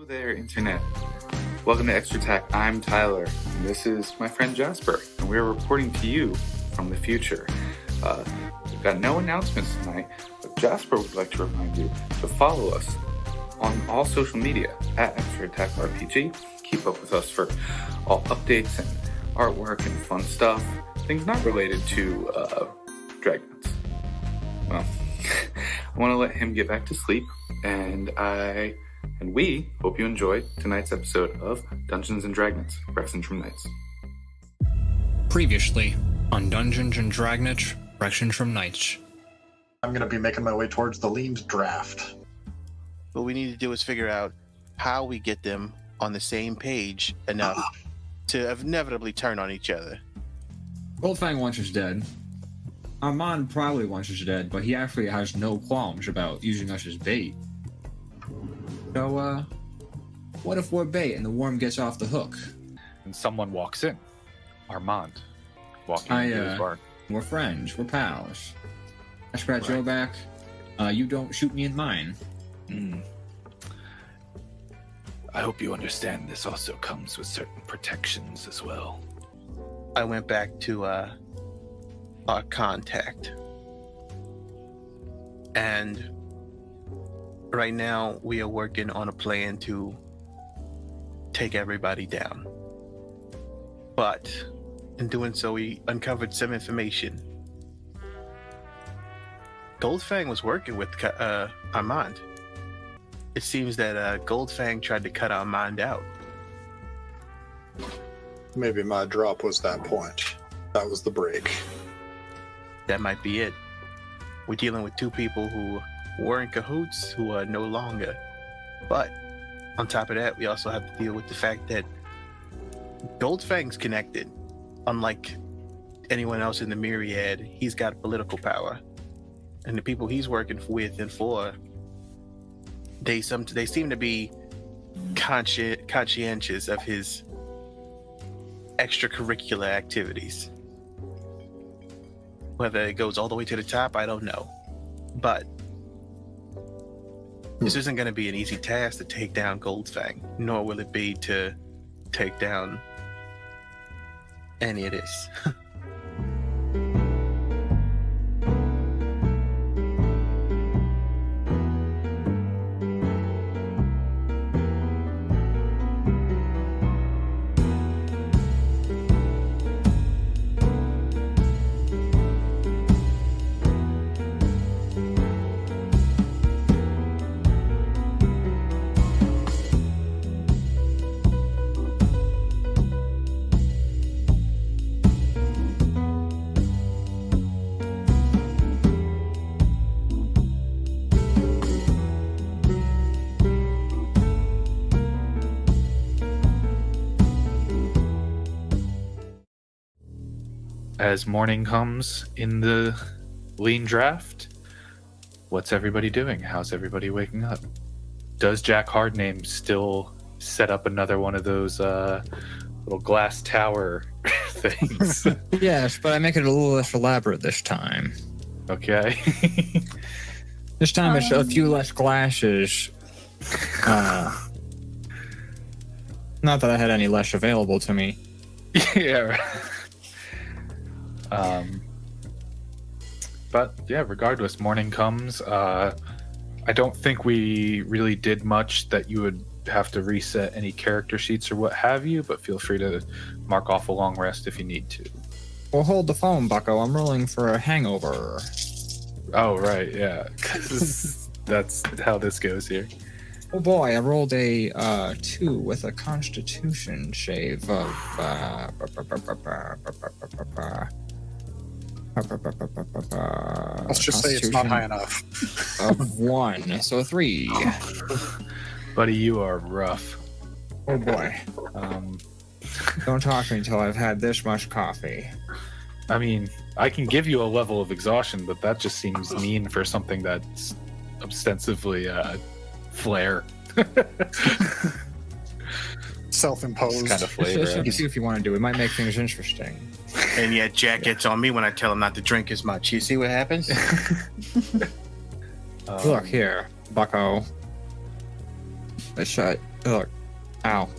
there, Internet. Welcome to Extra Tech. I'm Tyler, and this is my friend Jasper, and we're reporting to you from the future. We've got no announcements tonight, but Jasper would like to remind you to follow us on all social media at Extra Attack RPG. Keep up with us for all updates and artwork and fun stuff, things not related to Dragnets. Well, I want to let him get back to sleep, and we hope you enjoyed tonight's episode of Dungeons & Dragnets, Rexxentrum Nights. Previously on Dungeons & Dragnets, Rexxentrum Nights. I'm going to be making my way towards the leaned draft. What we need to do is figure out how we get them on the same page enough to inevitably turn on each other. Goldfang wants us dead. Armand probably wants us dead, but he actually has no qualms about using us as bait. So, what if we're bait and the worm gets off the hook? And someone walks in. Armand. Walking into his bar. We're friends. We're pals. I scratch your back. You don't shoot me in mine. I hope you understand this also comes with certain protections as well. I went back to our contact. And right now we are working on a plan to take everybody down. But in doing so, we uncovered some information. Goldfang was working with Armand. It seems that Goldfang tried to cut Armand out. Maybe my drop was that point. That was the break. That might be it. We're dealing with two people who were in cahoots, who are no longer. But on top of that, we also have to deal with the fact that Goldfang's connected. Unlike anyone else in the Myriad, he's got political power. And the people he's working with and for, they seem to be conscientious of his extracurricular activities. Whether it goes all the way to the top, I don't know. But this isn't going to be an easy task to take down Goldfang, nor will it be to take down any of this. As morning comes in the lean draft, what's everybody doing? How's everybody waking up? Does Jack Hardname still set up another one of those little glass tower things? Yes, but I make it a little less elaborate this time. Okay. This time it's a few less glasses. Not that I had any less available to me. Yeah. But yeah, regardless, morning comes. I don't think we really did much that you would have to reset any character sheets or what have you, but feel free to mark off a long rest if you need to. Well, hold the phone, bucko. I'm rolling for a hangover. Oh, right, yeah. 'Cause that's how this goes here. Oh boy, I rolled a 2 with a constitution save of Let's just say it's not high enough. Of 1, so 3. Buddy, you are rough. Oh boy. Don't talk to me until I've had this much coffee. I mean, I can give you a level of exhaustion, but that just seems mean for something that's ostensibly flair. Self-imposed kind of flavor. See if you want to do it. It might make things interesting. And yet Jack gets on me when I tell him not to drink as much. You see what happens? Look here, bucko. Look. Ow.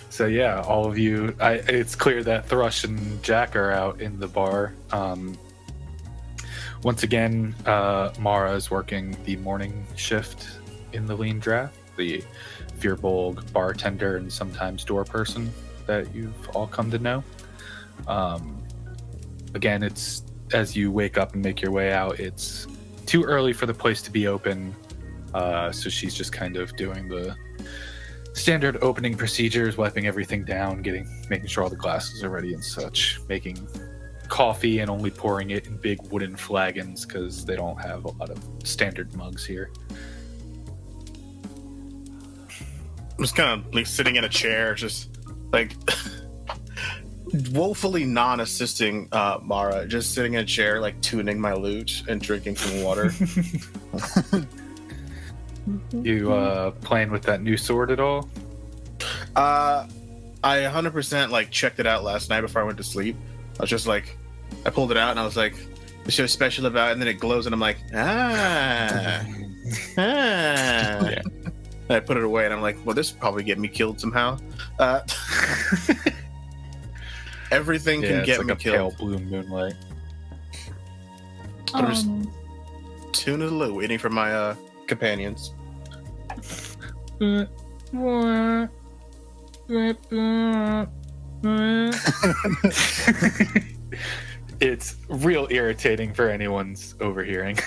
So yeah, all of you. It's clear that Thrush and Jack are out in the bar. Once again, Mara is working the morning shift in the lean draft. The Veerbolg bartender and sometimes door person that you've all come to know. Again, it's as you wake up and make your way out, it's too early for the place to be open. So she's just kind of doing the standard opening procedures, wiping everything down, making sure all the glasses are ready and such, making coffee and only pouring it in big wooden flagons because they don't have a lot of standard mugs here. I'm just kind of like sitting in a chair, just like woefully non-assisting Mara, just sitting in a chair, like tuning my lute and drinking some water. You playing with that new sword at all? I 100% like checked it out last night before I went to sleep. I was just like, I pulled it out and I was like, "There's so special about it," and then it glows and I'm like, ah. Yeah. And I put it away and I'm like, well, this will probably get me killed somehow. Everything can get like me a killed. pale blue moonlight. I'm just tuning the lute, waiting for my companions. It's real irritating for anyone's overhearing.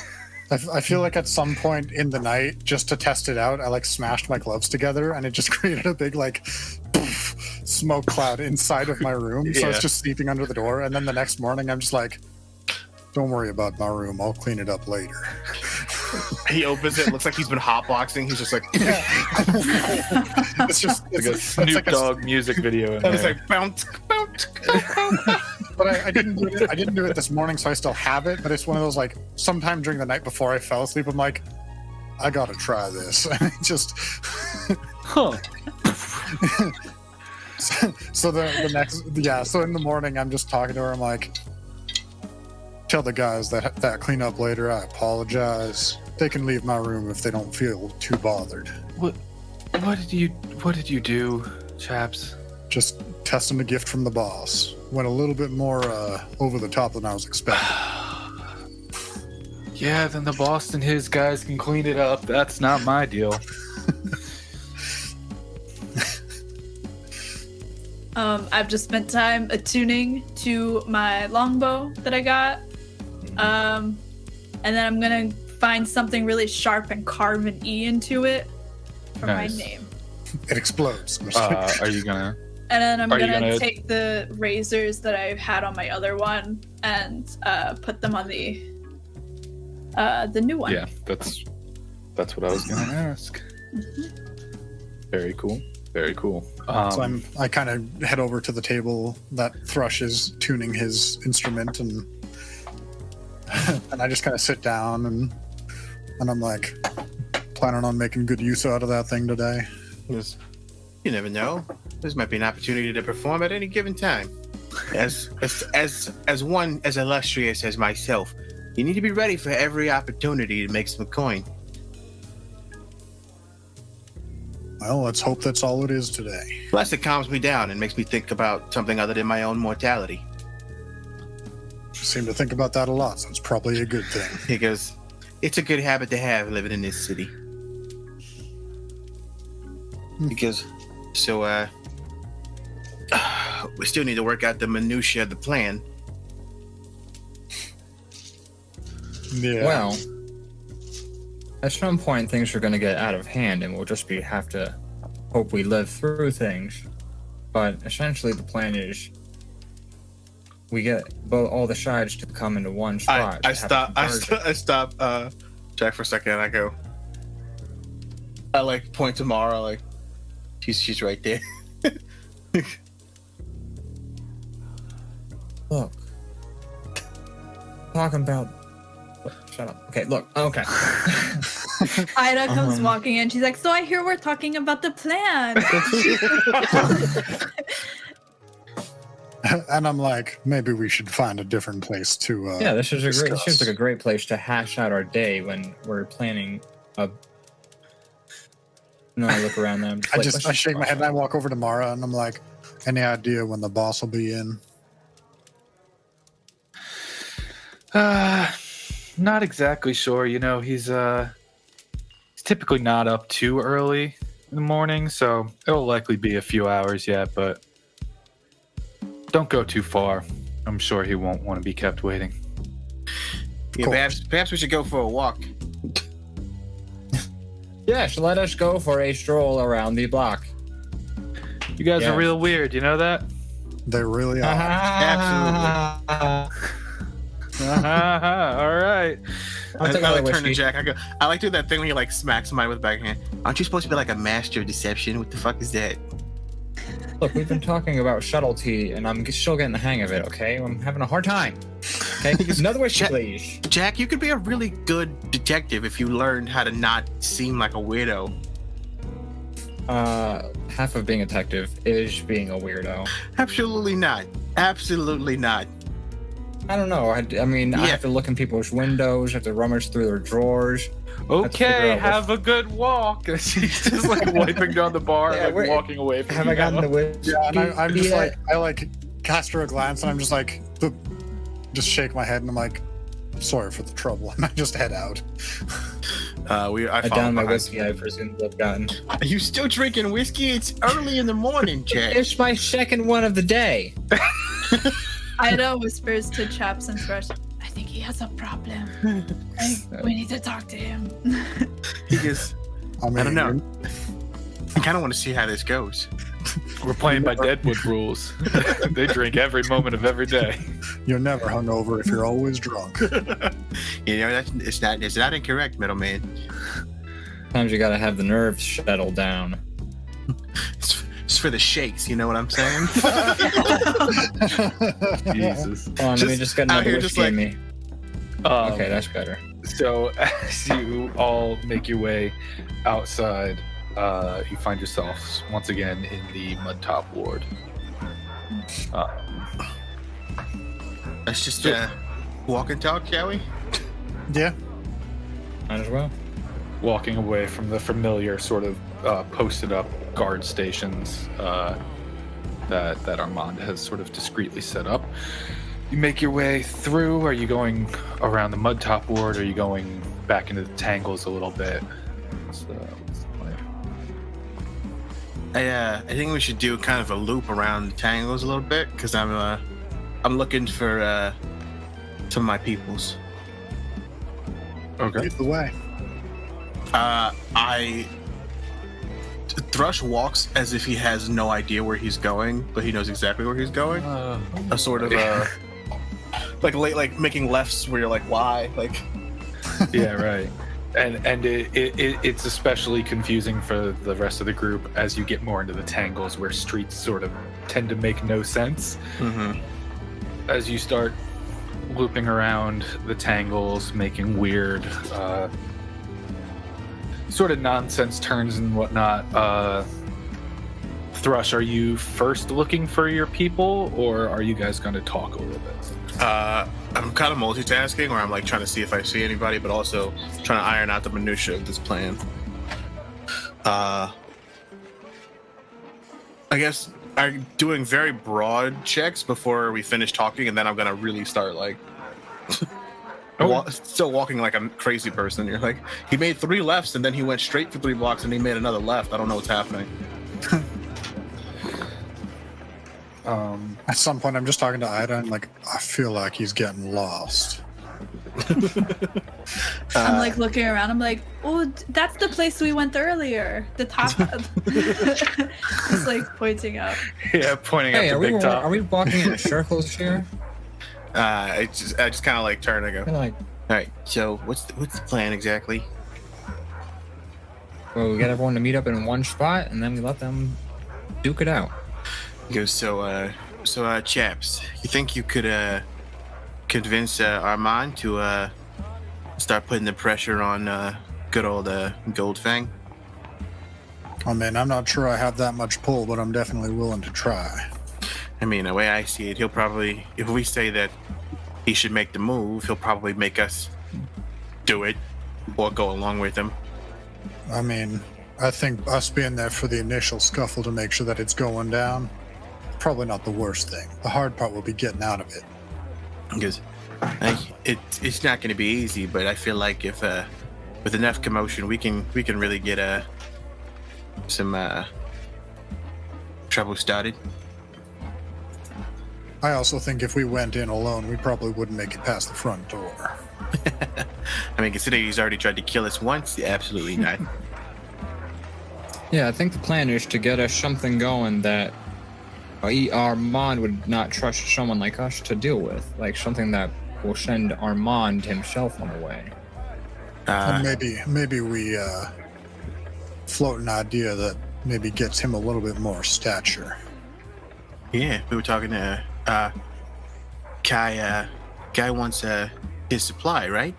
I feel like at some point in the night, just to test it out, I like smashed my gloves together and it just created a big like poof, smoke cloud inside of my room. So Yeah. it's just sleeping under the door. And then the next morning, I'm just like, don't worry about my room. I'll clean it up later. He opens it, looks like he's been hotboxing. He's just like, It's just Like a it's Snoop like Dogg music video in and it's there. like bounce, bounce. But I didn't do it. I didn't do it this morning, so I still have it. But it's one of those like sometime during the night before I fell asleep, I'm like, I gotta try this. And it just Huh. so the next so in the morning I'm just talking to her. I'm like, tell the guys that clean up later. I apologize. They can leave my room if they don't feel too bothered. What did you do, chaps? Just testing a gift from the boss. Went a little bit more over the top than I was expecting. Yeah, then the boss and his guys can clean it up. That's not my deal. I've just spent time attuning to my longbow that I got. And then I'm gonna find something really sharp and carve an E into it for Nice. my name. It explodes. I'm just like, Are you gonna? And then I'm Are you gonna gonna- take the razors that I've had on my other one and put them on the new one. Yeah, that's what I was gonna ask. Very cool. Very cool. so I kind of head over to the table that Thrush is tuning his instrument, and and I just kind of sit down and I'm like, planning on making good use out of that thing today. Yes. You never know. This might be an opportunity to perform at any given time. As one as illustrious as myself, you need to be ready for every opportunity to make some coin. Well, let's hope that's all it is today. Plus, it calms me down and makes me think about something other than my own mortality. I seem to think about that a lot, so it's probably a good thing. Because it's a good habit to have living in this city. Because, we still need to work out the minutiae of the plan. Yeah. Well, at some point things are going to get out of hand, and we'll just have to hope we live through things. But essentially, the plan is we get all the sides to come into one spot. I stop Jack for a second and I go, I like point to Mara, like she's right there. Look, talking about. Shut up. Okay, look. Okay. Ida comes walking in. She's like, "So I hear we're talking about the plan." And I'm like, maybe we should find a different place to. Yeah, this is a great. This discuss. seems like a great place to hash out our day when we're planning a And then I look around them. I shake my head and I walk over to Mara and I'm like, any idea when the boss will be in? Not exactly sure. You know, he's typically not up too early in the morning, so it'll likely be a few hours yet, but don't go too far. I'm sure he won't want to be kept waiting. Yeah, perhaps we should go for a walk. Yes, let us go for a stroll around the block. You guys Yeah. are real weird, you know that? They really are. Absolutely. All right. I'll take I another like turn to whiskey. Jack. I like doing that thing when you like smack somebody with the backhand. Aren't you supposed to be like a master of deception? What the fuck is that? Look, we've been talking about subtlety, and I'm still getting the hang of it, okay? I'm having a hard time. Okay, another whiskey, please. Jack, you could be a really good detective if you learned how to not seem like a weirdo. Half of being a detective is being a weirdo. Absolutely not. Absolutely not. I don't know. I mean, I Yeah. have to look in people's windows, have to rummage through their drawers. Okay, out have a good walk. She's just like wiping down the bar, Yeah, like wait. walking away from Have you I gotten now. the whiskey? Yeah, and I'm just yet? like, I like cast her a glance and I'm just like, "Look," just shake my head and I'm like, sorry for the trouble. And I just head out. I I follow down my behind. whiskey I presume I've gotten. Are you still drinking whiskey? It's early in the morning, Jack. It's my second one of the day. Ida whispers to Chaps and Thrush, I think he has a problem. We need to talk to him. He just, I mean, I don't know. I kind of want to see how this goes. We're playing by Deadwood rules. They drink every moment of every day. You're never hungover if you're always drunk. You know, it's not incorrect, middleman. Sometimes you gotta have the nerves settle down. It's for the shakes, you know what I'm saying? Jesus. Hold on, let me just get out another here whiskey just like- in me. Okay, that's better. So as you all make your way outside, you find yourselves once again in the mud top ward. Let's just walk and talk, shall we? Yeah. Might as well. Walking away from the familiar sort of posted up guard stations that Armand has sort of discreetly set up. You make your way through. Are you going around the mud top ward? Or are you going back into the tangles a little bit? What's the plan? I think we should do kind of a loop around the tangles a little bit because I'm looking for some of my peoples. Okay. Lead the way. Thrush walks as if he has no idea where he's going, but he knows exactly where he's going. A sort of like making lefts where you're like, why? Like, Yeah, right. And it's especially confusing for the rest of the group as you get more into the tangles where streets sort of tend to make no sense. mm-hmm. As you start looping around the tangles, making weird sort of nonsense turns and whatnot. Thrush, are you first looking for your people, or are you guys going to talk a little bit? I'm kind of multitasking, where I'm like trying to see if I see anybody, but also trying to iron out the minutia of this plan. I guess I'm doing very broad checks before we finish talking, and then I'm gonna really start like still walking like a crazy person. You're like, he made 3 lefts, and then he went straight for 3 blocks, and he made another left. I don't know what's happening. At some point, I'm just talking to Ida and like, I feel like he's getting lost. I'm like looking around. I'm like, oh, that's the place we went earlier. The top. Just like pointing up. Yeah, pointing Hey, at are the we, big top. are we walking in circles here? I just kind of like turn and go, I feel like, all right, so what's the plan exactly? well, we get everyone to meet up in one spot, and then we let them duke it out. He goes, so chaps, you think you could convince Armand to start putting the pressure on good old Goldfang? I mean, I'm not sure I have that much pull, but I'm definitely willing to try. I mean, the way I see it, he'll probably, if we say that he should make the move, he'll probably make us do it or go along with him. I mean, I think us being there for the initial scuffle to make sure that it's going down, probably not the worst thing. The hard part will be getting out of it. Because it's not going to be easy, but I feel like if with enough commotion, we can really get some trouble started. I also think if we went in alone, we probably wouldn't make it past the front door. I mean, considering he's already tried to kill us once, absolutely not. Yeah, I think the plan is to get us something going that Armand would not trust someone like us to deal with. Like something that will send Armand himself on the way. And maybe we float an idea that maybe gets him a little bit more stature. Yeah, we were talking to Kai. Guy wants his supply, right?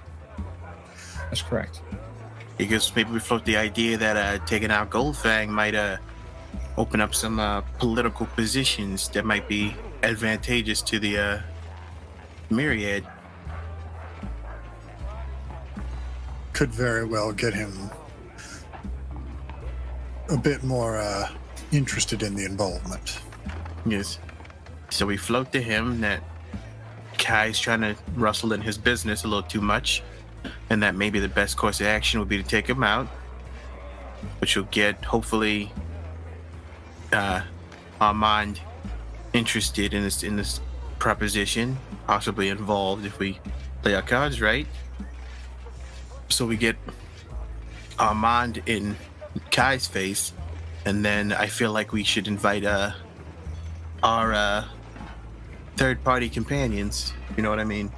That's correct. Because maybe we float the idea that taking out Goldfang might open up some political positions that might be advantageous to the Myriad. Could very well get him a bit more interested in the involvement. Yes. So we float to him that Kai's trying to rustle in his business a little too much, and that maybe the best course of action would be to take him out, which will get, hopefully, Armand interested in this proposition, possibly involved if we play our cards right. So we get Armand in Kai's face, and then I feel like we should invite our third-party companions. You know what I mean?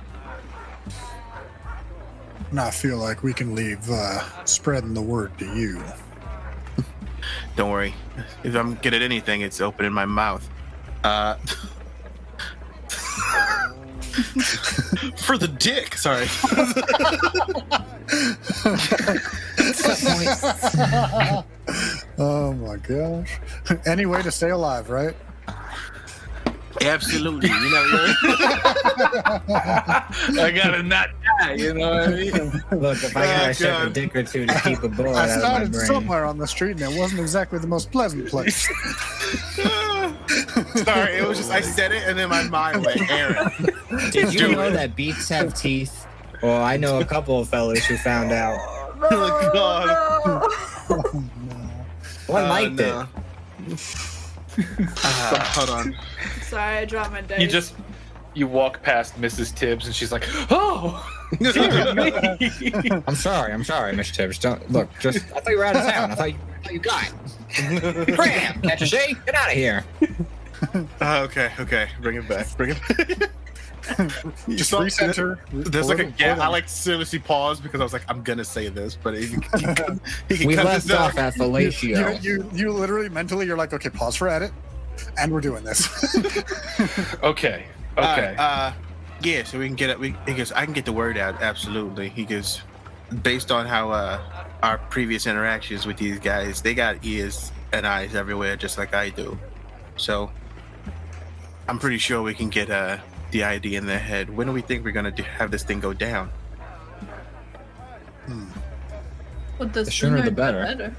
And I feel like we can leave spreading the word to you. Don't worry. If I'm good at anything, it's opening my mouth. For the dick. Sorry. Oh my gosh. Any way to stay alive, right? Absolutely. You know. I gotta not die. You know what I mean? Look, if I gotta shove a dick or two to keep a bullet I out of my started brain. somewhere on the street and it wasn't exactly the most pleasant place. Sorry, it was just I said it and then my mind went Aaron. Did you know that beets have teeth? Well, I know a couple of fellas who found out. Oh God. Oh, no. One liked it. Hold on. Sorry, I dropped my dice. You walk past Mrs. Tibbs and she's like, "Oh, dear me." I'm sorry, Miss Tibbs. Don't look. I thought you were out of town. I thought you got. Cram, catch a shake. Get out of here. Okay. Bring it back. Just recenter. There's like a gap. I like seriously paused because I was like, I'm gonna say this, but he can We cut left this out. off at fellatio. You literally mentally, you're like, okay, pause for edit, and we're doing this. Okay. Yeah, so we can get it. He goes, I can get the word out. Absolutely. He goes, based on how our previous interactions with these guys, they got ears and eyes everywhere, just like I do. So I'm pretty sure we can get the idea in their head. When do we think we're gonna have this thing go down? Well, The sooner the better.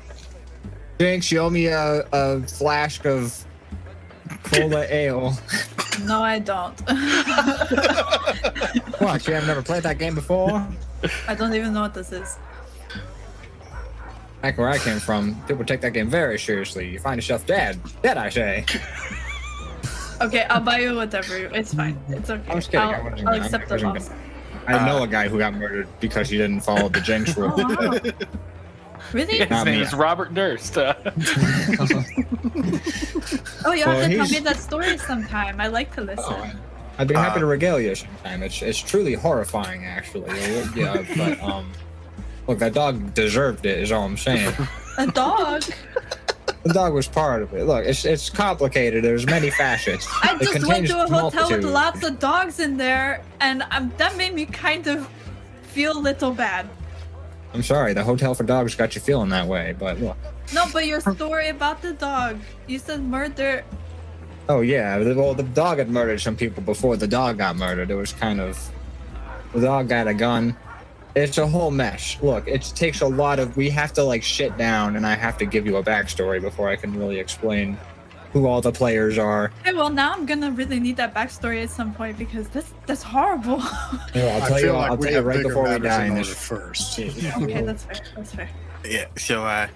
Jinx, you owe me a flask of cola ale. No, I don't. What? You have never played that game before? I don't even know what this is. Back where I came from, people take that game very seriously. You find yourself dead. Dead, I say. Okay, I'll buy you whatever. It's fine. It's okay. I'm just kidding. I wasn't I'll gonna- accept I the wasn't loss. I know a guy who got murdered because he didn't follow the Jinx rule. Oh, wow. Really? His Not name me. is Robert Durst. Oh, you Well, have to tell he's- me that story sometime. I like to listen. I'd be happy to regale you sometime. It's truly horrifying, actually. Yeah, but look, that dog deserved it. Is all I'm saying. A dog? The dog was part of it. Look, it's complicated. There's many facets. I It just went contains to a hotel with multitude. lots of dogs in there, and that made me kind of feel a little bad. I'm sorry, the hotel for dogs got you feeling that way, but look. No, but your story about the dog. You said murder. Oh yeah, well the dog had murdered some people before the dog got murdered. It was kind of the dog got a gun. It's a whole mess. Look, it takes a lot of. We have to like sit down, and I have to give you a backstory before I can really explain who all the players are. Okay, well now I'm gonna really need that backstory at some point because that's horrible. Yeah, I feel like I'll we tell you have right bigger before we matters die. in In order this, first. Okay, that's fair. That's fair. Yeah. So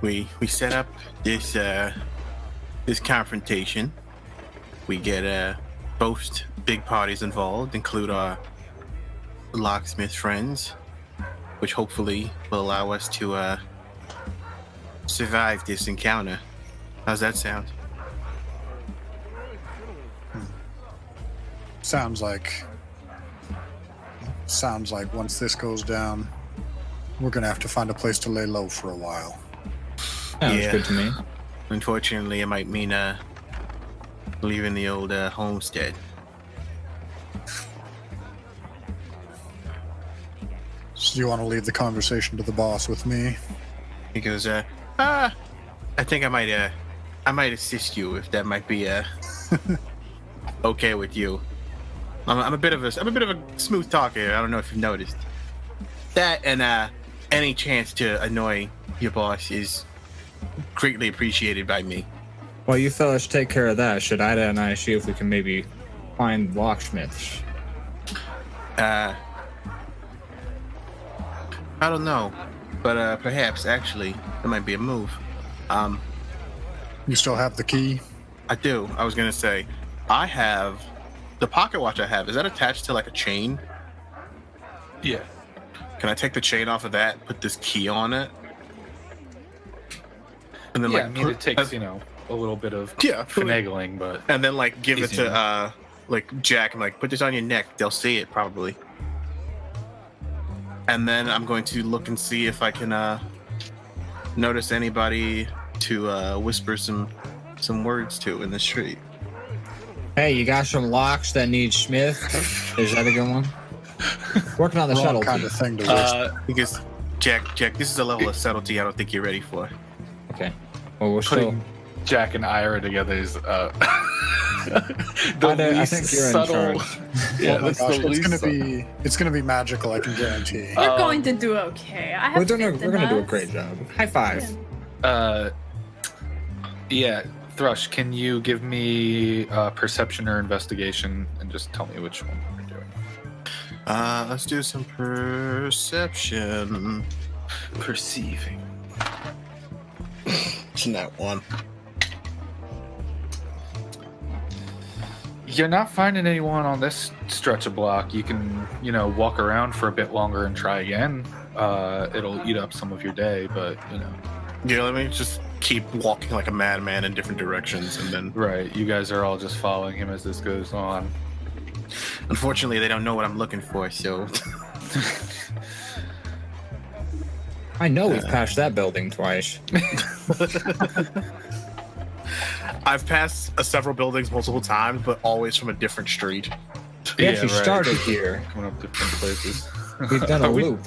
we set up this this confrontation. We get both big parties involved, include our locksmith friends, which hopefully will allow us to survive this encounter. How's that sound? Sounds like once this goes down, we're gonna have to find a place to lay low for a while. sounds Yeah. good to me. Unfortunately, it might mean leaving the old homestead. So do you want to leave the conversation to the boss with me? He goes, I think I might assist you if that might be okay with you. I'm a bit of a smooth talker. I don't know if you've noticed that, and any chance to annoy your boss is greatly appreciated by me. Well, you fellas take care of that. Should Ida and I see if we can maybe find locksmiths? I don't know, but perhaps actually it might be a move. You still have the key? I do. I was gonna say, I have the pocket watch. I have, is that attached to like a chain? Yeah. Can I take the chain off of that, put this key on it, and then Yeah, like I mean, it takes, a little bit of finagling, but and then like give it Easy to like Jack and like put this on your neck. They'll see it probably. And then I'm going to look and see if I can notice anybody to whisper some words to in the street. Hey, you got some locks that need Smith? Is that a good one? Working on the Wrong shuttle. kind of thing to whisper. Because Jack, this is a level of subtlety I don't think you're ready for. Okay. Well, we're still. putting Jack and Ira together is I think you're in charge. Yeah, Oh my that's gosh, the least. it's gonna be magical, I can guarantee. We're going to do okay. I have We're faith in gonna do a us. great job. High five. Yeah, Thrush, can you give me perception or investigation and just tell me which one you're doing? Let's do some perception. Perceiving. It's not one. You're not finding anyone on this stretch of block. You can, walk around for a bit longer and try again. It'll eat up some of your day, but, Yeah, let me just keep walking like a madman in different directions, and then Right, you guys are all just following him as this goes on. unfortunately they don't know what I'm looking for, so I know we've passed that building twice. I've passed several buildings multiple times, but always from a different street. We Yeah, actually right. started here. Coming up different places. We've done a Are we- loop.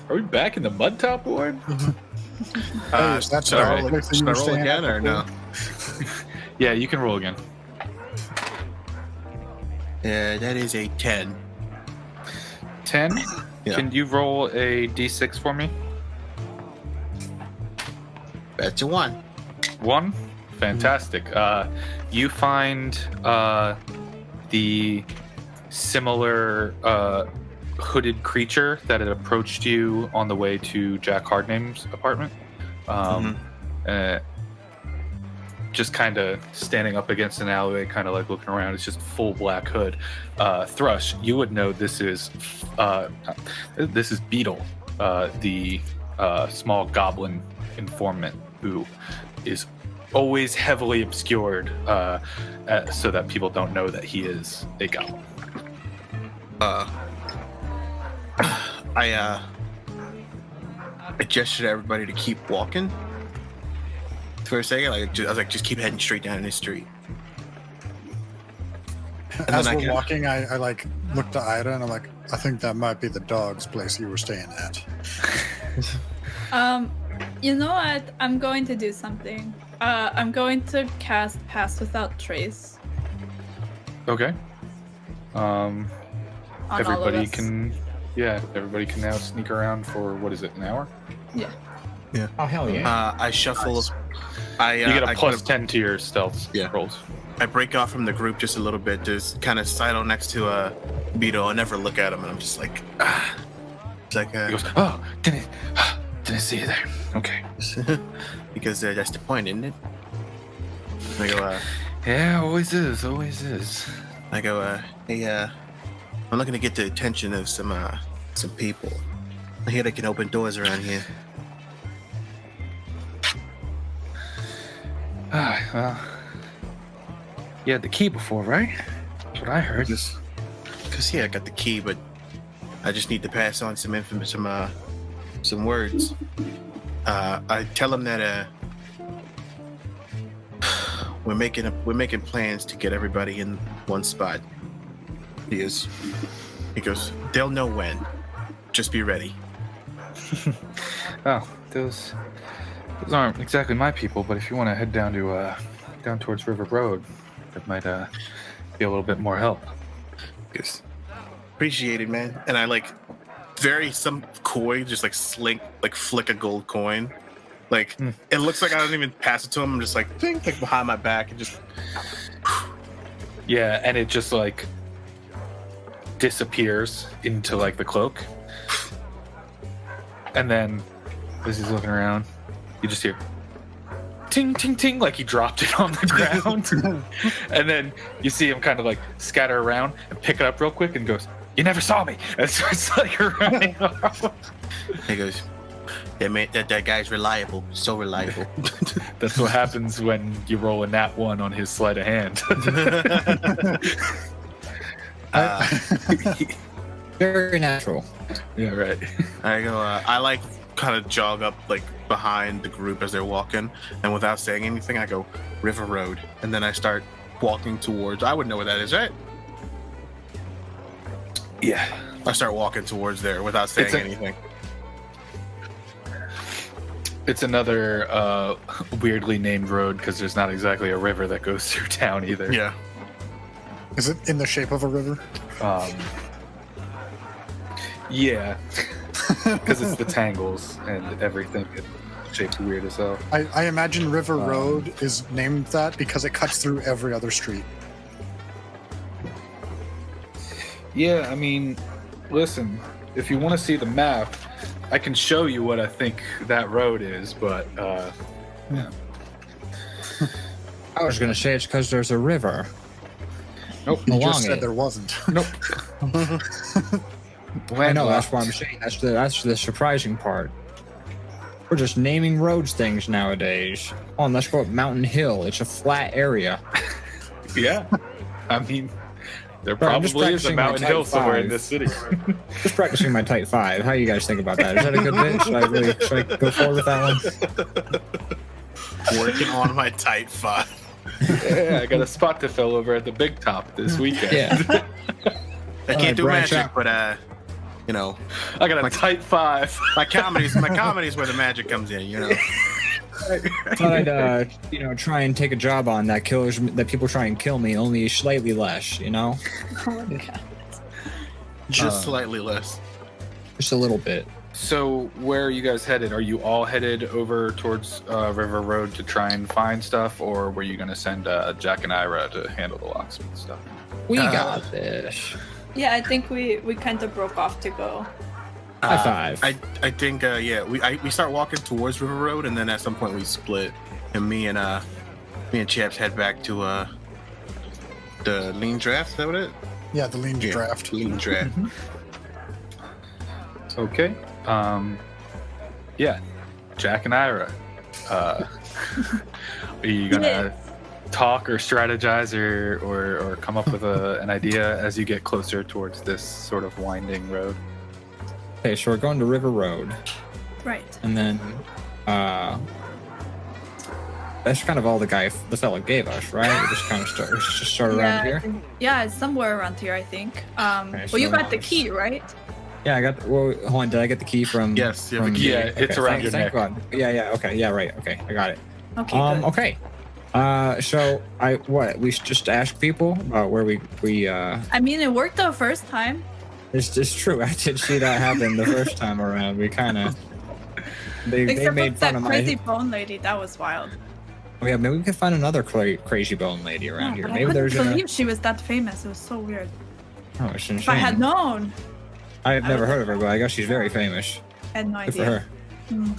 Are we back in the mud top ward? Hey, is that should I all roll, the way that you should I were roll staying again at or no? Yeah, you can roll again. Yeah, that is a 10. 10? Yeah. Can you roll a d6 for me? That's a 1. 1? Fantastic. You find the similar hooded creature that had approached you on the way to Jack Hardname's apartment. Just kind of standing up against an alleyway, kind of like looking around. It's just full black hood. Thrush, you would know this is Beetle, the small goblin informant who is always heavily obscured so that people don't know that he is a goblin. I gestured at everybody to keep walking. For a second, I was like, just keep heading straight down this street. As then I we're can- walking, I like looked at Ida and I'm like, I think that might be the dog's place you were staying at. You know what? I'm going to do something. I'm going to cast Pass Without Trace Okay. on all of Everybody us. can Yeah, everybody can now sneak around for, what is it, an hour? Oh hell yeah! I shuffle. You get a I plus kind 10 to your stealth Yeah. rolls. I break off from the group just a little bit, just kind of sidle next to Beetle. I never look at him, and I'm just like, ah. It's like, He goes, oh, didn't see you there. Okay. because that's the point, isn't it? I go, Yeah, always is. hey, I'm looking to get the attention of some people. I hear they can open doors around here. Well, you had the key before, right? That's what I heard. Cause yeah, I got the key, but I just need to pass on some some words. I tell them that we're making plans to get everybody in one spot. He goes, they'll know when. Just be ready. Oh, those aren't exactly my people, but if you want to head down towards River Road, that might be a little bit more help. Yes. Appreciate it, man. And I some coin, just flick a gold coin. It looks like I don't even pass it to him. I'm just think behind my back and just. Yeah, and it just disappears into the cloak. And then as he's looking around, you just hear ting ting ting, like he dropped it on the ground. And then you see him kind of scatter around and pick it up real quick and goes, "You never saw me." And so it's running off. He goes, "Yeah, man, that guy's reliable, so reliable." That's what happens when you roll a nat 1 on his sleight of hand. Very natural. Yeah, right. I go, I kind of jog up behind the group as they're walking, and without saying anything, I go, River Road, and then I start walking towards. I would know where that is, right? Yeah. I start walking towards there without saying anything. It's another weirdly named road because there's not exactly a river that goes through town either. Yeah. Is it in the shape of a river? Yeah. Because it's the tangles and everything. It's shaped weird as hell. I imagine River Road is named that because it cuts through every other street. Yeah, I mean, listen, if you want to see the map, I can show you what I think that road is, but yeah. I was gonna say it's because there's a river. Nope. You along just said it. there wasn't. Nope. I know, that's what I'm saying. That's the surprising part. We're just naming roads things nowadays. Oh, and let's go up Mountain Hill. It's a flat area. Yeah. I mean, there Bro, I'm just probably is a practicing my mountain type hill somewhere in 5. this city. Just practicing my Type 5. How do you guys think about that? Is that a good bit? Should I go forward with that one? Working on my Type 5. Yeah, I got a spot to fill over at the Big Top this weekend. Yeah. I can't do branch magic, out. but I got a Type 5. my comedy's where the magic comes in. I thought I'd, try and take a job on that people try and kill me, only slightly less, Oh my god. Just slightly less. Just a little bit. So, where are you guys headed? Are you all headed over towards River Road to try and find stuff, or were you going to send Jack and Ira to handle the locksmith stuff? We got this. Yeah, I think we kind of broke off to go. High five. I think we start walking towards River Road, and then at some point we split, and me and Chaps head back to the lean draft. Is that what it? Yeah, the lean draft. Lean draft. Okay. Yeah. Jack and Ira. Are you gonna talk or strategize or come up with an idea as you get closer towards this sort of winding road? Okay, so we're going to River Road, Right. and then that's kind of all the fella gave us, right? We just kind of start around here. Yeah, it's somewhere around here, I think. Okay, Well, you so- got the key, right? Yeah, I got. Well, hold on. Did I get the key from? Yes, you have the from- key. Yeah, it's around your thank neck. God. Yeah. Okay. Yeah. Right. Okay. I got it. Okay, good. Okay. So we just ask people about where we I mean, it worked the first time. It's true. I did see that happen the first time around. We kind of they Except made with fun that of crazy my. bone lady, that was wild. Oh, yeah, maybe we could find another crazy bone lady around here. But Maybe I there's couldn't a. believe she was that famous. It was so weird. Oh, it's insane. If I had known, I've I never would- heard of her, but I guess she's very famous. I had no Good for idea. her.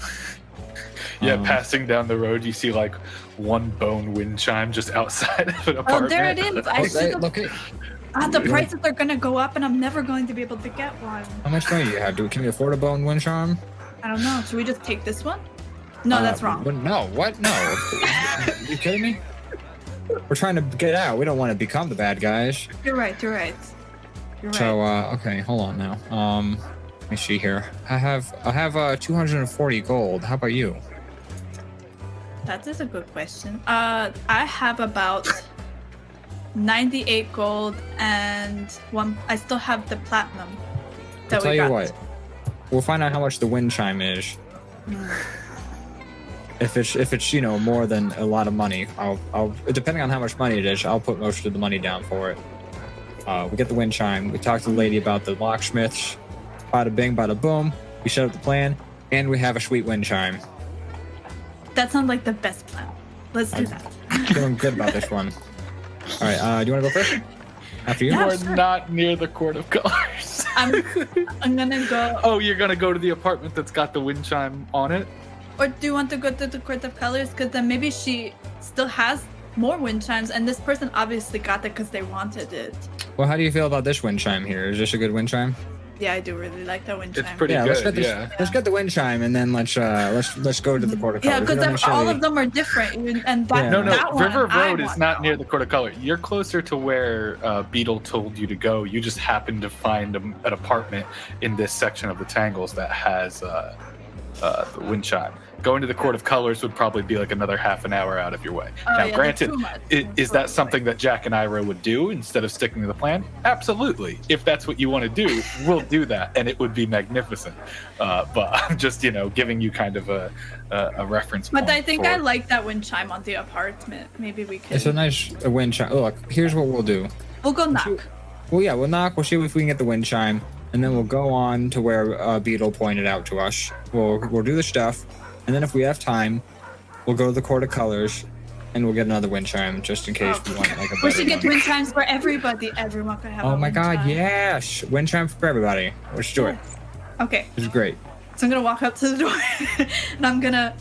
Yeah, Um, passing down the road, you see like one bone wind chime just outside of an Oh, apartment. there it is. I Oh, should hey, have. look at The prices are gonna go up, and I'm never going to be able to get one. how much money do you have? Can we afford a bone wind charm? I don't know. Should we just take this one? No, that's wrong. No, what? No. You kidding me? We're trying to get out. We don't want to become the bad guys. You're right. You're right. You're right. So, okay, hold on now. Let me see here. I have 240 gold. How about you? That is a good question. I have about 98 gold and one. I still have the platinum. I'll tell we you got. what. We'll find out how much the wind chime is. If it's more than a lot of money, I'll depending on how much money it is, I'll put most of the money down for it. We get the wind chime. We talk to the lady about the locksmiths. Bada bing, bada boom. We set up the plan, and we have a sweet wind chime. That sounds like the best plan. Let's do that. Feeling good about this one. All right, do you want to go first? After you? Yeah. You are sure. not near the Court of Colors. I'm gonna go. Oh, you're gonna go to the apartment that's got the wind chime on it? Or do you want to go to the Court of Colors? Because then maybe she still has more wind chimes, and this person obviously got it because they wanted it. Well, how do you feel about this wind chime here? Is this a good wind chime? Yeah, I do really like that wind It's chime. pretty Let's good. get this. Yeah. Let's get the wind chime, and then let's go to the Court of Yeah, Colors. We because don't necessarily- all of them are different, and that, Yeah. No, that one, River I Road is want not that near one. the Court of Color. You're closer to where Beetle told you to go. You just happened to find an apartment in this section of the Tangles that has the wind chime. Going to the Court of Colors would probably be like another half an hour out of your way. Oh, Now, yeah, that's granted, too much. is that something that Jack and Ira would do instead of sticking to the plan? Absolutely. If that's what you want to do, we'll do that, and it would be magnificent. But I'm just, giving you kind of a reference point. But I think for- I like that wind chime on the apartment. Maybe we It's a can. nice wind chime. Look, here's what we'll do. We'll go knock. Well, yeah, we'll knock. We'll see if we can get the wind chime, and then we'll go on to where Beetle pointed out to us. We'll do the stuff, and then if we have time, we'll go to the Court of Colors, and we'll get another wind chime just in case we want like a We better should get one. wind chimes for everybody. Everyone could have. Oh a my wind God, chime. yes! Wind chime for everybody. Let's do it. Okay, This is great. so I'm gonna walk up to the door, and I'm gonna.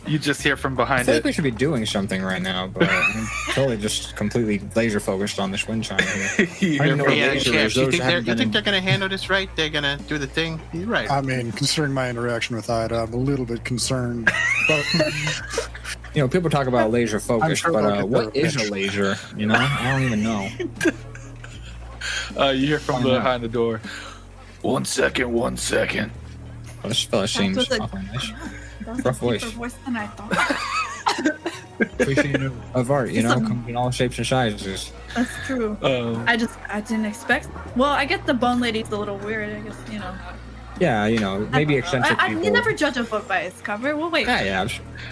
You just hear from I behind feel like it. we should be doing something right now, but I'm totally just completely laser focused on this wind chime here. You I hear know from- what Yeah, laser yeah. is. You Those think, haven't you been think in- they're gonna handle this right? They're gonna do the thing. You're right. I mean, considering my interaction with Ida, I'm a little bit concerned. But People talk about laser focus, sure but they'll get what their is a pitch. laser? I don't even know. You hear from Why not? behind the door. 1 second, 1 second. Well, this fella seems was a- awfully nice. That was Rough a deeper voice. voice than I thought. Appreciative of art, Some- comes in all shapes and sizes. That's true. I didn't expect. Well, I guess the bone lady's a little weird. I guess Yeah, maybe I don't know. eccentric people. You never judge a book by its cover. We'll wait. Yeah.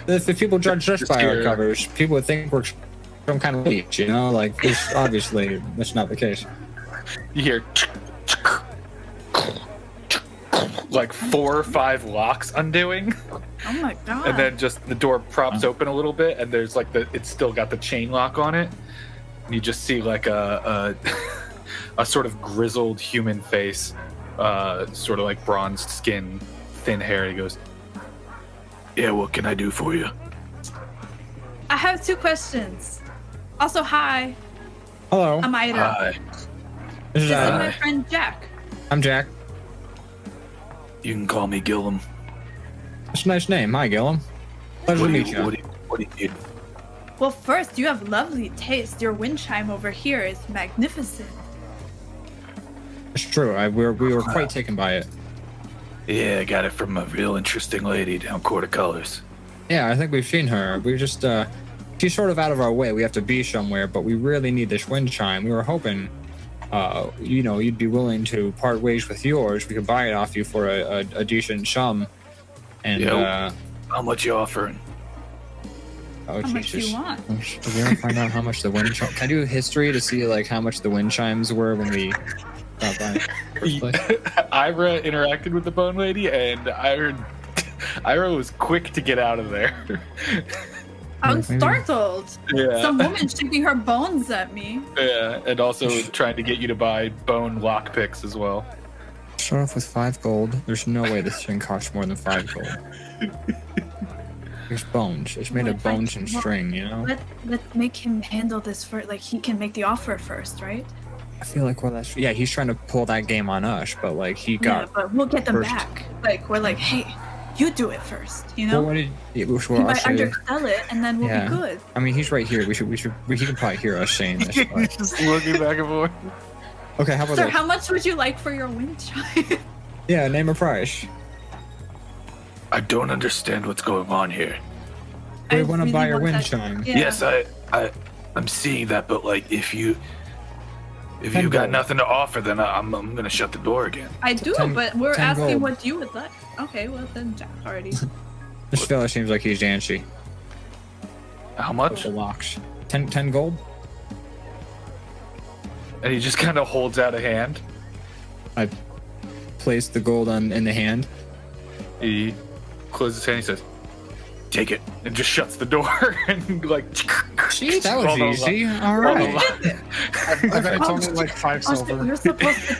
If people judge us by our Sure. covers, people would think we're some kind of leech, Like, this, obviously, that's not the case. You hear like 4 or 5 locks undoing, Oh my god. and then just the door props open a little bit, and there's like it's still got the chain lock on it, and you just see like a sort of grizzled human face, sort of like bronzed skin, thin hair. He goes, "Yeah, what can I do for you?" I have 2 questions. Also, hi. Hello, I'm Ida. Hi. this is This is Ida. my friend Jack. I'm Jack. You can call me Gillum. That's a nice name. Hi, Gillum. Pleasure to meet you. What do you need? Well, first, you have lovely taste. Your wind chime over here is magnificent. It's true. We were quite taken by it. Yeah, I got it from a real interesting lady down Court of Colors. Yeah, I think we've seen her. We just, she's sort of out of our way. We have to be somewhere, but we really need this wind chime. We were hoping, you'd be willing to part ways with yours. We could buy it off you for a decent sum. And, Yeah. How much you offering? Oh, How much do Jesus. you want? Did we ever find out how much the wind chimes? Can I do history to see like how much the wind chimes were when we got by? First place? Ira interacted with the bone lady, and Ira was quick to get out of there. I'm Maybe. startled. Yeah. Some woman shaking her bones at me. Yeah, and also trying to get you to buy bone lockpicks as well. Start off with 5 gold. There's no way this thing costs more than 5 gold. There's bones. It's made of bones and string, you know? Let's make him handle this first. Like, he can make the offer first, right? I feel like, well, that's... Yeah, he's trying to pull that game on us, but, like, he got... Yeah, but we'll get them first. back. Like, we're like, hey, you do it first, you Well, know? what did... Yeah, well, He might actually, undersell it, and then we'll Yeah. be good. I mean, he's right here. He can probably hear us saying this. But... Just looking back and forth. Okay, how about Sir, this? how much would you like for your wind chime? Yeah, name a price. I don't understand what's going on here. We I want to really buy your want wind that- chime. Yeah. Yes, I'm seeing that, but like if you Ten got gold. nothing to offer, then I'm gonna shut the door again. I do, 10 but we're 10 asking gold. what you would like. Okay, well then Jack already. This fella seems like he's Jancy. How much? The locks. 10 gold? And he just kind of holds out a hand. I place the gold in the hand. He closes his hand. He says, "Take it," and just shuts the door and like. See, that was all those- easy. All all right. those- I bet it's only like 5 Oh shit, silver. we were supposed to.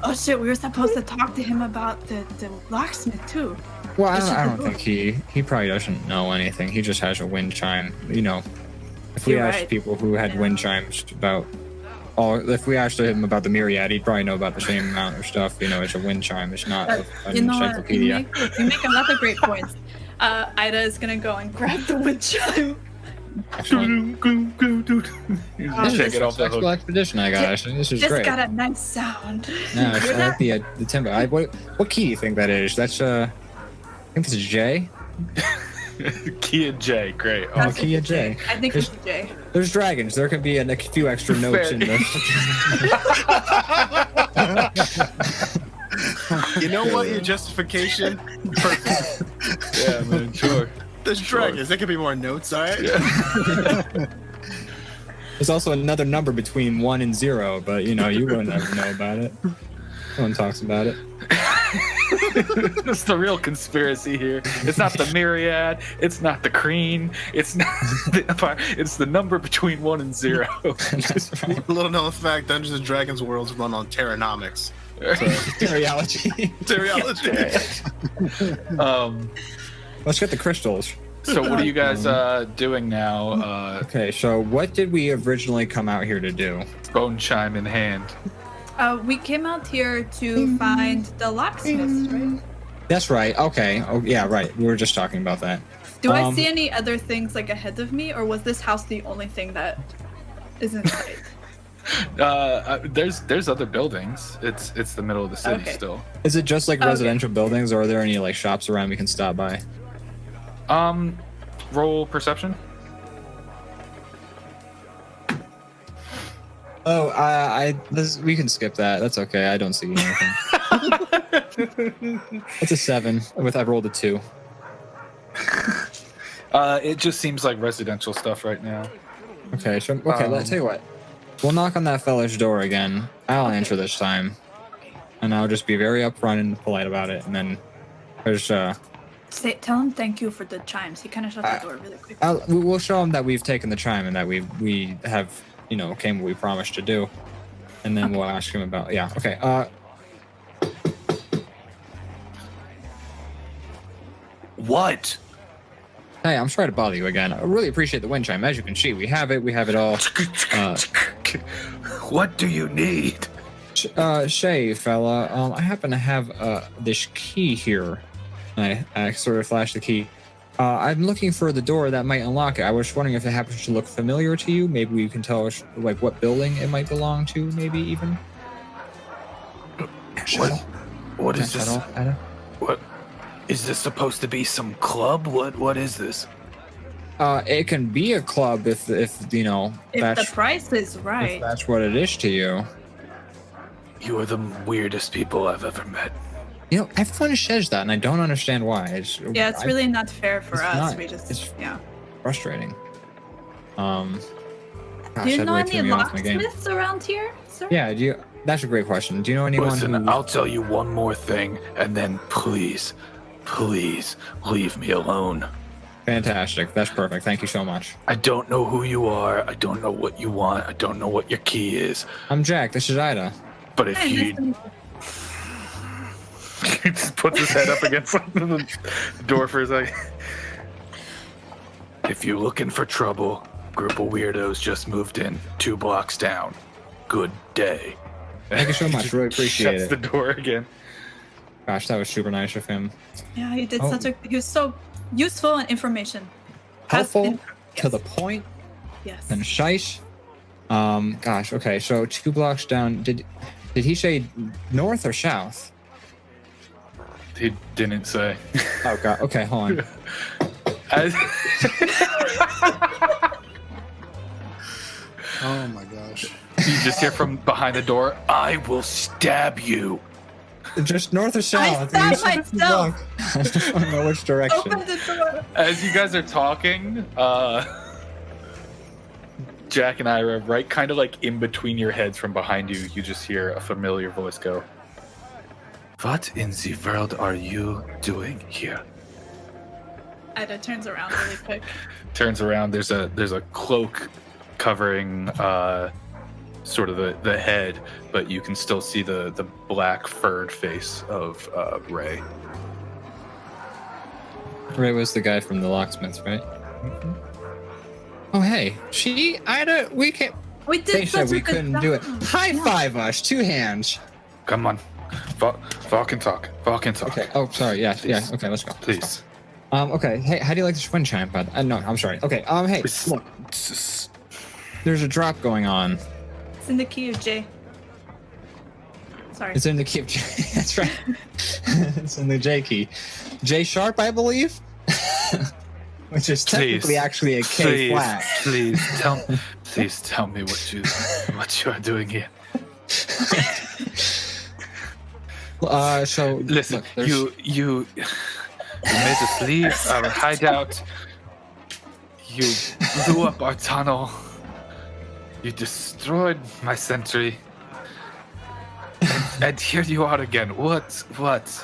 Oh shit, we were supposed to talk to him about the locksmith too. Well, I Just don't, shut I the don't think he probably doesn't know anything. He just has a wind chime. You know, if we You're asked right. people who had Yeah. wind chimes about, if we asked him about the myriad, he'd probably know about the same amount of stuff. You know, it's a wind chime. It's not an You know what? encyclopedia. You make a lot of great points. Ida is gonna go and grab the wind chime. Excellent. Just check it off the Sexual hook. expedition, I got. This is Just great. got a nice sound. No, I like the timber. What key do you think that is? That's I think it's a J. Kia J, great. Oh, That's key a a J. I think it's a J. There's dragons. There could be a few extra notes Fair. in this. You know what? Your justification? Perfect. Yeah, man, sure. There's dragons. There could be more notes, alright? There's also another number between 1 and 0, but you wouldn't ever know about it. No one talks about it. That's the real conspiracy here. It's not the myriad. It's not the cream. It's not the empire. It's the number between 1 and 0. That's right. Little known fact: Dungeons and Dragons worlds run on Terranomics. Teriology. Teriology. Let's get the crystals. So what are you guys doing now? Okay, so what did we originally come out here to do? Bone chime in hand. We came out here to find the locksmiths, right? That's right. Okay. Oh, yeah, right. We were just talking about that. Do I see any other things like ahead of me, or was this house the only thing that is in sight? There's other buildings. It's the middle of the city Okay. still. Is it just like Okay. residential buildings, or are there any like shops around we can stop by? Roll perception. Oh, we can skip that. That's okay. I don't see anything. It's a 7. I rolled a 2. It just seems like residential stuff right now. Okay, so let's tell you what. We'll knock on that fella's door again. I'll answer this time, and I'll just be very upfront and polite about it. And then there's Tell him thank you for the chimes. He kind of shut the door really quick. we'll show him that we've taken the chime and that we have came what we promised to do, and then we'll ask him about okay. What? Hey, I'm sorry to bother you again. I really appreciate the wind chime. As you can see, we have it. We have it all. What do you need? Shay, fella, I happen to have this key here. I sort of flash the key. I'm looking for the door that might unlock it. I was wondering if it happens to look familiar to you. Maybe you can tell us like what building it might belong to. Maybe even. What is this? What is this supposed to be? Some club? What is this? It can be a club if If that's the price is if right. that's what it is to you. You are the weirdest people I've ever met. Everyone says that, and I don't understand why. Yeah, it's really not fair for It's us. not. We just It's- frustrating. Gosh, Do you that know really any threw me off my game. locksmiths around here, sir? Yeah, that's a great question. Do you know anyone Listen, who... I'll tell you one more thing, and then please leave me alone. Fantastic. That's perfect. Thank you so much. I don't know who you are. I don't know what you want. I don't know what your key is. I'm Jack. This is Ida. But if Hey, you... listen, He just puts his head up against the door for a second. If you're looking for trouble, group of weirdos just moved in 2 blocks down. Good day. Thank you so much. Really appreciate Shuts it. the door again. Gosh, that was super nice of him. yeah, he did Oh. he was so useful and information. Has Helpful, been- to yes, the point, Yes. and shite. Gosh, okay, so 2 blocks down. Did he say north or south? He didn't say. Oh god. Okay, hold on. As, Oh my gosh. you just hear from behind the door, I will stab you. Just north or south? stabbed You said 2 myself. blocks. I just don't know which direction. Open the door. As you guys are talking, Jack and I are right kind of like in between your heads from behind you. You just hear a familiar voice go, what in the world are you doing here? Ida turns around really quick. Turns around, there's a cloak covering sort of the head, but you can still see the black furred face of Ray. Ray was the guy from the locksmiths, right? Oh hey, Ida, we can't. We They did said such a we good couldn't do it. job. High five us, 2 hands. Come on, walk and talk. Okay. Oh, sorry. Yeah. Yeah. Okay. Let's go. Please. Okay. Hey, how do you like this wind chime, bud? No, I'm sorry. Okay. Hey, look, there's a drop going on. It's in the key of J. Sorry. It's in the key of J. That's right. It's in the J key. J sharp, I believe. Which is technically actually a K flat. Please tell me what you are doing here. So Listen, look, there's- you made us leave our hideout. You blew up our tunnel. You destroyed my sentry. And here you are again. What?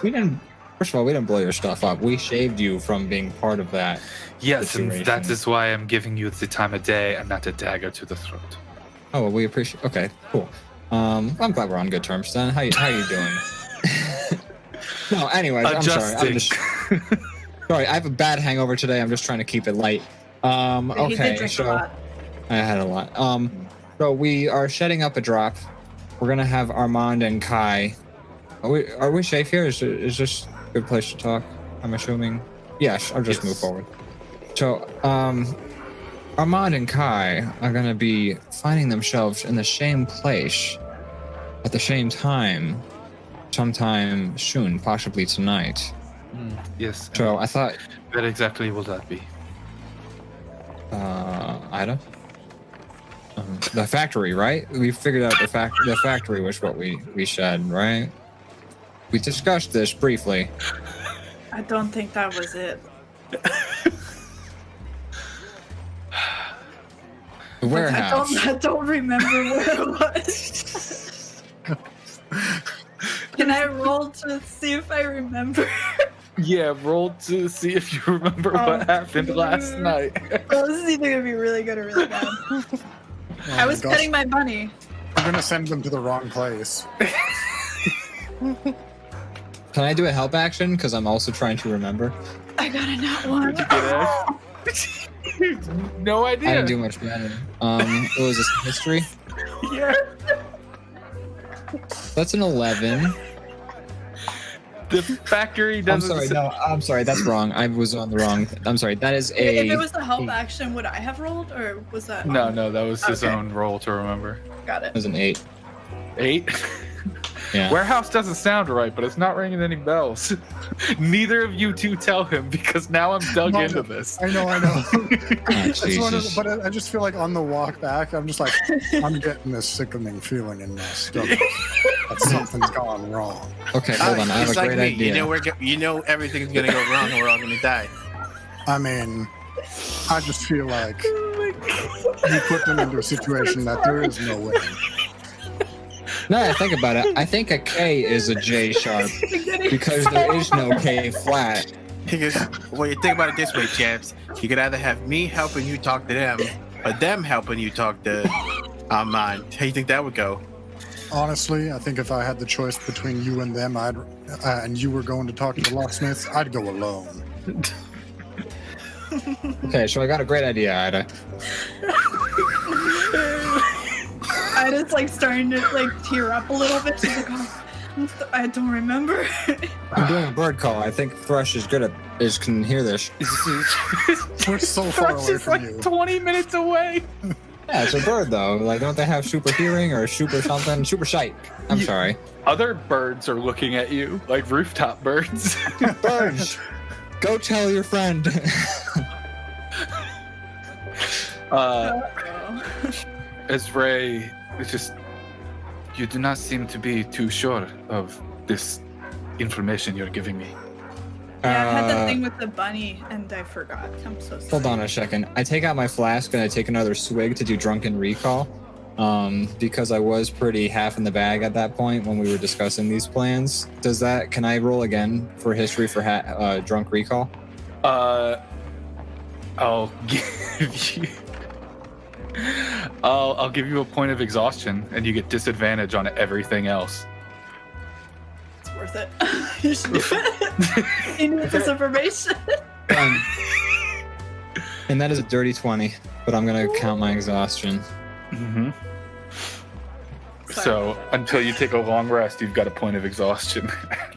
we didn't. First of all, we didn't blow your stuff up. We saved you from being part of that. Yes, and Situation. that is why I'm giving you the time of day and not a dagger to the throat. Oh, well, we appreciate. Okay, cool. I'm glad we're on good terms then. How you doing? No, anyways, I'm sorry. I'm just sorry. I have a bad hangover today. I'm just trying to keep it light. He Okay, did drink a so lot. I had a lot. So we are setting up a drop. We're gonna have Armand and Kai. Are we safe here? Is this a good place to talk? I'm assuming. Yes, I'll just Yes. move forward. So, Armand and Kai are gonna be finding themselves in the same place at the same time, sometime soon, possibly tonight. Yes. So I thought, Where exactly will that be? Ida, the factory, right? We figured out the factory was what we said, right? We discussed this briefly. I don't think that was it. The warehouse. I don't remember where it was. Can I roll to see if I remember? Yeah, roll to see if you remember what happened last night. Well, this is either gonna be really good or really bad. Oh I was my gosh, petting my bunny. we're gonna send them to the wrong place. Can I do a help action? Because I'm also trying to remember. I got a nat one. No I idea. didn't do much better. What was this, history? Yeah. That's an 11. The factory I'm doesn't. sorry, no, I'm sorry, that's wrong. I was on the wrong. I'm sorry, that is If a. it was the help action, would I have rolled, or was that? No, that was his Okay. own roll to remember. Got That it. was an 8. 8? Yeah. Warehouse doesn't sound right, but it's not ringing any bells. Neither of you two tell him because now I'm dug No, into this. I know. Oh, It's one of Jesus. the, but I just feel like on the walk back, I'm just like, I'm getting this sickening feeling in my stomach that something's gone wrong. Okay, hold on. I have It's a like great me. idea. You know everything's gonna go wrong and we're all gonna die. I mean, I just feel like you put them into a situation that there is no way. Now that I think about it, I think a K is a J sharp because there is no K flat. Well, you think about it this way, chaps. You could either have me helping you talk to them, or them helping you talk to Armand. How do you think that would go? Honestly, I think if I had the choice between you and them, and you were going to talk to the locksmiths, I'd go alone. Okay, so I got a great idea, Ida. Ida's like starting to like tear up a little bit. She's like, oh, I don't remember. I'm doing a bird call. I think Thrush is good at can hear this. We're so far Thrush away is from like you. 20 minutes away. Yeah, it's a bird though. Like, don't they have super hearing or super something? Super sight. I'm sorry. Other birds are looking at you, like rooftop birds. Birds, go tell your friend. As Ray, it's just, you do not seem to be too sure of this information you're giving me. Yeah, I had that thing with the bunny and I forgot. I'm so sorry. Hold on a second. I take out my flask and I take another swig to do drunken recall. Because I was pretty half in the bag at that point when we were discussing these plans. Can I roll again for history for drunk recall? I'll give you I'll give you a point of exhaustion and you get disadvantage on everything else. It's worth it. You should do it. You need this information. And that is a dirty 20, but I'm gonna count my exhaustion. Mm-hmm. So until you take a long rest, you've got a point of exhaustion.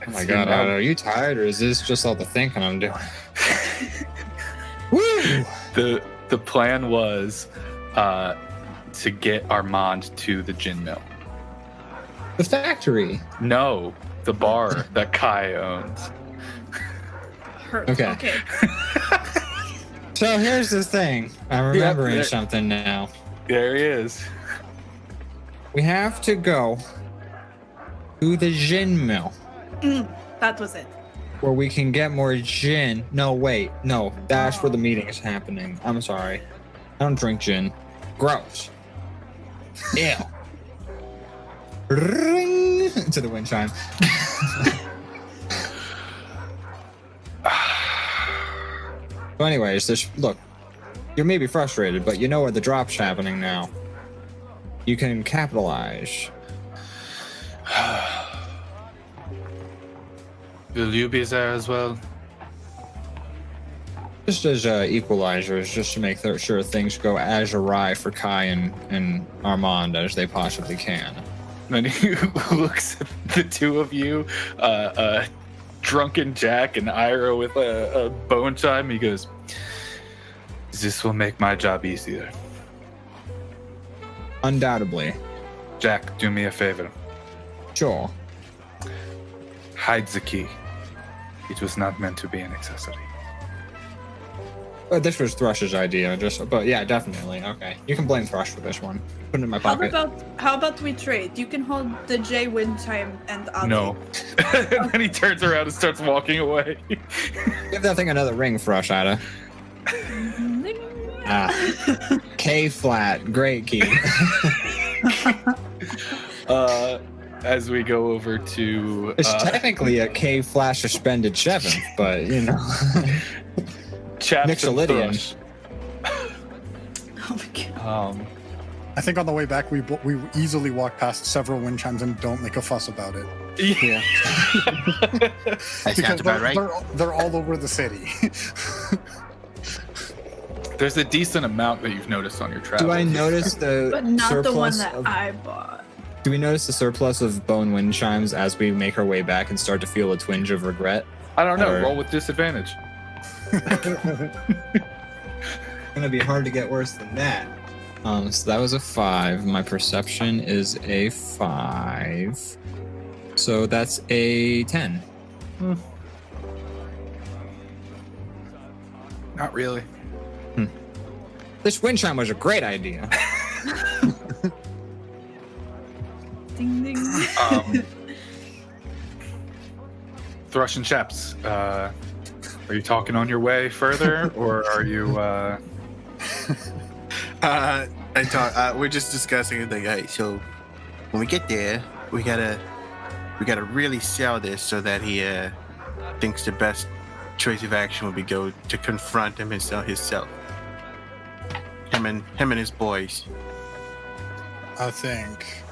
Oh my god, are you tired or is this just all the thinking I'm doing? Woo! The plan was to get Armand to the Djinn mill. The factory. No, the bar that Kai owns. Okay. So here's the thing. I'm remembering something now. There he is. We have to go to the Djinn mill. That was it. Where we can get more gin. No, wait. No, that's where the meeting is happening. I'm sorry. I don't drink gin. Gross. Ew. Ring to the wind chime. So anyways, look. You may be frustrated, but you know where the drop's happening now. You can capitalize. Will you be there as well? Just as equalizers, just to make sure things go as awry for Kai and Armand as they possibly can. And he looks at the two of you, drunken Jack and Ira with a bone chime. He goes, "This will make my job easier." Undoubtedly. Jack, do me a favor. Sure. Hide the key. It was not meant to be an accessory. But this was Thrush's idea, but yeah, definitely. Okay. You can blame Thrush for this one. Put it in my pocket. How about we trade? You can hold the J wind chime and I'll No. And then he turns around and starts walking away. Give that thing another ring, Thrush, Ida. K flat. Great key. As we go over to... It's technically a K flat suspended 7th, but you know. Chaps and Mixolydian. Thrush. Oh my god. I think on the way back, we easily walk past several wind chimes and don't make a fuss about it. Yeah. That sounds Because about right. they're all over the city. There's a decent amount that you've noticed on your travels. Do I notice the But not the one surplus that of, I bought. Do we notice the surplus of bone wind chimes as we make our way back and start to feel a twinge of regret? I don't know. Or- Roll with disadvantage. Gonna be hard to get worse than that. So that was a 5. My perception is a 5. So that's a 10. Not really. This wind chime was a great idea. Ding ding. Thrush and Chaps, are you talking on your way further, or are you We're just discussing like, hey, so when we get there, we gotta really sell this so that he thinks the best choice of action would be go to confront him himself. Him and his boys, I think,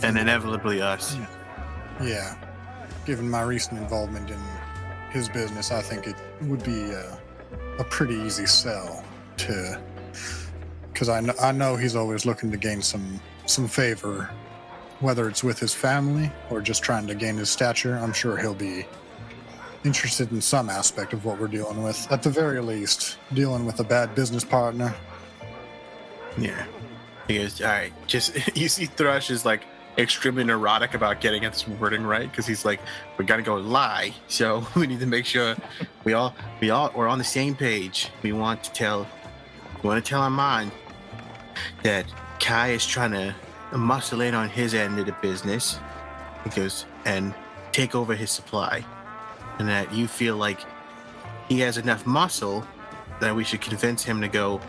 and inevitably us. Yeah, given my recent involvement in his business, I think it would be a pretty easy sell to, because I know he's always looking to gain some favor, whether it's with his family or just trying to gain his stature. I'm sure he'll be interested in some aspect of what we're dealing with. At the very least, dealing with a bad business partner. Yeah. He goes, all right, just, you see Thrush is like extremely neurotic about getting this wording right, because he's like, we gotta go lie, so we need to make sure we're on the same page. We want to tell Armand that Kai is trying to muscle in on his end of the business. He goes, and take over his supply. And that you feel like he has enough muscle that we should convince him to go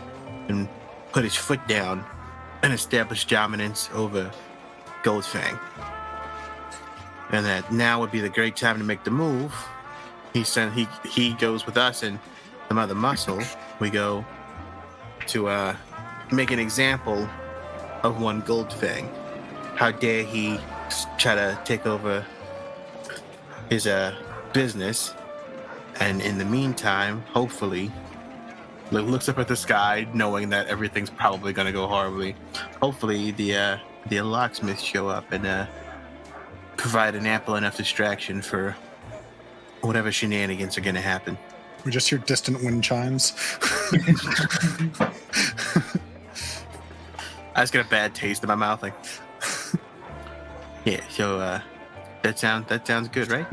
and put his foot down and establish dominance over Goldfang. And that now would be the great time to make the move. He goes with us and some other muscle. We go to make an example of one Goldfang. How dare he try to take over his business, and in the meantime, hopefully, looks up at the sky knowing that everything's probably going to go horribly. Hopefully the locksmiths show up and provide an ample enough distraction for whatever shenanigans are going to happen. We just hear distant wind chimes. I just get a bad taste in my mouth, like, yeah. So that sounds good, right?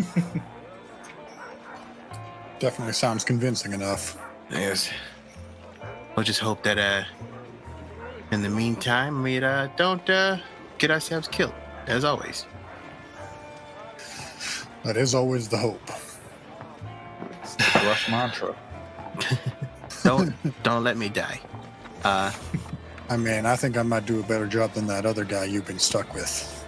Definitely sounds convincing enough. Yes. We'll just hope that in the meantime we don't get ourselves killed, as always. That is always the hope. It's the Rush mantra. Don't let me die. I mean, I think I might do a better job than that other guy you've been stuck with.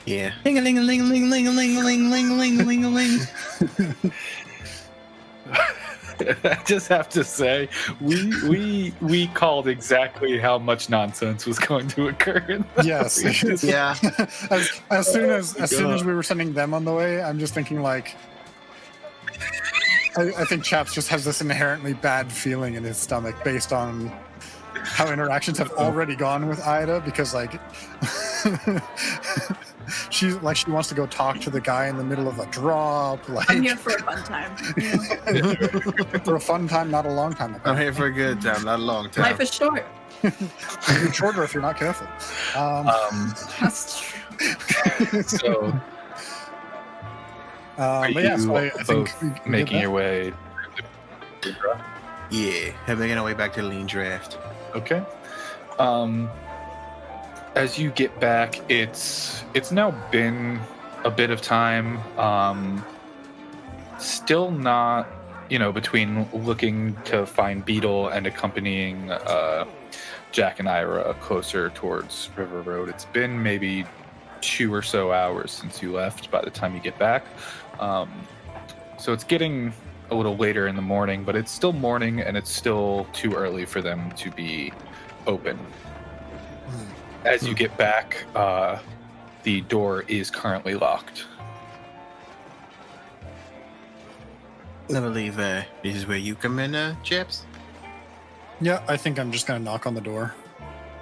Yeah. Ling-a-ling-a-ling-a-ling-a-ling-a-ling-a-ling-a-ling. I just have to say, we called exactly how much nonsense was going to occur. In that. Yes. Yeah. as soon as we were sending them on the way, I'm just thinking like, I think Chaps just has this inherently bad feeling in his stomach based on how interactions have already gone with Ida, because like she wants to go talk to the guy in the middle of a drop. Like, I'm here for a fun time. for a fun time, not a long time. I'm here for a good time, not a long time. Life is short. It's shorter if you're not careful. That's true. So, are but yeah, you so I think both making your way? Yeah, I'm making our way back to the lean draft. Okay. As you get back, it's now been a bit of time. Still not, between looking to find Beetle and accompanying Jack and Ira closer towards River Road. It's been maybe 2 or so hours since you left by the time you get back. So it's getting a little later in the morning, but it's still morning and it's still too early for them to be open. As you get back, the door is currently locked. I believe this is where you come in, chaps. Yeah, I think I'm just gonna knock on the door.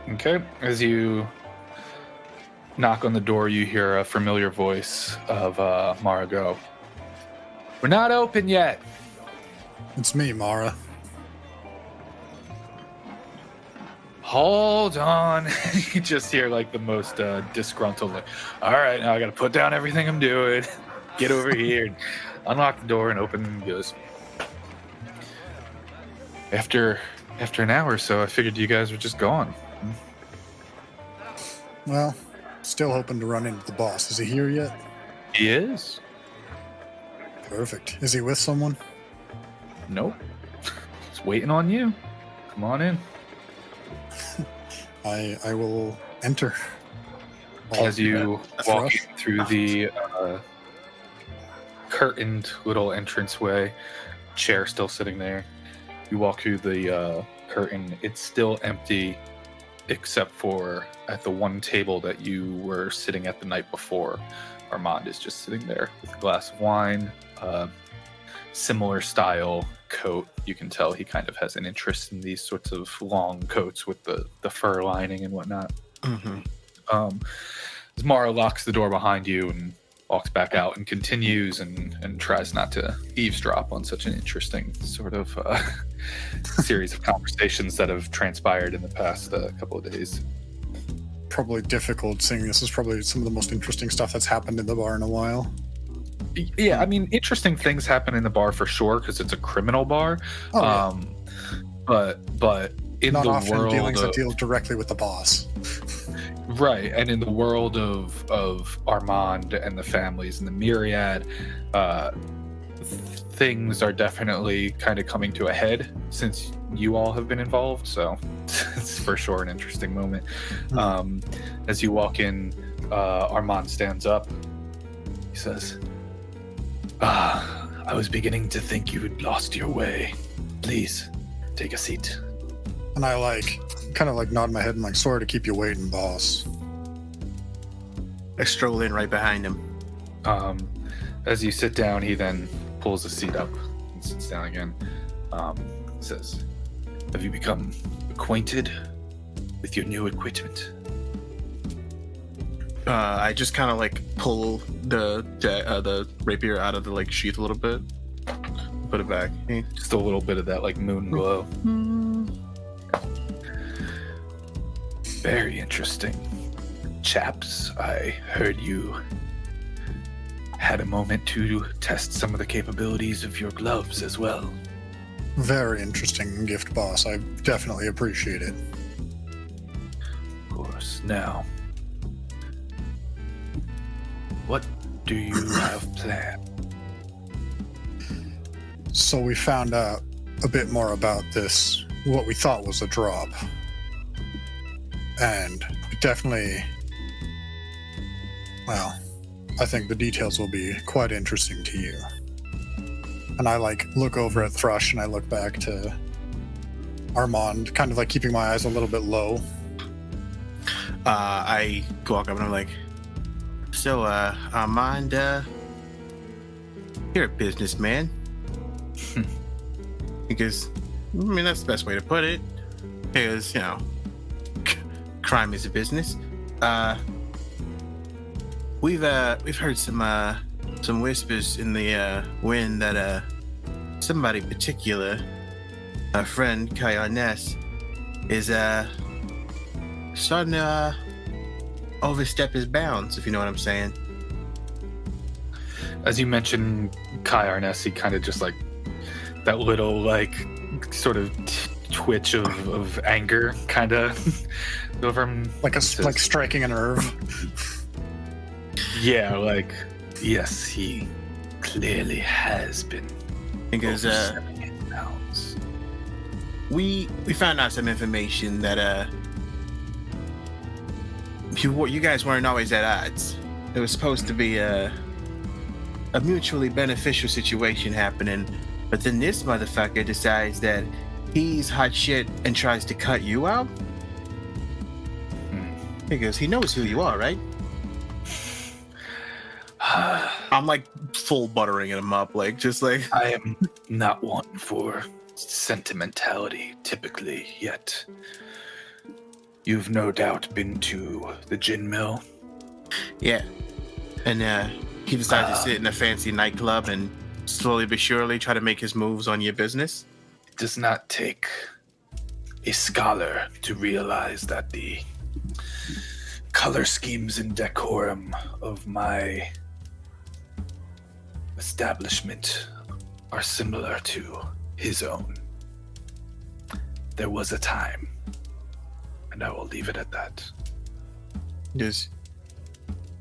Okay. As you knock on the door, you hear a familiar voice of Mara go, "We're not open yet." It's me, Mara. Hold on. You just hear like the most disgruntled, like, all right, now I gotta put down everything I'm doing, get over here, and unlock the door and open, and goes, after an hour or so, I figured you guys were just gone. Well, still hoping to run into the boss. Is he here yet? He is? Perfect. Is he with someone? Nope. He's It's waiting on you. Come on in. I will enter. As you A walk thrush? in through the curtained little entranceway, chair still sitting there. You walk through the curtain. It's still empty, except for at the one table that you were sitting at the night before. Armand is just sitting there with a glass of wine, similar style coat. You can tell he kind of has an interest in these sorts of long coats with the fur lining and whatnot. As Mara locks the door behind you and walks back out and continues and tries not to eavesdrop on such an interesting sort of series of conversations that have transpired in the past couple of days. Probably difficult, seeing this is probably some of the most interesting stuff that's happened in the bar in a while. Yeah, I mean, interesting things happen in the bar for sure because it's a criminal bar. Oh, yeah. But in Not the often world dealings of, that deal directly with the boss. right, and in the world of Armand and the families and the myriad, things are definitely kind of coming to a head since you all have been involved. So it's for sure an interesting moment. As you walk in, Armand stands up. He says, I was beginning to think you had lost your way. Please, take a seat. And I kind of nod my head and sorry to keep you waiting, boss. I stroll in right behind him. As you sit down, he then pulls a seat up and sits down again. Says, have you become acquainted with your new equipment? I just kind of pull the rapier out of the sheath a little bit, put it back. Just a little bit of that moon glow. Very interesting. Chaps, I heard you had a moment to test some of the capabilities of your gloves as well. Very interesting gift, boss. I definitely appreciate it. Of course. Now, what do you have planned? So we found out a bit more about this, what we thought was a drop. And definitely, well, I think the details will be quite interesting to you. And I look over at Thrush and I look back to Armand, kind of keeping my eyes a little bit low. I walk up and I'm like, so, Armand, you're a businessman. Because, that's the best way to put it. Because, crime is a business. We've heard some whispers in the wind that somebody particular, a friend, Dragnets, is starting to overstep his bounds, if you know what I'm saying. As you mentioned Kai Arness, he kind of just that little sort of twitch of anger kind of over him. Like striking a nerve. Yeah, yes, he clearly has been. Because we found out some information that you guys weren't always at odds. It was supposed to be a mutually beneficial situation happening, but then this motherfucker decides that he's hot shit and tries to cut you out. Because he knows who you are, right? I'm full buttering him up, I am not one for sentimentality typically, yet you've no doubt been to the Djinn mill. Yeah, and he decides to sit in a fancy nightclub and slowly but surely try to make his moves on your business. It does not take a scholar to realize that the color schemes and decorum of my establishment are similar to his own. There was a time, and I will leave it at that. Yes.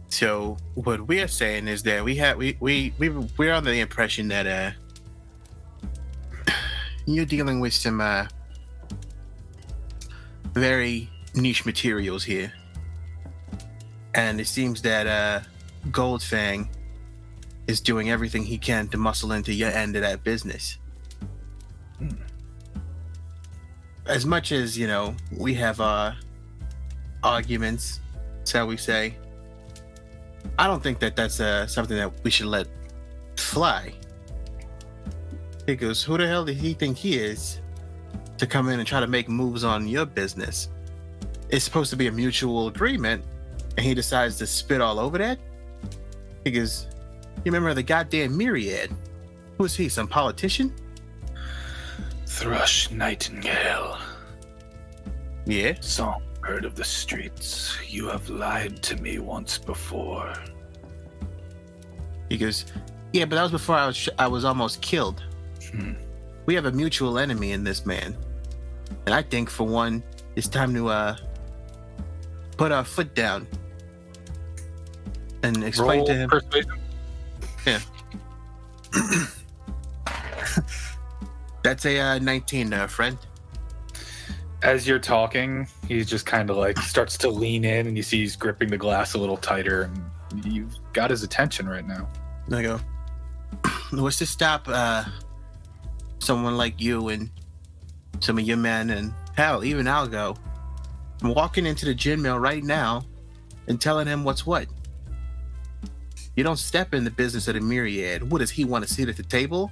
So what we are saying is that we're under the impression that you're dealing with some very niche materials here. And it seems that Goldfang is doing everything he can to muscle into your end of that business. As much as, you know, we have arguments, shall we say, I don't think that that's something that we should let fly. He goes, who the hell did he think he is to come in and try to make moves on your business? It's supposed to be a mutual agreement, and he decides to spit all over that? He goes, you remember the goddamn Myriad? Who is he, some politician? Thrush Nightingale, Yeah? songbird of the streets, you have lied to me once before. He goes, yeah, but that was before I was almost killed. We have a mutual enemy in this man. And I think, for one, it's time to put our foot down and explain Roll to him. persuasion. Yeah. That's a 19, friend. As you're talking, he just kind of like starts to lean in, and you see he's gripping the glass a little tighter, and you've got his attention right now. And I go, what's to stop someone like you and some of your men, and hell, even I'll go. I'm walking into the Djinn mill right now and telling him what's what. You don't step in the business of the Myriad. What does he want to sit at the table?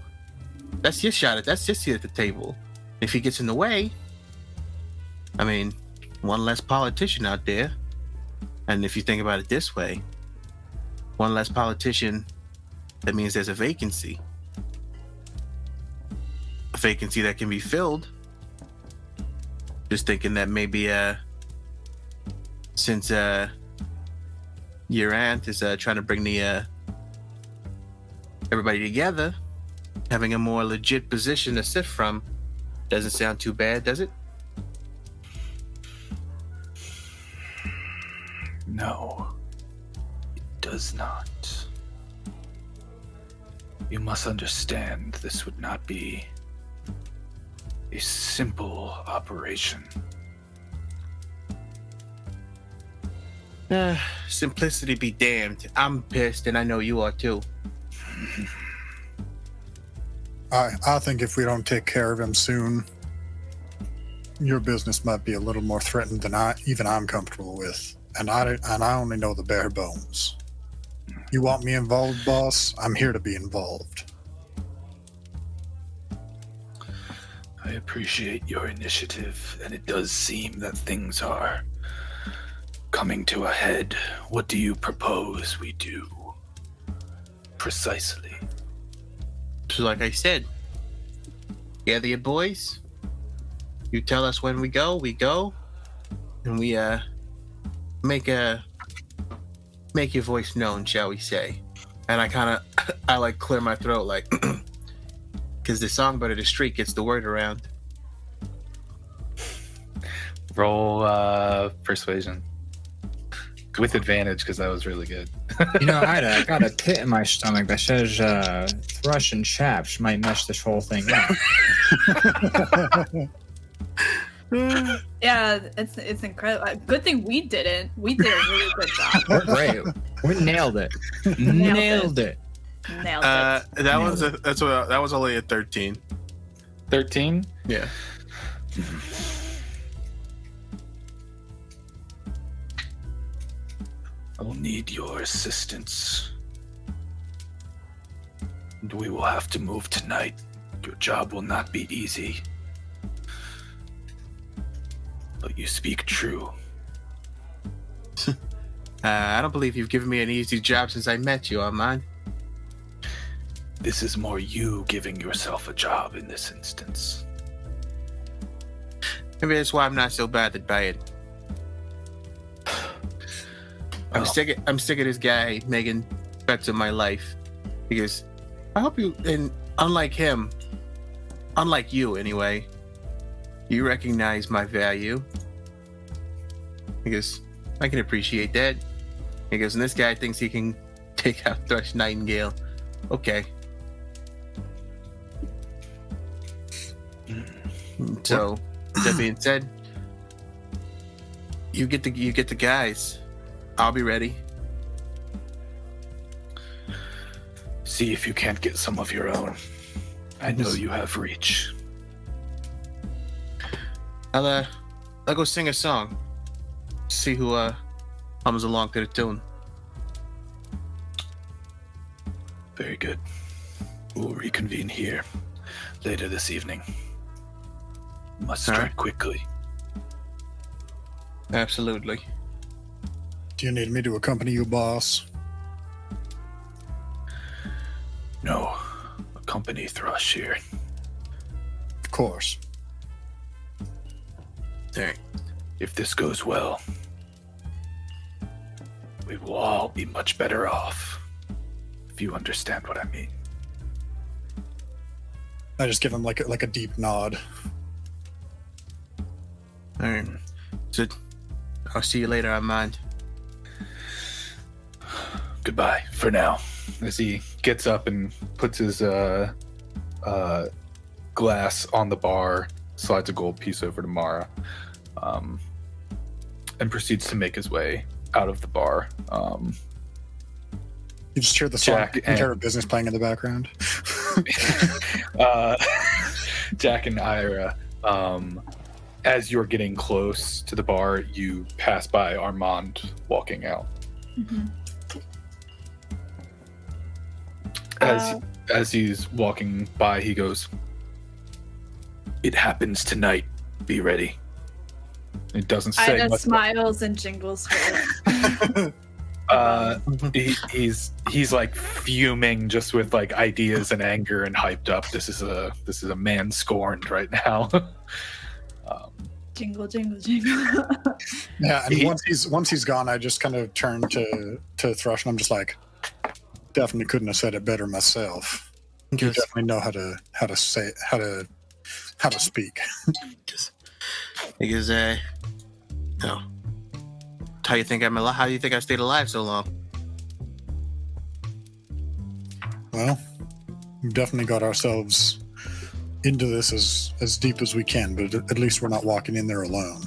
That's your shot at that's just sit at the table. If he gets in the way, I mean, one less politician out there. And if you think about it this way, one less politician, that means there's a vacancy. A vacancy that can be filled. Just thinking that maybe since your aunt is trying to bring the everybody together, having a more legit position to sit from doesn't sound too bad, does it? No, it does not. You must understand this would not be a simple operation. Simplicity be damned. I'm pissed, and I know you are too. I think if we don't take care of him soon, your business might be a little more threatened than I'm comfortable with. And I only know the bare bones. You want me involved, boss? I'm here to be involved. I appreciate your initiative, and it does seem that things are coming to a head. What do you propose we do? Precisely. So like I said, gather your boys. You tell us when we go, and we make your voice known, shall we say? And I like clear my throat, like, because the songbird of the street gets the word around. Roll persuasion with advantage, because that was really good. You know, I got a pit in my stomach that says thrush and chaps might mess this whole thing up. Yeah, it's incredible. Good thing we didn't. We did a really good job. We're great. We nailed it. Nailed it. Nailed it. That was only a 13. 13? Yeah. I'll need your assistance. And we will have to move tonight. Your job will not be easy. But you speak true. I don't believe you've given me an easy job since I met you, Armand. This is more you giving yourself a job in this instance. Maybe that's why I'm not so bothered by it. I'm sick of this guy making bets on my life. Because I hope you, and unlike him, unlike you anyway, you recognize my value. Because I can appreciate that. Because this guy thinks he can take out Thrush Nightingale. Okay. So, with that being said, you get the guys. I'll be ready. See if you can't get some of your own. I know you have reach. I'll go sing a song. See who comes along to the tune. Very good. We'll reconvene here later this evening. Must strike quickly. Absolutely. Do you need me to accompany you, boss? No. Accompany Thrush here. Of course. There. If this goes well, we will all be much better off. If you understand what I mean. I just give him like a deep nod. All right. So, I'll see you later, Armand. Goodbye for now. As he gets up and puts his glass on the bar, slides a gold piece over to Mara, and proceeds to make his way out of the bar. You just hear the song Jack Taking Care of Business playing in the background. Jack and Ira, as you're getting close to the bar, you pass by Armand walking out. Mm-hmm. As he's walking by, he goes, "It happens tonight. Be ready." It doesn't say Ida much. smiles and jingles her. He's like fuming just with like ideas and anger and hyped up. This is a man scorned right now. Jingle, jingle, jingle. Yeah, and once he's gone, I just kind of turn to Thrush, and I'm just like, definitely couldn't have said it better myself. You definitely know how to speak. Because no. How do you think I stayed alive so long? Well, we've definitely got ourselves into this as deep as we can, but at least we're not walking in there alone.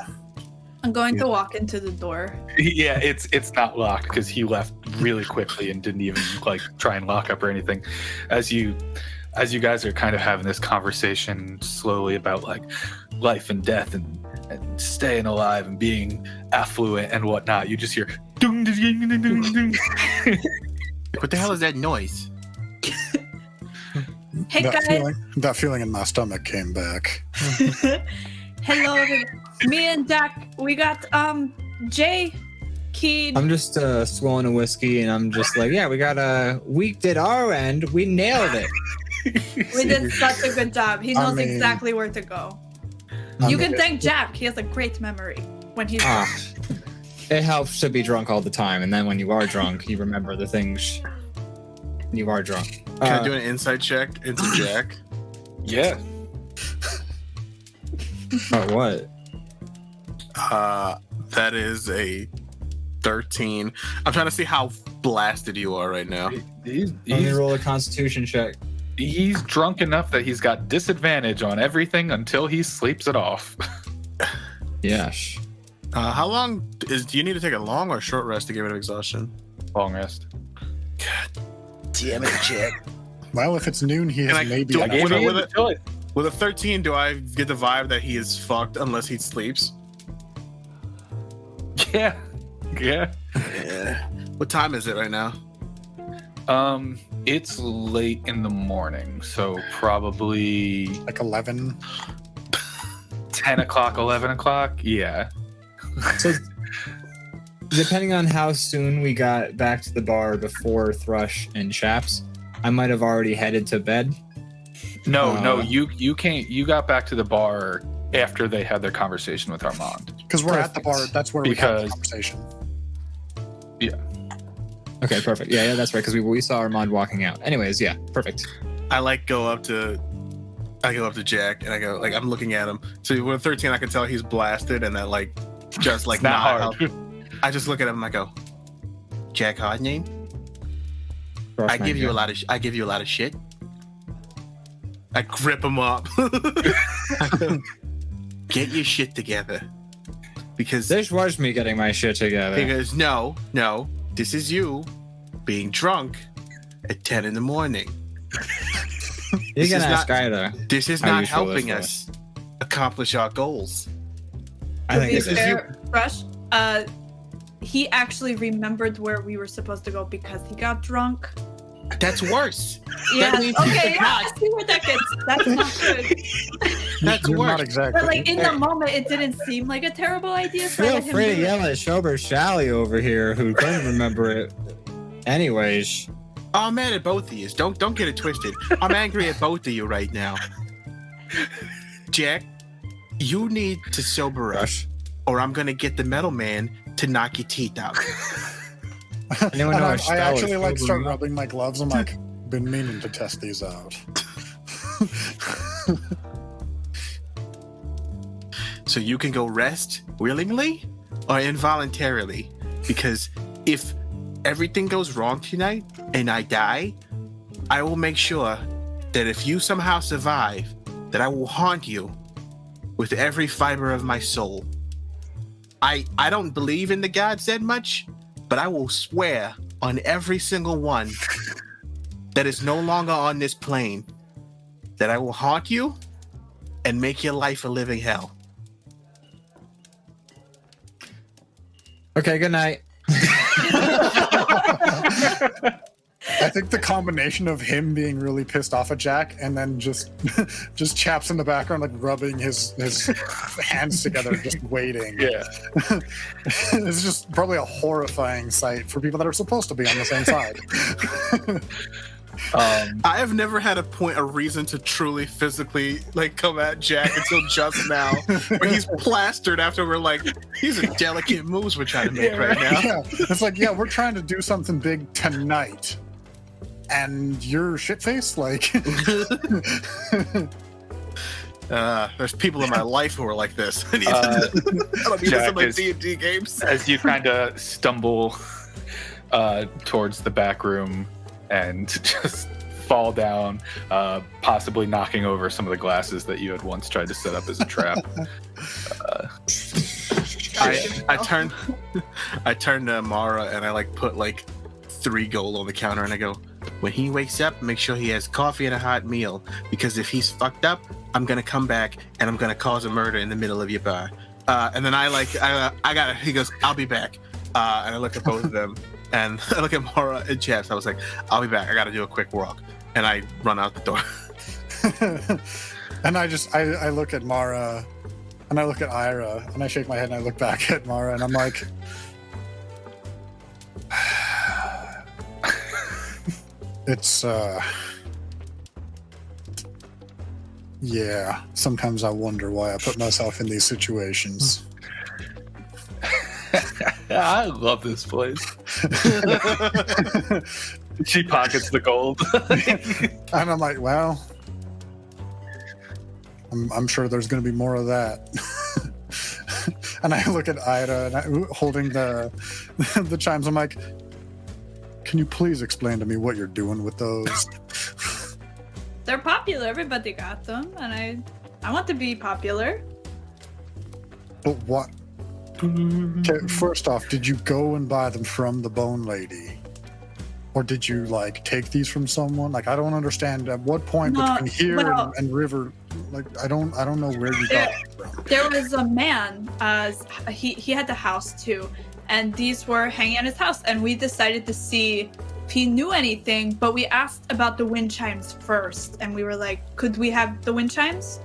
I'm going to walk into the door. Yeah, it's not locked because he left really quickly and didn't even like try and lock up or anything. As you guys are kind of having this conversation slowly about like life and death and staying alive and being affluent and whatnot, you just hear dung, dung, dung, dung, dung, dung. What the hell is that noise? Hey guys. That feeling in my stomach came back. Hello, everybody. Me and Jack, we got Jay keyed. I'm just swilling a whiskey, and I'm just like, yeah, we did our end. We nailed it. We did such a good job. He knows exactly where to go. You can thank Jack. He has a great memory when he's drunk. It helps to be drunk all the time, and then when you are drunk, you remember the things. You are drunk. Can I do an insight check into Jack? Yeah. Oh, what? That is a 13. I'm trying to see how blasted you are right now. Let me roll a Constitution check. He's drunk enough that he's got disadvantage on everything until he sleeps it off. Yes. How long do you need to take a long or short rest to get rid of exhaustion? Long rest. God damn it, Jack. Well, if it's noon, he Can has I- maybe. do- an with hour. With a 13, do I get the vibe that he is fucked unless he sleeps? Yeah. Yeah. Yeah. What time is it right now? It's late in the morning, so probably Like 11. 10 o'clock, 11 o'clock. Yeah. So, depending on how soon we got back to the bar before Thrush and Chaps, I might have already headed to bed. No, you can't. You got back to the bar after they had their conversation with Armand. Because we're at the bar. That's where we had the conversation. Yeah. Okay, perfect. Yeah, that's right, because we saw Armand walking out. Anyways, yeah, perfect. I go up to Jack and I go, like, I'm looking at him. So with 13, I can tell he's blasted and that, like, just like Not not hard. I just look at him and I go, Jack, hard name? Thrush I give you a man, lot of shit. I grip him up. Get your shit together. Because This was me getting my shit together. Because no, this is you being drunk at 10 in the morning. You This can is ask not- either. This is How not useful helping this us accomplish our goals. I think To this be is fair, Rush, he actually remembered where we were supposed to go because he got drunk. That's worse. Yeah. means- Okay. Yeah, I see where that gets. That's not good. That's You're worse. not exactly. But like in the moment, it didn't seem like a terrible idea. So I Feel let him free to do it. yell at Sober Shally over here, who couldn't remember it. Anyways, I'm mad at both of you. Don't get it twisted. I'm angry at both of you right now. Jack, you need to sober up, Rush. or I'm gonna get the metal man to knock your teeth out. Anyone And know I, what I actually Stella like is start sobering up? rubbing my gloves. I'm like, been meaning to test these out. So you can go rest willingly or involuntarily. Because if everything goes wrong tonight and I die, I will make sure that if you somehow survive, that I will haunt you with every fiber of my soul. I don't believe in the gods that much, but I will swear on every single one that is no longer on this plane that I will haunt you and make your life a living hell. Okay, good night. I think the combination of him being really pissed off at Jack and then just Chaps in the background, like rubbing his hands together, just waiting. Yeah. It's just probably a horrifying sight for people that are supposed to be on the same side. I have never had a reason to truly physically like come at Jack until just now, where he's plastered after we're like, these are delicate moves we're trying to make right now. Yeah, it's like, yeah, we're trying to do something big tonight, and you're shit-faced, like. There's people in my life who are like this. I don't need this in Jack my is- D&D games. As you kind of stumble towards the back room and just fall down, possibly knocking over some of the glasses that you had once tried to set up as a trap. I turn to Mara and I like put like 3 gold on the counter and I go, when he wakes up, make sure he has coffee and a hot meal, because if he's fucked up, I'm gonna come back and I'm gonna cause a murder in the middle of your bar. And then he goes, I'll be back. And I look at both of them and I look at Mara and Chaps. I was like, I'll be back. I gotta do a quick walk. And I run out the door. And I look at Mara and I look at Ira and I shake my head and I look back at Mara and I'm like, it's yeah, sometimes I wonder why I put myself in these situations. I love this place. She pockets the gold. And I'm like, well, I'm sure there's going to be more of that. And I look at Ida and holding the chimes. I'm like, can you please explain to me what you're doing with those? They're popular. Everybody got them, and I want to be popular. But what? Okay, first off, did you go and buy them from the Bone Lady? Or did you like take these from someone? Like, I don't understand at what point No, between here well- and River, like I don't know where you got them from. There was a man. He had the house too, and these were hanging at his house. And we decided to see if he knew anything. But we asked about the wind chimes first, and we were like, "Could we have the wind chimes?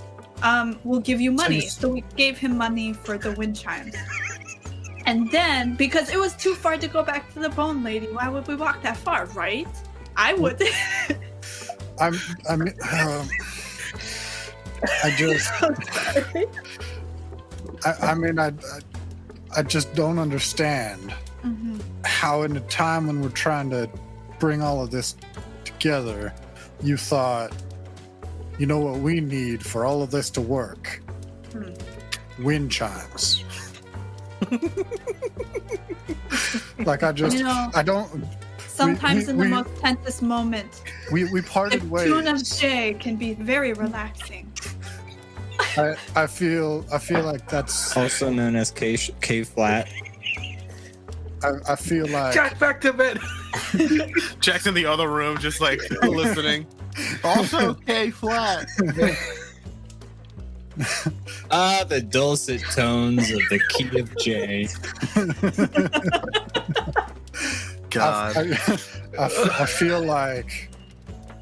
We'll give you money." So we gave him money for the wind chimes. And then, because it was too far to go back to the Bone Lady, why would we walk that far, right? I would. I just, Sorry. I just don't understand Mhm. how in a time when we're trying to bring all of this together, you thought, you know what we need for all of this to work? Wind chimes. Like I You know, don't. sometimes in the most tensest moment, we parted a ways. tune of J can be very relaxing. I feel like that's Also known as K flat. I feel like Jack, back to bed. Jack's in the other room, just like listening. Also, K flat. The dulcet tones of the key of J. God. I feel like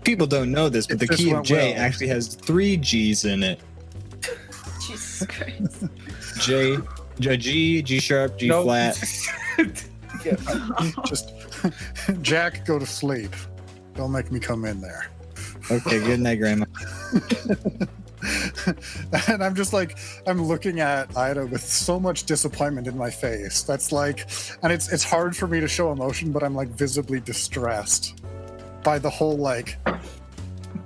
People don't know this, but the This key of went J well. actually has 3 G's in it. Jesus Christ. G sharp, G Nope. flat. just Jack, go to sleep. Don't make me come in there. Okay, good night, Grandma. And I'm just like, I'm looking at Ida with so much disappointment in my face. That's like, and it's hard for me to show emotion, but I'm like visibly distressed by the whole like,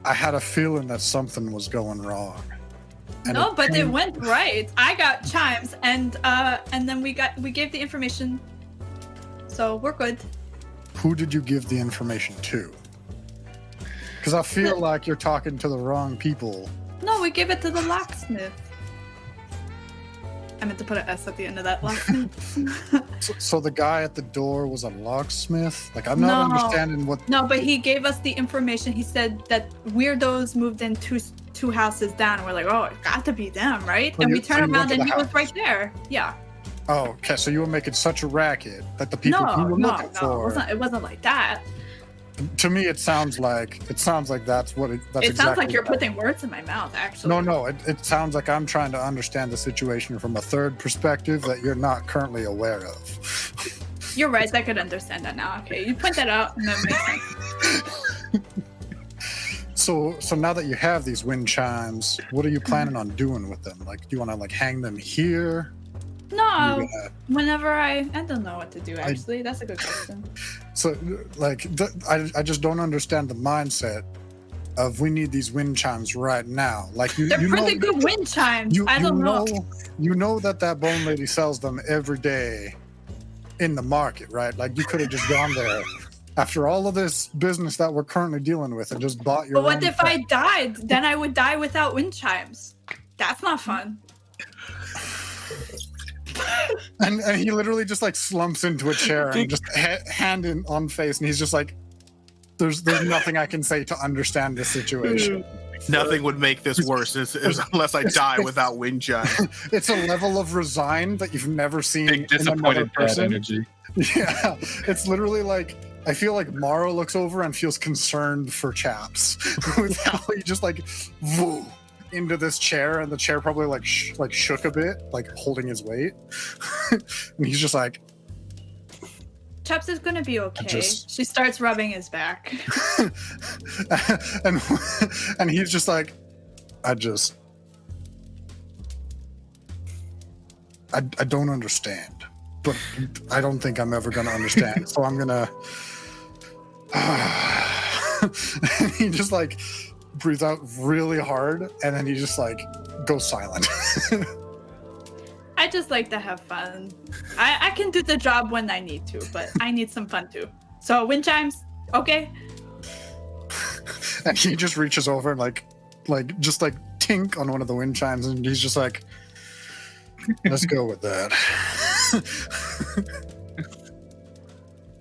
I had a feeling that something was going wrong. And No, but it went right. I got chimes, and then we gave the information, so we're good. Who did you give the information to? Because I feel like you're talking to the wrong people. No, we gave it to the locksmith. I meant to put an S at the end of that. Locksmith. So the guy at the door was a locksmith? Like, I'm not No. understanding what. No, but he gave us the information. He said that weirdos moved in two houses down. We're like, oh, it got to be them, right? So And you- we so turned you went around to and the he was house. right there. Yeah. Oh, okay. So you were making such a racket that the people No, you were no, looking no. for. It wasn't like that. To me, it sounds like that's what it. That's It sounds like exactly you're what I- putting words in my mouth, actually. No. It sounds like I'm trying to understand the situation from a third perspective that you're not currently aware of. You're right. I could understand that now. Okay, you point that out, and that makes sense. So now that you have these wind chimes, what are you planning on doing with them? Like, do you want to like hang them here? No, You gonna- whenever I don't know what to do. Actually, that's a good question. So, like, I just don't understand the mindset of we need these wind chimes right now. Like, They're you pretty know, good wind chimes. I don't know. You know that bone lady sells them every day in the market, right? Like, you could have just gone there after all of this business that we're currently dealing with and just bought your. But what own if I died? Then I would die without wind chimes. That's not fun. And he literally just like slumps into a chair and just hand on face, and he's just like, "There's nothing I can say to understand this situation." Nothing would make this worse unless I die without wind chime. It's a level of resign that you've never seen Big in another disappointed dad person. energy. Yeah, it's literally like I feel like Morrow looks over and feels concerned for Chaps with how he just like woo into this chair, and the chair probably like shook a bit, like holding his weight, and he's just like, Chaps is gonna be okay. just- She starts rubbing his back. and he's just like, I don't understand, but I don't think I'm ever gonna understand. So I'm gonna. And he just like breathes out really hard, and then he just like goes silent. I just like to have fun. I can do the job when I need to, but I need some fun too. So wind chimes, okay? And he just reaches over and like just like tink on one of the wind chimes, and he's just like, let's go with that.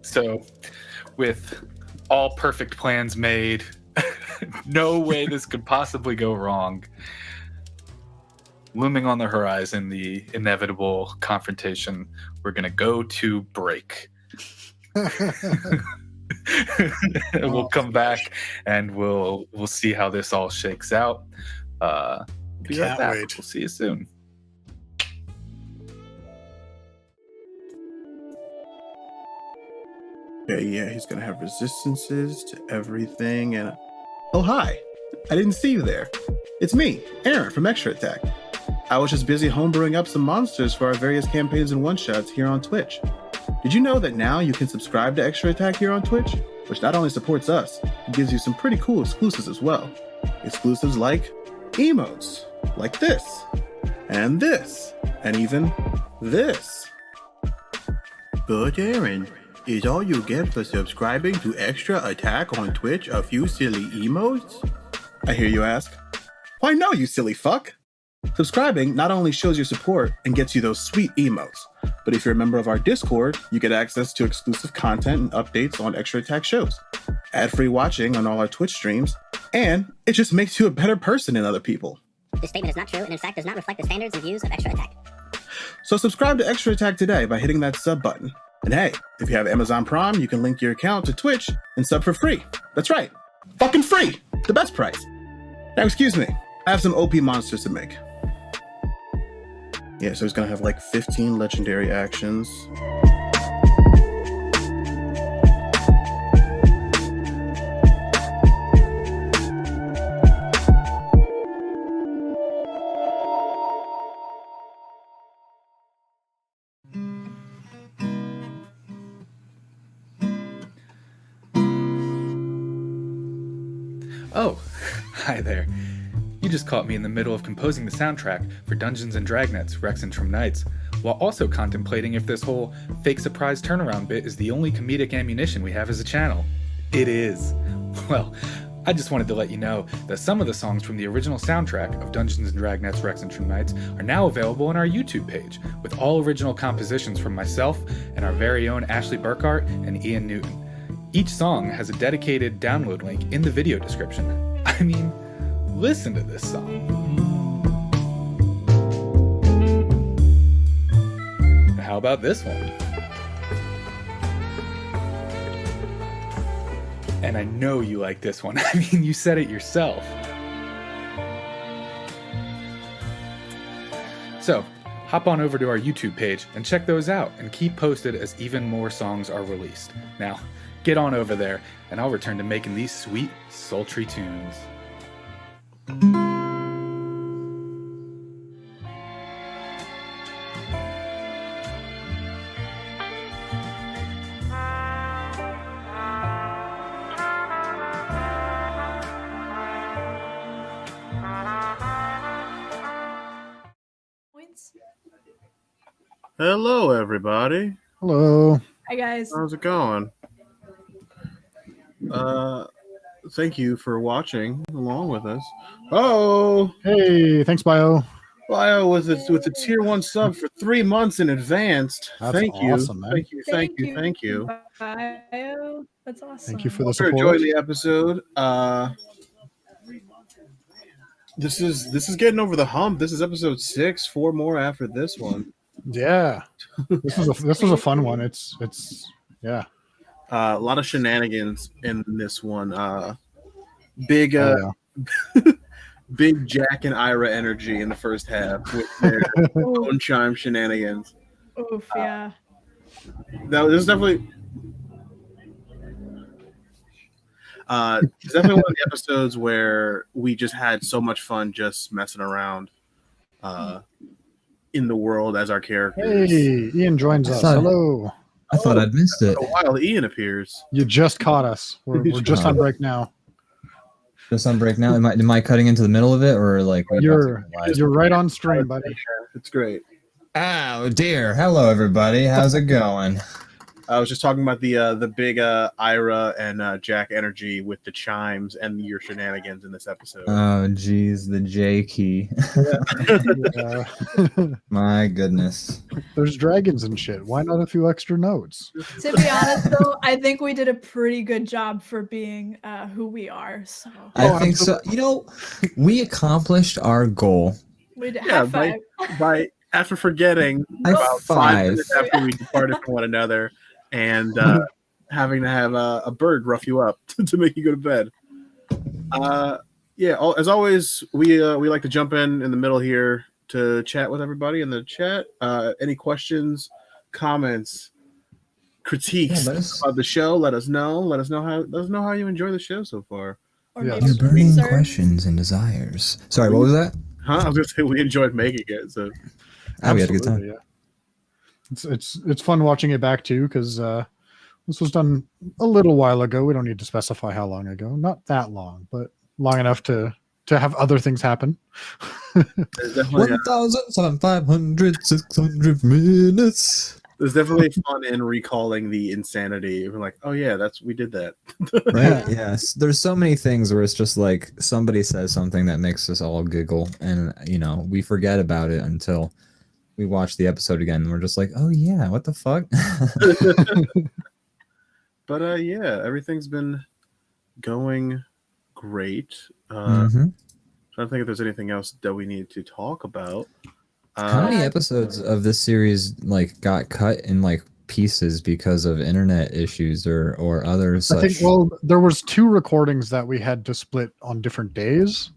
So, with all perfect plans made, no way this could possibly go wrong. Looming on the horizon, the inevitable confrontation. We're gonna go to break. We'll come back and we'll see how this all shakes out. Be right Can't back. wait. We'll see you soon. Yeah, he's gonna have resistances to everything, and oh hi, I didn't see you there. It's me, Aaron from Extra Attack. I was just busy homebrewing up some monsters for our various campaigns and one-shots here on Twitch. Did you know that now you can subscribe to Extra Attack here on Twitch? Which not only supports us, it gives you some pretty cool exclusives as well. Exclusives like emotes, like this, and even this. But Aaron, Is all you get for subscribing to Extra Attack on Twitch a few silly emotes? I hear you ask. Why no, you silly fuck? Subscribing not only shows your support and gets you those sweet emotes, but if you're a member of our Discord, you get access to exclusive content and updates on Extra Attack shows, ad-free watching on all our Twitch streams, and it just makes you a better person than other people. This statement is not true and in fact does not reflect the standards and views of Extra Attack. So subscribe to Extra Attack today by hitting that sub button. And hey, if you have Amazon Prime, you can link your account to Twitch and sub for free. That's right. Fucking free. The best price. Now, excuse me. I have some OP monsters to make. Yeah, so he's gonna have like 15 legendary actions. Oh, hi there. You just caught me in the middle of composing the soundtrack for Dungeons and Dragnets, Rexxentrum Nights, while also contemplating if this whole fake surprise turnaround bit is the only comedic ammunition we have as a channel. It is. Well, I just wanted to let you know that some of the songs from the original soundtrack of Dungeons and Dragnets, Rexxentrum Nights are now available on our YouTube page, with all original compositions from myself and our very own Ashley Burkhart and Ian Newton. Each song has a dedicated download link in the video description. I mean, listen to this song. How about this one? And I know you like this one. I mean, you said it yourself. So, hop on over to our YouTube page and check those out and keep posted as even more songs are released. Now, get on over there and I'll return to making these sweet, sultry tunes. Points. Hello, everybody. Hello. Hi guys. How's it going? Thank you for watching along with us. Oh, Hey, thanks, Bio. Bio with the tier 1 sub for 3 months in advance. That's Thank awesome, you. man. Thank you. Thank you. Bio. That's awesome. Thank you for the Hope you're support. enjoying the episode. This is getting over the hump. This is episode 6. 4 more after this one. Yeah, this was a fun one. It's yeah. A lot of shenanigans in this one. Big big Jack and Ira energy in the first half with their own chime shenanigans. Oof, yeah. This is definitely it's definitely one of the episodes where we just had so much fun just messing around in the world as our characters. Hey, Ian joins us. Sorry. Hello. I thought I'd missed it. For a while, Ian appears. You just caught us. We're just on break now. Just on break now. Am I cutting into the middle of it, or like You're right on stream, buddy. It's great. Oh dear. Hello everybody. How's it going? I was just talking about the big Ira and Jack energy with the chimes and your shenanigans in this episode. Oh geez, the J key. My goodness. There's dragons and shit. Why not a few extra notes? To be honest, though, I think we did a pretty good job for being who we are. So I think so. You know, we accomplished our goal. we did Yeah, high five. by after forgetting High about 5 five. minutes after we departed from one another and having to have a bird rough you up to make you go to bed. As always, we like to jump in the middle here to chat with everybody in the chat. Any questions, comments, critiques about the show? Let us know. Let us know how you enjoy the show so far. Or Yeah. maybe Your burning research. questions and desires. Sorry, what was that? Huh? I was gonna say we enjoyed making it. So Oh, we had a good time. Absolutely, yeah. It's fun watching it back too, because this was done a little while ago. We don't need to specify how long ago. Not that long, but long enough to have other things happen. there's definitely 1,500, 600 minutes. There's definitely fun in recalling the insanity. We're like, oh yeah, we did that. Right? Yes. There's so many things where it's just like somebody says something that makes us all giggle, and we forget about it until we watch the episode again, and we're just like, oh yeah, what the fuck? But yeah, everything's been going great. Mhm. Trying to think if there's anything else that we need to talk about. How many episodes of this series got cut in pieces because of internet issues or other such? I think there was 2 recordings that we had to split on different days.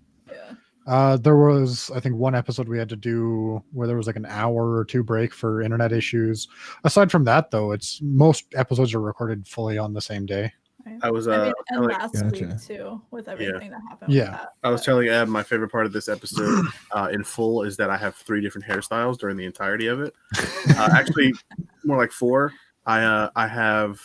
Yeah. There was, I think, 1 episode we had to do where there was like an hour or 2 break for internet issues. Aside from that, though, most episodes are recorded fully on the same day. Right. I was and telling- last Gotcha. week too, with everything that happened. Yeah. With that. I was telling Eb my favorite part of this episode in full is that I have 3 different hairstyles during the entirety of it. Actually, more like 4. I have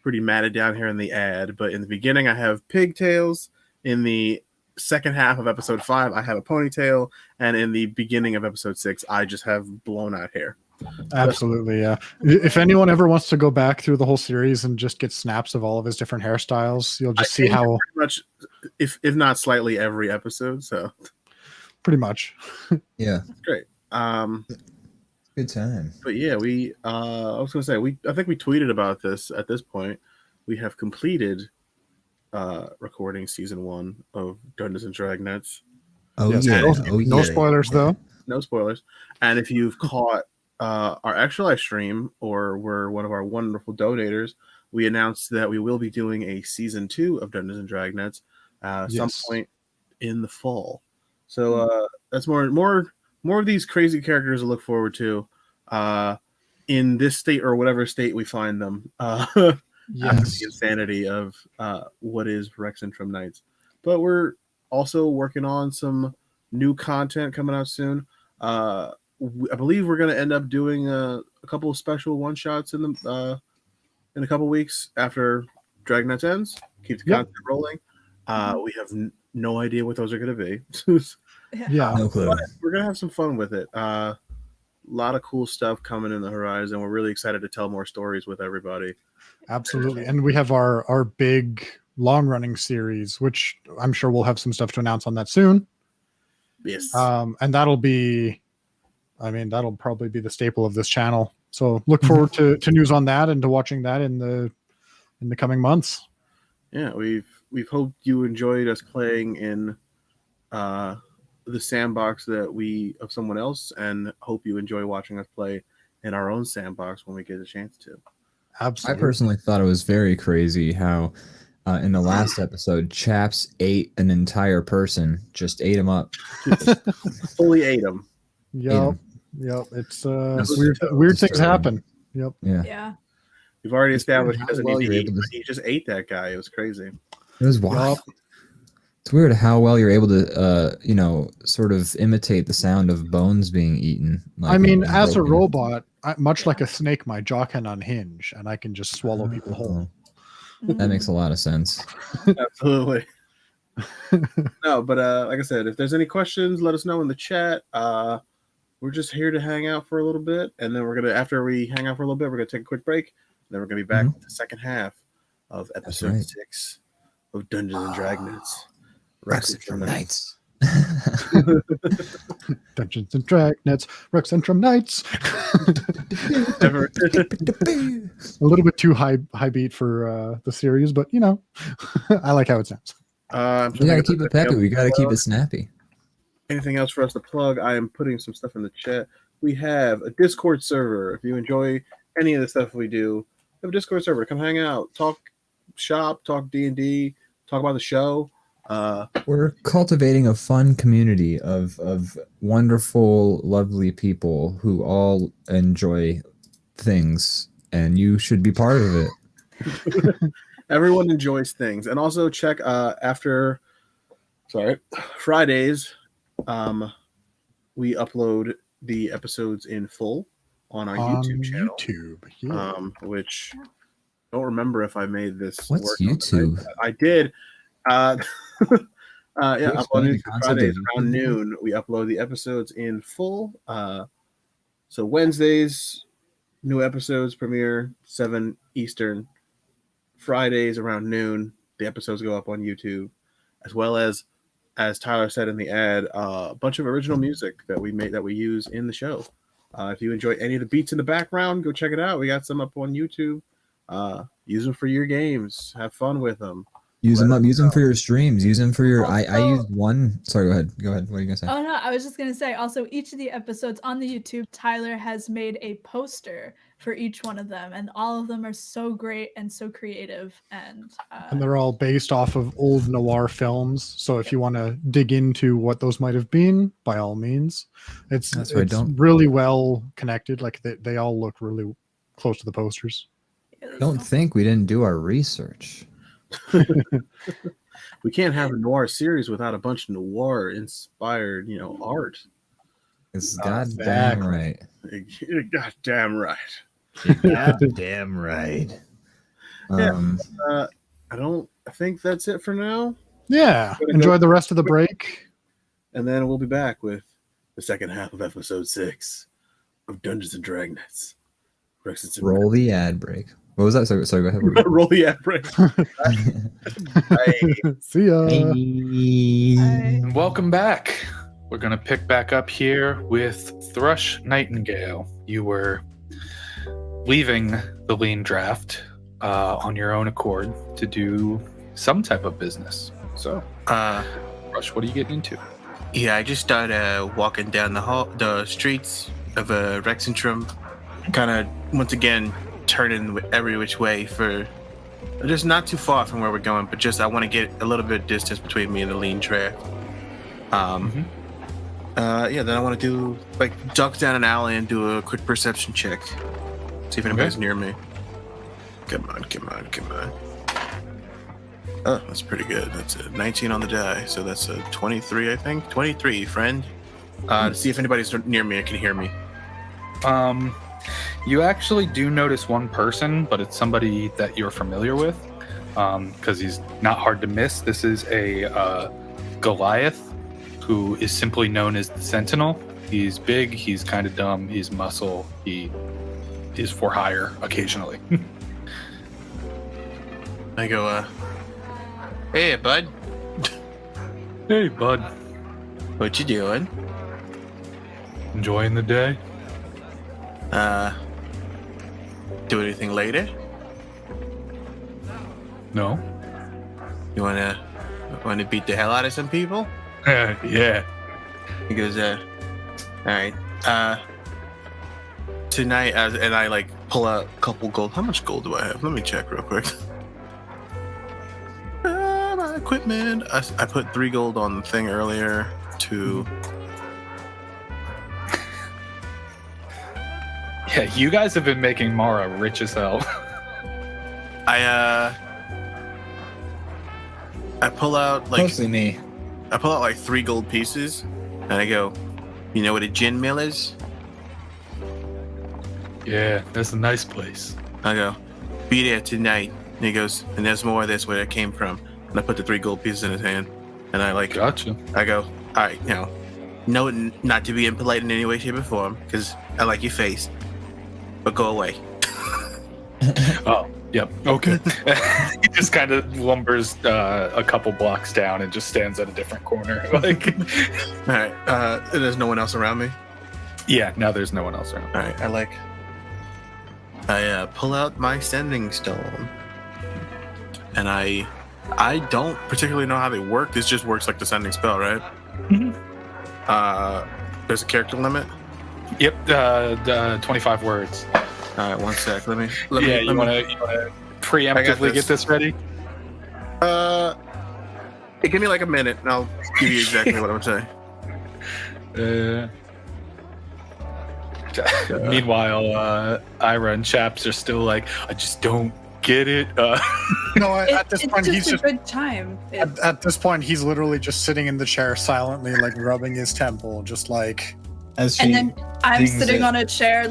pretty matted down here in the ad, but in the beginning I have pigtails. In the second half of episode 5, I have a ponytail, and in the beginning of episode 6, I just have blown out hair. Absolutely, yeah. If anyone ever wants to go back through the whole series and just get snaps of all of his different hairstyles, you'll just see how pretty much, if not slightly, every episode. So pretty much. Yeah, great. good time. But yeah, I was gonna say I think we tweeted about this at this point. We have completed recording season 1 of Dungeons and Dragnets. Oh Yes, yeah. no spoilers though. No spoilers. And if you've caught our actual live stream or were one of our wonderful donators, we announced that we will be doing a season 2 of Dungeons and Dragnets some point in the fall. So that's more of these crazy characters to look forward to in this state or whatever state we find them after the insanity of what is Rexxentrum Nights. But we're also working on some new content coming out soon. I believe we're going to end up doing a couple of special one-shots in a couple weeks after Dragnets ends. Keep the content rolling. We have no idea what those are going to be. Yeah, No clue. But we're going to have some fun with it. A lot of cool stuff coming in the horizon. We're really excited to tell more stories with everybody. absolutely. And we have our big long-running series, which I'm sure we'll have some stuff to announce on that soon. Yes. And that'll probably be the staple of this channel. So look forward to news on that and to watching that in the coming months. Yeah, we've hoped you enjoyed us playing in the sandbox of someone else, and hope you enjoy watching us play in our own sandbox when we get a chance to. Absolutely. I personally thought it was very crazy how in the last episode, Chaps ate an entire person, just ate him up. Fully ate them. Yep. It's weird things happen. Yep. Yeah. We've already established he how doesn't well need to you're eat, able to- but he just ate that guy. It was crazy. It was wild. It's weird how well you're able to, sort of imitate the sound of bones being eaten. I mean, as a robot, much like a snake, my jaw can unhinge, and I can just swallow people whole. That makes a lot of sense. Absolutely. No, but like I said, if there's any questions, let us know in the chat. We're just here to hang out for a little bit, and then after we hang out for a little bit, we're gonna take a quick break, and then we're gonna be back with the second half of episode 6 of Dungeons and Dragnets. Rexxentrum Nights. Dungeons and Dragnets, Rexxentrum Nights. A little bit too high beat for the series, but I like how it sounds. We gotta keep it peppy. We gotta keep it snappy. Anything else for us to plug? I am putting some stuff in the chat. We have a Discord server. If you enjoy any of the stuff we do, we have a Discord server. Come hang out, talk shop, talk D&D, talk about the show. We're cultivating a fun community of wonderful, lovely people who all enjoy things, and you should be part of it. Everyone enjoys things. And also check after Fridays, we upload the episodes in full on our YouTube channel. Which I don't remember if I made this What's work. YouTube? I did. Yeah, uploading the concept Fridays of around YouTube? noon. We upload the episodes in full. So Wednesdays, New episodes premiere 7 Eastern. Fridays around noon. The episodes go up on YouTube, as well as Tyler said in the ad, a bunch of original music that we made that we use in the show. If you enjoy any of the beats in the background, go check it out. We got some up on YouTube. Use them for your games. Have fun with them. Use them up. Use them for your streams. Use them for your. I used one. Sorry, go ahead. Go ahead. What are you gonna say? Oh no, I was just gonna say. Also, each of the episodes on the YouTube, Tyler has made a poster for each one of them, and all of them are so great and so creative. And they're all based off of old noir films. So if you want to dig into what those might have been, by all means, it's really well connected. Like they all look really close to the posters. Don't think we didn't do our research. We can't have a noir series without a bunch of noir inspired, art. It's goddamn right. You're goddamn right. Goddamn right. I think that's it for now. Yeah. Enjoy the rest of the break. And then we'll be back with the second half of episode 6 of Dungeons and Dragnets. Roll the ad break. What was that? Sorry, go ahead. Roll the ad break. See ya. And welcome back. We're going to pick back up here with Thrush Nightingale. You were leaving the lean draft on your own accord to do some type of business. So, Thrush, what are you getting into? Yeah, I just started walking down the streets of Rexxentrum, kind of once again turning every which way for just not too far from where we're going, but just I want to get a little bit of distance between me and the lean draft. Then I want to do duck down an alley and do a quick perception check, see if anybody's near me. Come on. Oh, that's pretty good. That's a 19 on the die, so that's a 23, I think. 23, friend. To see if anybody's near me and can hear me. You actually do notice one person, but it's somebody that you're familiar with, because he's not hard to miss. This is a Goliath, who is simply known as the Sentinel. He's big, he's kind of dumb, he's muscle, he is for hire occasionally. I go, hey, bud. Hey, bud. What you doing? Enjoying the day? Do anything later? No. You wanna beat the hell out of some people? Yeah. He goes, all right. Tonight, and I pull out a couple gold. How much gold do I have? Let me check real quick. My equipment. I put 3 gold on the thing earlier to. Yeah, you guys have been making Mara rich as hell. I pull out Mostly me. I pull out 3 gold pieces, and I go, you know what a Djinn mill is? Yeah, that's a nice place. I go, be there tonight. And he goes, and there's more of this where it came from. And I put the 3 gold pieces in his hand, and I Gotcha. I go, all right, no, not to be impolite in any way, shape, or form, because I like your face, but go away. Oh, yep. Okay. He just kind of lumbers a couple blocks down and just stands at a different corner. All right. And there's no one else around me? Yeah, now there's no one else around. All right. I pull out my sending stone, and I don't particularly know how they work. This just works like the sending spell, right? Mm-hmm. There's a character limit? Yep, 25 words. All right, one sec. Let me. You want to preemptively get this ready? Give me a minute, and I'll give you exactly what I'm saying. Meanwhile, Ira and Chaps are still I just don't get it. No, at this point, he's just a good time. At this point, he's literally just sitting in the chair silently, rubbing his temple, just and then I'm sitting on a chair,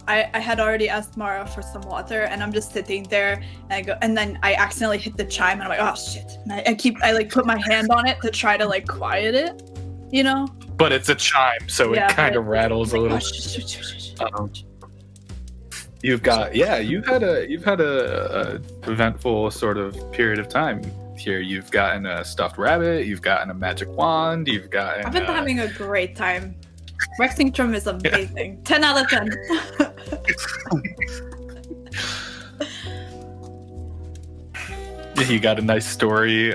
I had already asked Mara for some water, and I'm just sitting there, and I go, and then I accidentally hit the chime, and I'm like, oh shit! And I put my hand on it to try to quiet it, But it's a chime, so it kind of rattles a little. You've had a eventful sort of period of time here. You've gotten a stuffed rabbit, you've gotten a magic wand, you've gotten. I've been having a great time. Rexxentrum is amazing. 10 out of 10. You got a nice story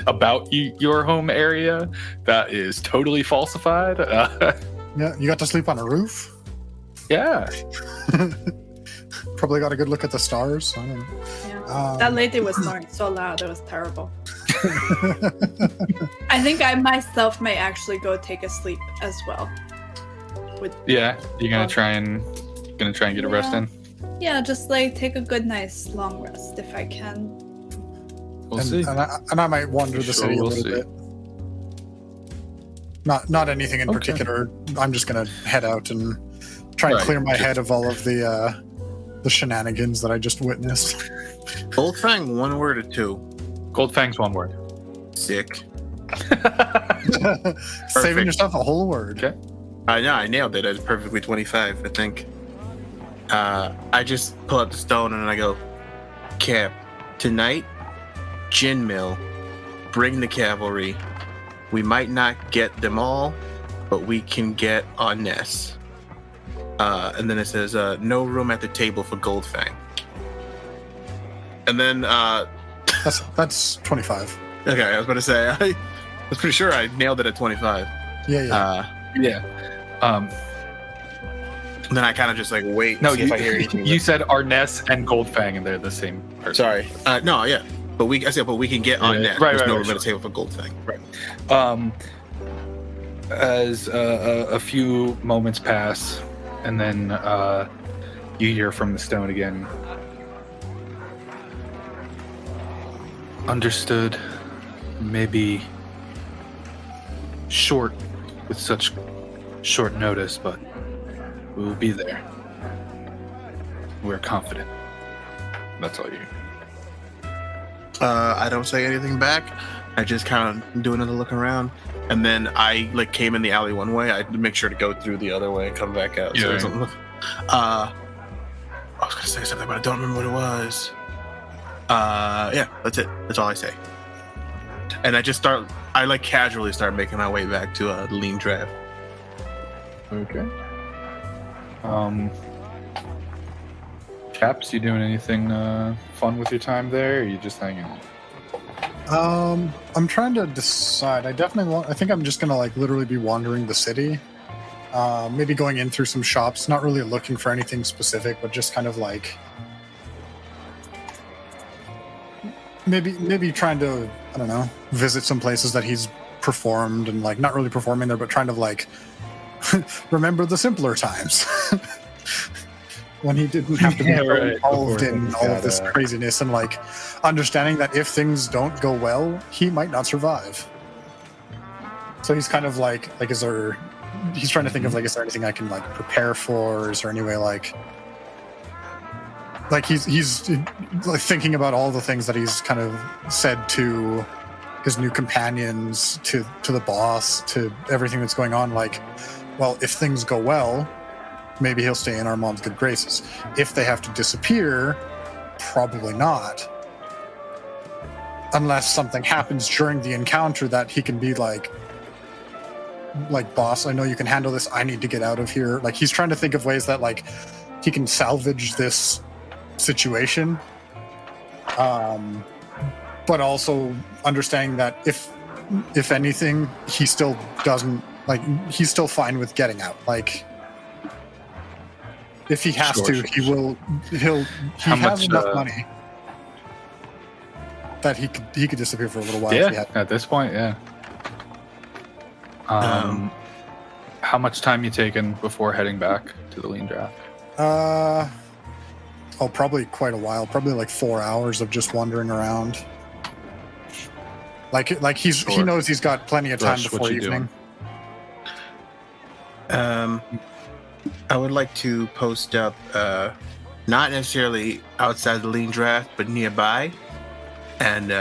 about your home area that is totally falsified. Yeah, you got to sleep on a roof. Yeah. Probably got a good look at the stars. I don't know. Yeah. That lady was snoring so loud, it was terrible. I think I myself may actually go take a sleep as well. You're gonna try and get a rest in. Yeah, just like take a good, nice long rest if I can. We'll see. And I might wander the city a little bit. Not anything in particular. I'm just gonna head out and try and clear my head of all of the shenanigans that I just witnessed. Goldfang, 1 word or 2? Goldfang's 1 word. Sick. Saving yourself a whole word. Okay. I know, I nailed it. It's perfectly 25, I think. I just pull out the stone and I go, Cap, tonight, Djinn Mill, bring the cavalry. We might not get them all, but we can get our Ness. And then it says, no room at the table for Goldfang. And then, That's 25. okay, I was about to say, I was pretty sure I nailed it at 25. Yeah. And then I kind of just like wait. No, see if I hear anything. you said Arness and Goldfang, and they're the same person. Sorry. No, yeah. But we can get on that. Right, There's no right, room at the table for Goldfang. Right. As a few moments pass, and then you hear from the stone again. Understood. Maybe short with such short notice, but we will be there. We're confident. That's all you hear. I don't say anything back. I just kind of do another look around, and then I like came in the alley one way. I make sure to go through the other way and come back out. Yeah. So I was gonna say something, but I don't remember what it was. Yeah, that's it. That's all I say. And I like casually start making my way back to the lean draft. Okay. Chaps, you doing anything fun with your time there, or are you just hanging out? I'm trying to decide. I think I'm just gonna like literally be wandering the city. Maybe going in through some shops, not really looking for anything specific, but just kind of like maybe trying to, I don't know, visit some places that he's performed and like not really performing there, but trying to like remember the simpler times when he didn't have to be involved in all of this craziness, and like understanding that if things don't go well, he might not survive. So he's kind of like he's trying to think of like, is there anything I can like prepare for? Is there any way like he's like thinking about all the things that he's kind of said to his new companions, to the boss, to everything that's going on. Like, well, if things go well, maybe he'll stay in our mom's good graces. If they have to disappear, probably not. Unless something happens during the encounter that he can be like, boss, I know you can handle this. I need to get out of here. Like, he's trying to think of ways that like he can salvage this situation. But also understanding that if anything, he still doesn't like, he's still fine with getting out. Like, if he has to, he has enough money that he could disappear for a little while. Yeah, at this point, yeah. How much time you taking before heading back to the lean draft? Probably quite a while. Probably like 4 hours of just wandering around. Like he knows he's got plenty of time before evening. I would like to post up, not necessarily outside the lean draft, but nearby. And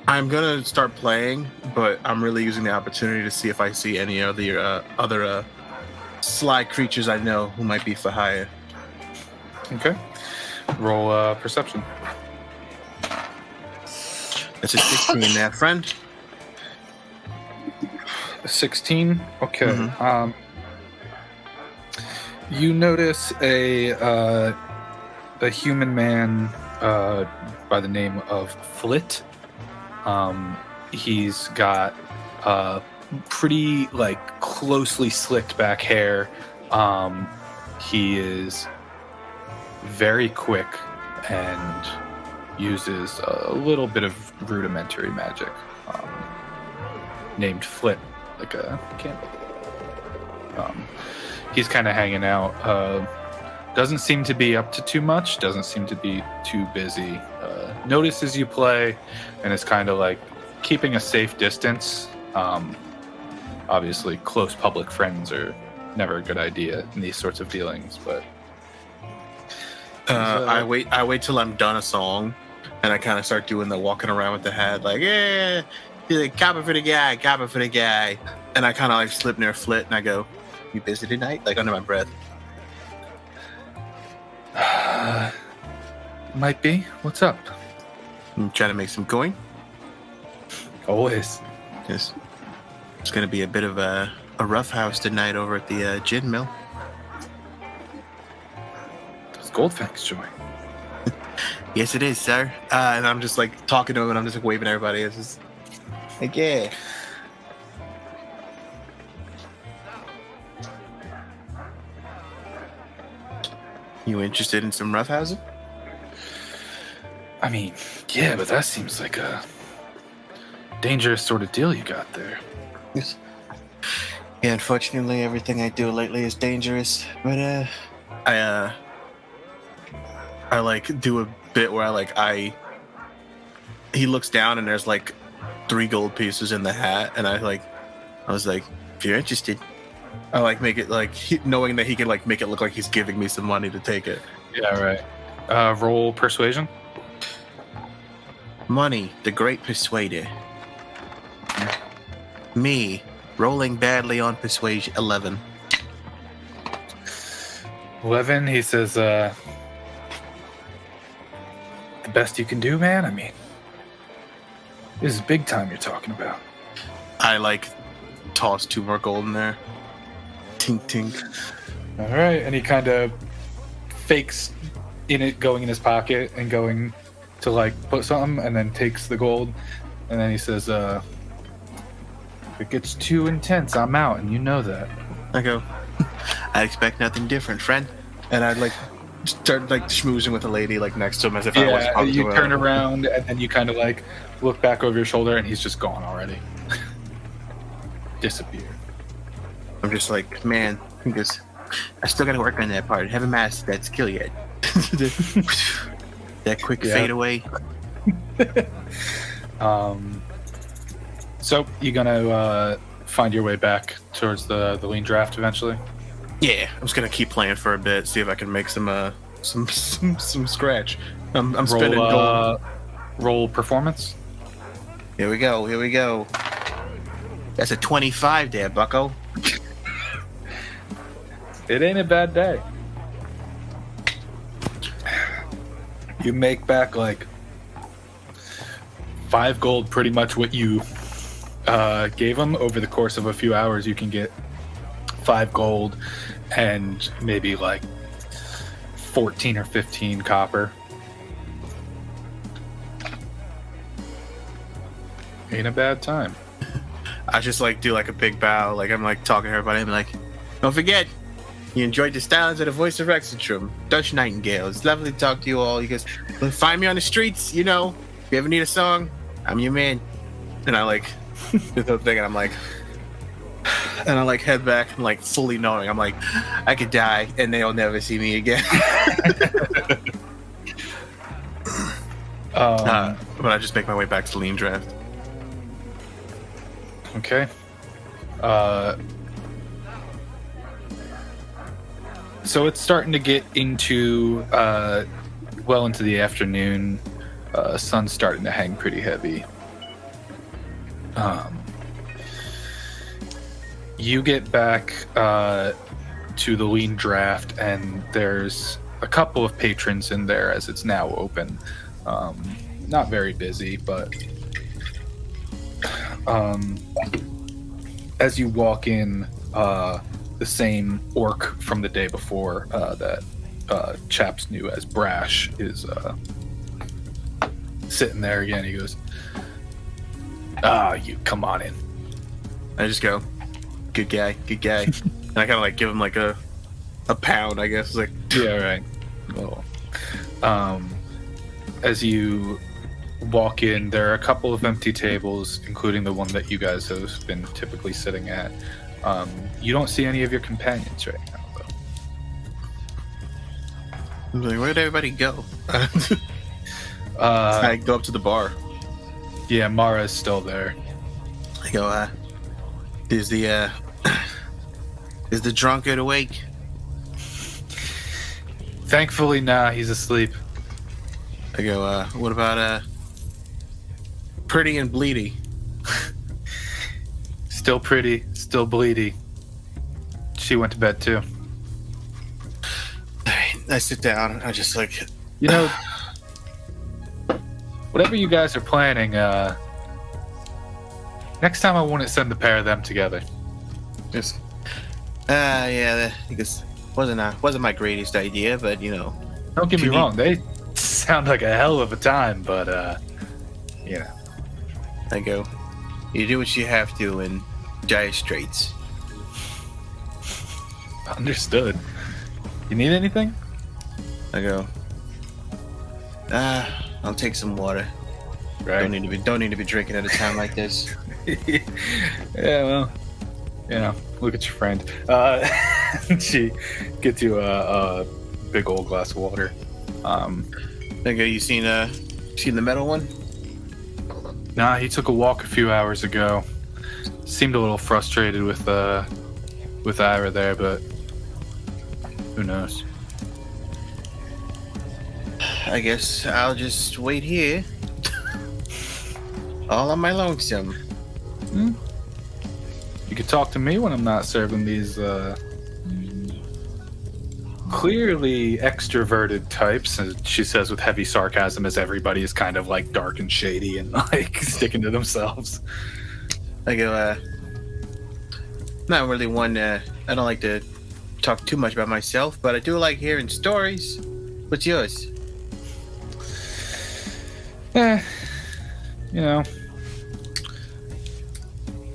I'm gonna start playing, but I'm really using the opportunity to see if I see any other sly creatures I know who might be for hire. Okay. Roll perception. That's a 16 there, friend. 16. Okay. Mhm. You notice a human man by the name of Flit. He's got pretty closely slicked back hair. He is very quick and uses a little bit of rudimentary magic. Named Flit, like a candle. He's kind of hanging out. Doesn't seem to be up to too much. Doesn't seem to be too busy. Notices you play, and is kind of like keeping a safe distance. Obviously, close public friends are never a good idea in these sorts of dealings. But I wait till I'm done a song, and I kind of start doing the walking around with the hat, like yeah, like, copper for the guy, and I kind of like slip near Flit, and I go, "You busy tonight?" Like under my breath. Might be. What's up? I'm trying to make some coin. Always. Yes. It's gonna be a bit of a rough house tonight over at the Djinn mill. Those Goldfangs join. Yes, it is, sir. And I'm just like talking to him, and I'm just like waving at everybody. It's just like, yeah. You interested in some roughhousing? I mean, yeah, but that seems like a dangerous sort of deal you got there. Yes. Yeah, unfortunately, everything I do lately is dangerous. But I like do a bit where he looks down and there's like 3 gold pieces in the hat, and I was like, if you're interested, I like make it like knowing that he can like make it look like he's giving me some money to take it. Yeah, right. Roll persuasion. Money, the great persuader. Me, rolling badly on persuasion. 11. 11. He says, "The best you can do, man. I mean, this is big time you're talking about." I like toss 2 more gold in there. Tink tink. All right, and he kind of fakes going in his pocket and going to like put something, and then takes the gold, and then he says, "If it gets too intense, I'm out, and you know that." I go, I expect nothing different, friend. And I'd like start like schmoozing with a lady like next to him as if I was talking you to her. turn around and then you kind of like look back over your shoulder, and he's just gone already. Disappeared. I'm just like, man, because I still got to work on that part. I haven't mastered that skill yet. That quick fade away. So you gonna find your way back towards the lean draft eventually? Yeah, I'm just gonna keep playing for a bit, see if I can make some scratch. I'm spending gold. Roll performance. Here we go. That's a 25 there, bucko. It ain't a bad day. You make back like 5 gold, pretty much what you gave him. Over the course of a few hours, you can get 5 gold and maybe like 14 or 15 copper. Ain't a bad time. I just like do like a big bow, like I'm like talking to everybody. I'm like, don't forget, you enjoyed the stylings of the voice of Rexxentrum, Dutch Nightingale. It's lovely to talk to you all. You guys find me on the streets, you know. If you ever need a song, I'm your man. And I like do the thing, and I'm like, and I like head back and like fully knowing I'm like, I could die and they'll never see me again. But I just make my way back to the lean draft. Okay. So it's starting to get into well into the afternoon. Sun's starting to hang pretty heavy. You get back to the lean draft, and there's a couple of patrons in there as it's now open. Not very busy, but as you walk in, the same orc from the day before that chaps knew as Brash is sitting there again. He goes, you come on in. I just go, good guy. And I kind of like give him like a pound, I guess. Like, yeah, right. Well, as you walk in, there are a couple of empty tables, including the one that you guys have been typically sitting at. You don't see any of your companions right now, though. I'm like, where'd everybody go? I go up to the bar. Yeah, Mara's still there. I go, is the drunkard awake? Thankfully, nah, he's asleep. I go, what about, Pretty and Bleedy? Still pretty, still bleedy. She went to bed too. I sit down. I just like, you know, whatever you guys are planning. Next time I wouldn't send the pair of them together. Just, yeah, because wasn't my greatest idea, but you know. Don't get me wrong. They sound like a hell of a time, but you know. I go, you do what you have to in dire straits. Understood. You need anything? I go, I'll take some water. Right. Don't need to be drinking at a time like this. Yeah, well, you know, look at your friend. She gets you a big old glass of water. I go, you seen the metal one? Nah, he took a walk a few hours ago. Seemed a little frustrated with Ira there, but who knows? I guess I'll just wait here. All on my lonesome. You could talk to me when I'm not serving these clearly extroverted types, as she says with heavy sarcasm, as everybody is kind of like dark and shady and like sticking to themselves. I go, not really one, I don't like to talk too much about myself, but I do like hearing stories. What's yours? You know,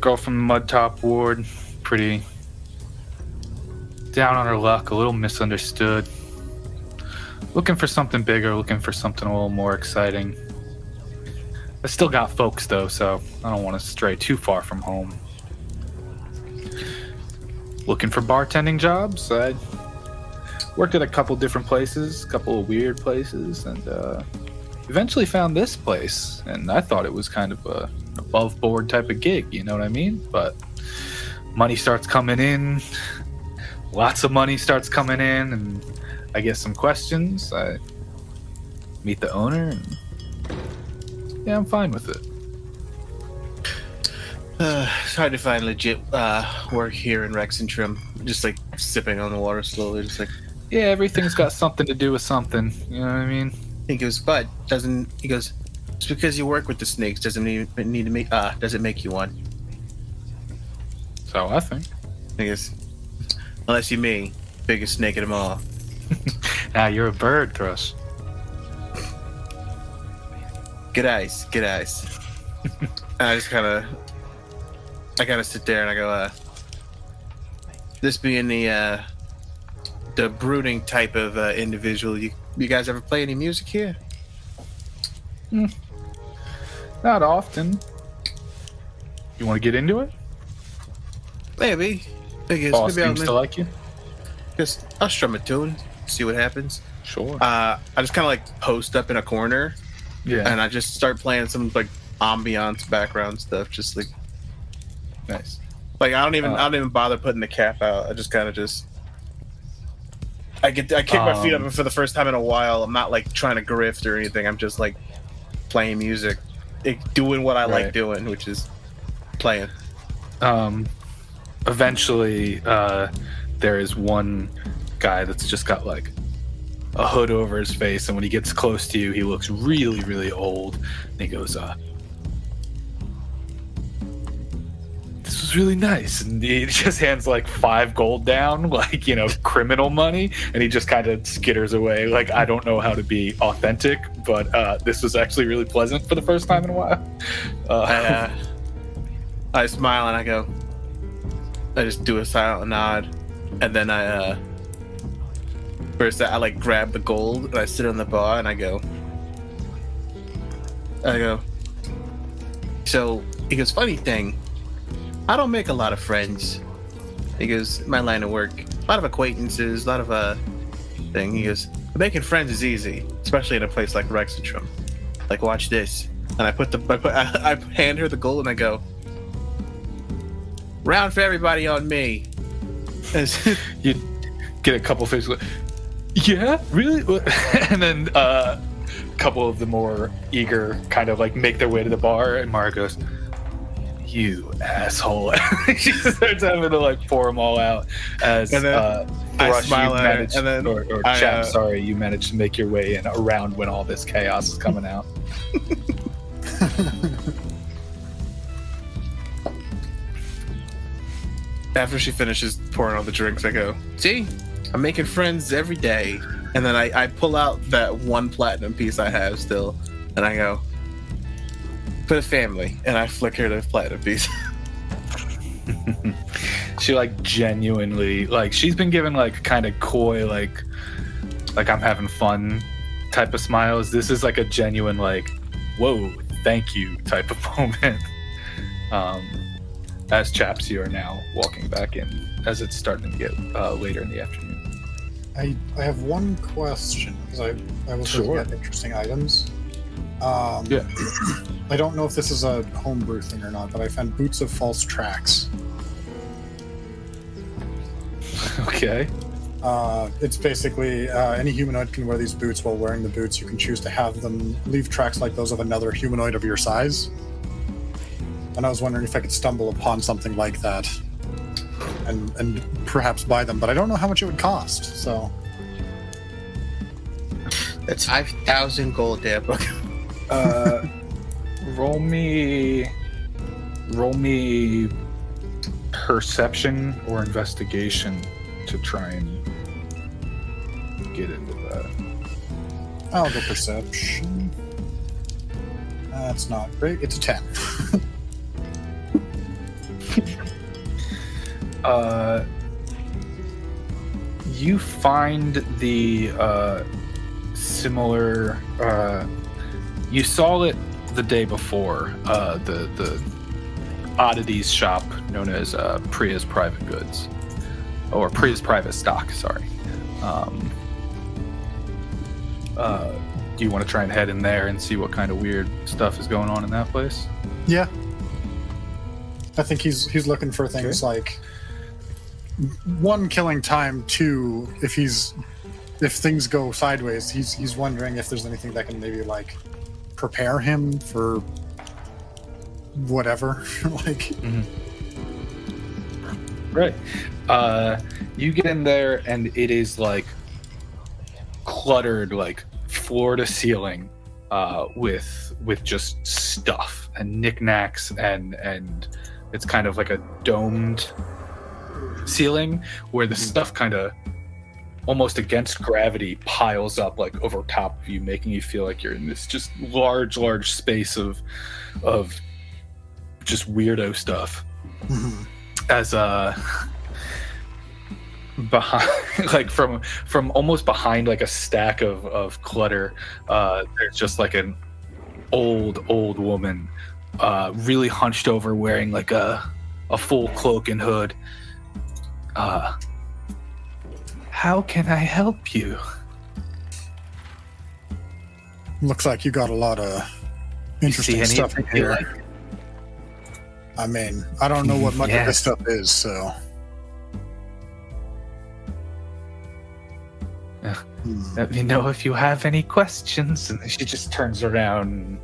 girl from the Mud Top Ward, pretty down on her luck, a little misunderstood. Looking for something bigger, looking for something a little more exciting. I still got folks though, so I don't want to stray too far from home. Looking for bartending jobs. I worked at a couple different places, a couple of weird places, and eventually found this place. And I thought it was kind of a above board type of gig, you know what I mean? But money starts coming in. Lots of money starts coming in, and I get some questions. I meet the owner, and yeah, I'm fine with it. It's hard to find legit work here in Rexxentrum. Just like sipping on the water slowly, just like. Yeah, everything's got something to do with something. You know what I mean? He goes, but doesn't he goes? Just because you work with the snakes doesn't need to make doesn't make you one. So I think. I guess. Unless you me, biggest snake of them all. Now you're a bird, Thrush. Good eyes. And I kind of sit there and I go, this being the brooding type of individual, you guys ever play any music here? Not often. You want to get into it? Maybe. I guess. Boss Maybe seems to like you. Just I'll strum a tune, see what happens. Sure. I just kind of like post up in a corner, Yeah. and I just start playing some like ambiance background stuff, just like Nice. like I don't even bother putting the cap out. I just kind of I kick my feet up, and for the first time in a while, I'm not like trying to grift or anything. I'm just like playing music, doing what I like doing, which is playing. Eventually, there is one guy that's just got like a hood over his face, and when he gets close to you, he looks really, really old. And he goes, "This was really nice." And he just hands like 5 gold down, like, criminal money, and he just kind of skitters away. Like, I don't know how to be authentic, but this was actually really pleasant for the first time in a while. I smile and I just do a silent nod, and then first I like grab the gold and I sit on the bar and I go. So he goes, funny thing, I don't make a lot of friends. He goes, my line of work, a lot of acquaintances, a lot of thing. He goes, making friends is easy, especially in a place like Rexxentrum. Like, watch this. And I hand her the gold and I go, round for everybody on me. You get a couple faces like, yeah, really? And then a couple of the more eager kind of like make their way to the bar, and Mara goes, you asshole. She starts having to like pour them all out as I smile at her, and then or Chap, sorry, you managed to make your way in around when all this chaos is coming out. After she finishes pouring all the drinks, I go, see, I'm making friends every day. And then I pull out that 1 platinum piece I have still, and I go, for the family. And I flick her the platinum piece. She like genuinely, like, she's been given like kind of coy, like I'm having fun type of smiles. This is like a genuine like, whoa, thank you type of moment. As Chaps, you are now walking back in as it's starting to get later in the afternoon. I have one question, because I was looking at interesting items. Yeah. I don't know if this is a homebrew thing or not, but I found boots of false tracks. Okay. It's basically any humanoid can wear these boots. While wearing the boots, you can choose to have them leave tracks like those of another humanoid of your size. And I was wondering if I could stumble upon something like that and perhaps buy them, but I don't know how much it would cost, so... That's 5,000 gold there, book. Roll me perception or investigation to try and get into that. I'll go perception. That's not great. It's a 10. You find the similar. You saw it the day before. The oddities shop known as Priya's Private Goods, or Priya's Private Stock. Sorry. Do you want to try and head in there and see what kind of weird stuff is going on in that place? Yeah. I think he's looking for things like, 1, killing time, 2, if things go sideways, he's wondering if there's anything that can maybe like prepare him for whatever. Like, right. You get in there and it is like cluttered, like floor to ceiling, with just stuff and knickknacks, and it's kind of like a domed ceiling where the stuff kind of almost against gravity piles up like over top of you, making you feel like you're in this just large space of just weirdo stuff. As behind, like from almost behind like a stack of clutter, there's just like an old woman, really hunched over, wearing like a full cloak and hood. How can I help you? looks like you got a lot of interesting stuff in here. Like? I mean, I don't know what much of this stuff is, so. Let me know if you have any questions. And she just turns around.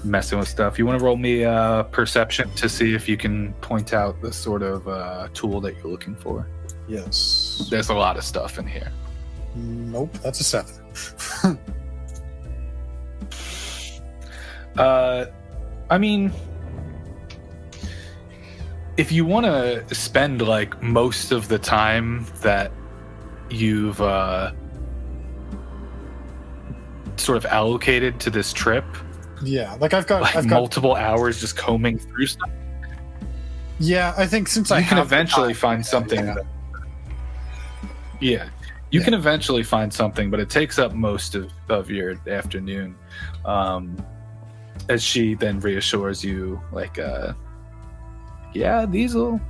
messing with stuff. You want to roll me perception to see if you can point out the sort of tool that you're looking for. Yes. There's a lot of stuff in here. Nope, that's a 7. I mean, if you want to spend like most of the time that you've sort of allocated to this trip, Yeah, like I've got multiple hours just combing through stuff, Yeah, I think since I you can have the eventually time- find something. You can eventually find something, but it takes up most of your afternoon. As she then reassures you, like, yeah, these will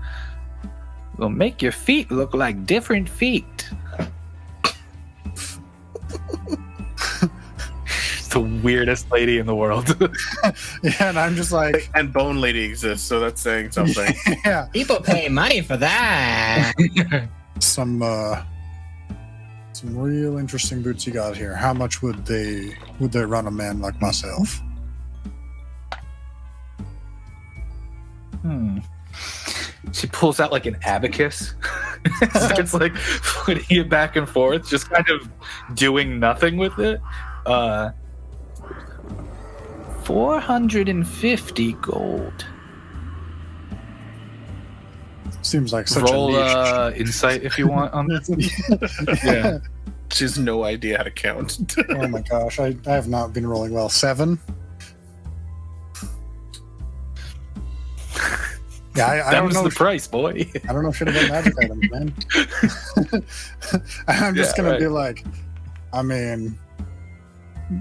make your feet look like different feet. The weirdest lady in the world. Yeah, and I'm just like, And Bone Lady exists, so that's saying something. yeah, People pay money for that. some real interesting boots you got here. How much would they run a man like myself? She pulls out like an abacus. Starts like putting it back and forth, just kind of doing nothing with it. 450 gold. Seems like such Roll a niche. insight if you want on this. Yeah. She has no idea how to count. Oh my gosh, I have not been rolling well. 7. Yeah, I That don't was know. the price, boy. I don't know shit about magic items, man. I'm just Yeah, gonna right. be like, I mean,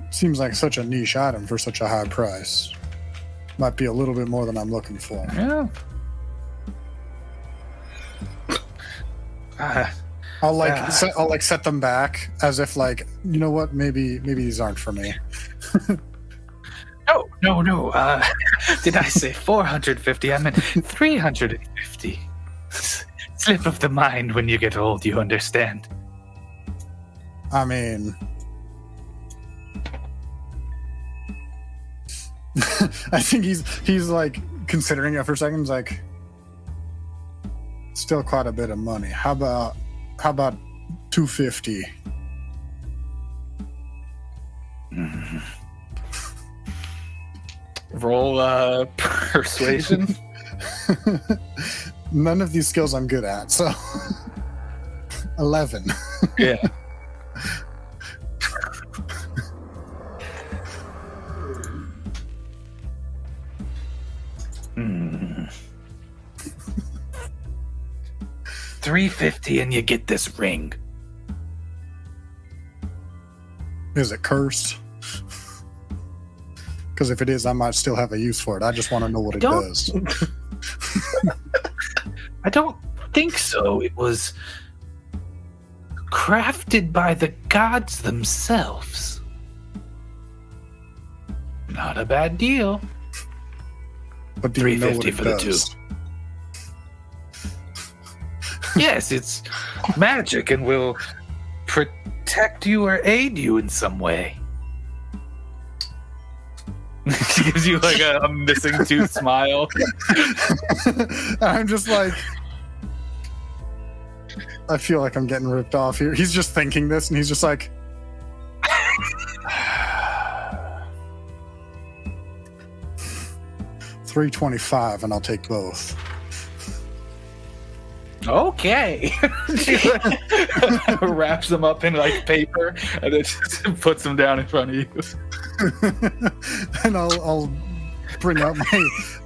seems like such a niche item for such a high price. Might be a little bit more than I'm looking for. Yeah. I'll Yeah. set them back as if like, you know what, maybe these aren't for me. No. Did I say 450? I meant 350. Slip of the mind when you get old, you understand. I mean, I think he's like considering it for a second. He's like, still quite a bit of money. How about 250? Roll persuasion. None of these skills I'm good at, so 11. Yeah. Hmm. 350 and you get this ring. Is it cursed? Because if it is, I might still have a use for it. I just want to know what it Don't- does. I don't think so. It was crafted by the gods themselves. Not a bad deal. But do you know what 350 it for the does? Yes, it's magic and will protect you or aid you in some way. She gives you like a missing tooth smile. I'm just like, I feel like I'm getting ripped off here. He's just thinking this, and he's just like, $325, and I'll take both. Okay. She like, wraps them up in like paper and then just puts them down in front of you. And I'll bring out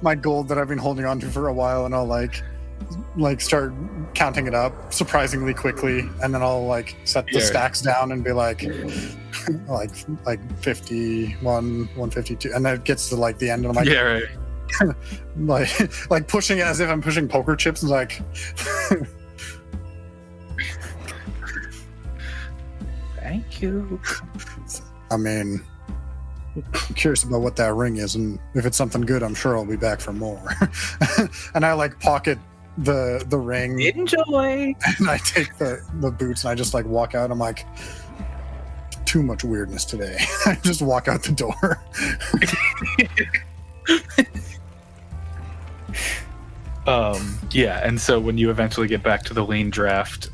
my gold that I've been holding on to for a while, and I'll like start counting it up surprisingly quickly, and then I'll like set the Yeah. stacks down and be like 51, 152, and then it gets to like the end, and I'm like, Yeah, right. like pushing it as if I'm pushing poker chips, and like, Thank you. I mean, I'm curious about what that ring is, and if it's something good, I'm sure I'll be back for more. And I like pocket the ring, Enjoy. and I take the boots, and I just like walk out. I'm like, too much weirdness today. I just walk out the door. Yeah, and so when you eventually get back to the lean draft,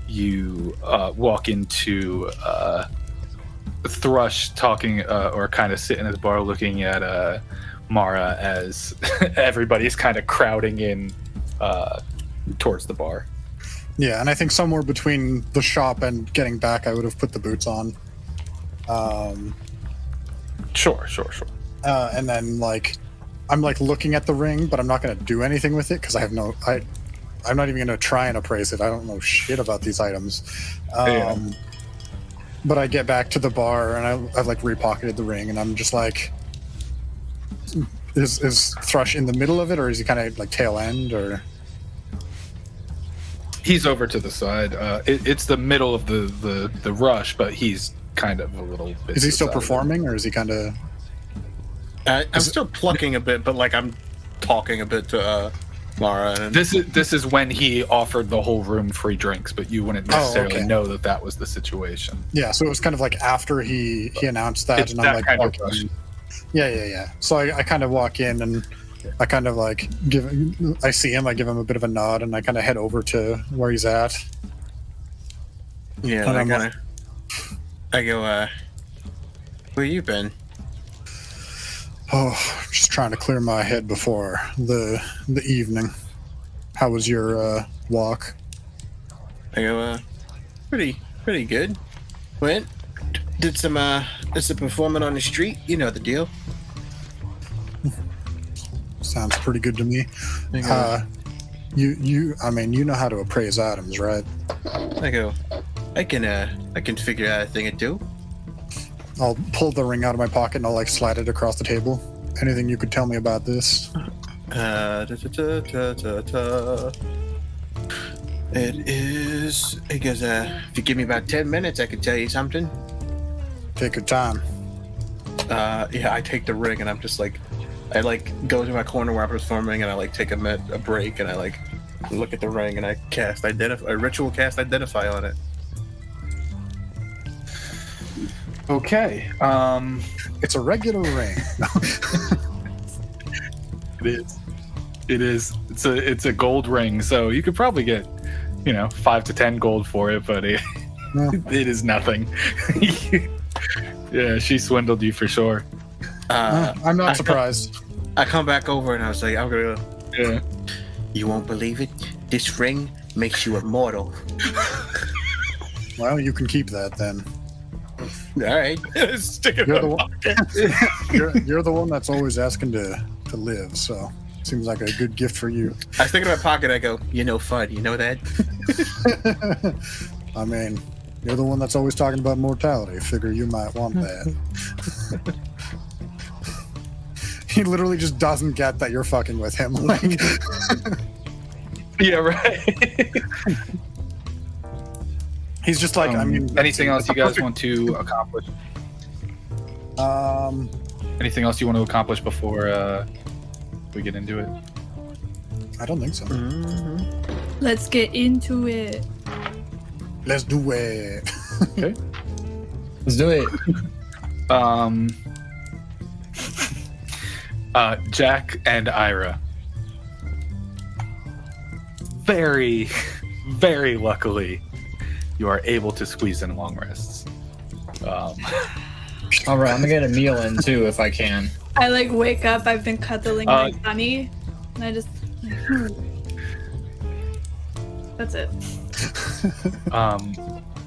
you walk into Thrush talking or kind of sitting at the bar looking at Mara as everybody's kind of crowding in towards the bar. Yeah, and I think somewhere between the shop and getting back, I would have put the boots on. Sure. And then, like, I'm, like, looking at the ring, but I'm not going to do anything with it because I have no... I'm not even going to try and appraise it. I don't know shit about these items. But I get back to the bar, and I've like, repocketed the ring, and I'm just like... Is Thrush in the middle of it, or is he kind of, like, tail end, or... He's over to the side. It's the middle of the rush, but he's kind of a little bit... Is he still performing, or is he kind of... I'm still plucking a bit, but like I'm talking a bit to Mara. And... This is when he offered the whole room free drinks, but you wouldn't necessarily know that was the situation. Yeah, so it was kind of like after he announced that, It's and that I'm like, kind of okay. rush. Yeah. So I kind of walk in, and I kind of like I see him, I give him a bit of a nod, and I kind of head over to where he's at. Yeah, and I go, where you been? Oh, just trying to clear my head before the evening. How was your walk? I go, pretty good. Went, did some performing on the street. You know the deal. Sounds pretty good to me. I go, I mean, you know how to appraise items, right? I go, I can figure out a thing or two. I'll pull the ring out of my pocket and I'll like slide it across the table. Anything you could tell me about this? It is, I guess, if you give me about 10 minutes, I could tell you something. Take your time. Yeah, I take the ring and I'm just like, I like go to my corner where I'm performing and I like take a break and I like look at the ring and I cast ritual cast identify on it. Okay. It's a regular ring. It is. It's a gold ring, so you could probably get, 5 to 10 gold for it, but it is nothing. Yeah, she swindled you for sure. I'm not surprised. I come back over and I was like, I'm gonna go. Yeah. You won't believe it. This ring makes you immortal. Well, you can keep that then. All right. Stick it You're in the my one. pocket. You're the one that's always asking to live. So seems like a good gift for you. I stick it in my pocket. I go, FUD. You know that? I mean, you're the one that's always talking about mortality. Figure you might want that. He literally just doesn't get that you're fucking with him. Like, Yeah, right. he's just like, I mean, anything else you guys want to accomplish? Anything else you want to accomplish before we get into it? I don't think so. Let's get into it. Let's do it. Okay. Let's do it. Jack and Ira. Very, very luckily, you are able to squeeze in long rests. All right, I'm gonna get a meal in too if I can. I like wake up. I've been cuddling my bunny, and I just. That's it.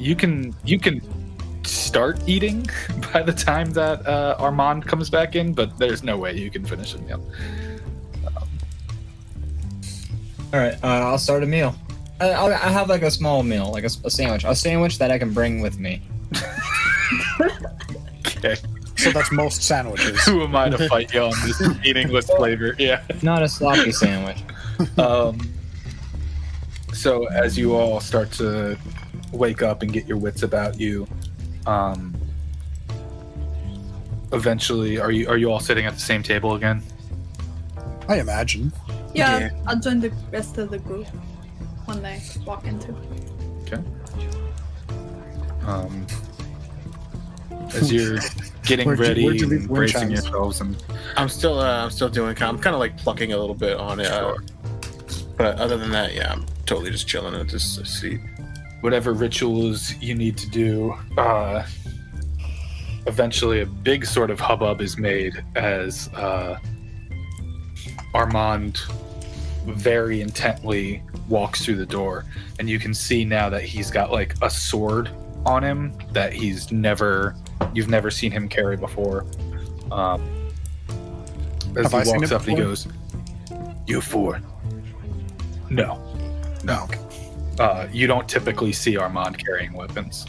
You can start eating by the time that Armand comes back in, but there's no way you can finish a meal. All right, I'll start a meal. I'll have like a small meal, like a sandwich that I can bring with me. Okay. So that's most sandwiches. Who am I to fight you on this meaningless flavor? Yeah. Not a sloppy sandwich. So as you all start to wake up and get your wits about you, eventually, are you all sitting at the same table again? I imagine. Yeah, I'll join the rest of the group when they walk into. Okay. as you're getting Where'd you ready leave and the wind bracing chimes? yourselves, and I'm still doing. I'm kind of like plucking a little bit on it. But other than that, yeah, I'm totally just chilling at this seat. whatever rituals you need to do. Eventually, a big sort of hubbub is made as Armand very intently walks through the door, and you can see now that he's got like a sword on him that you've never seen him carry before. As Have I he seen walks it up and he before? goes, "You four." No. You don't typically see Armand carrying weapons.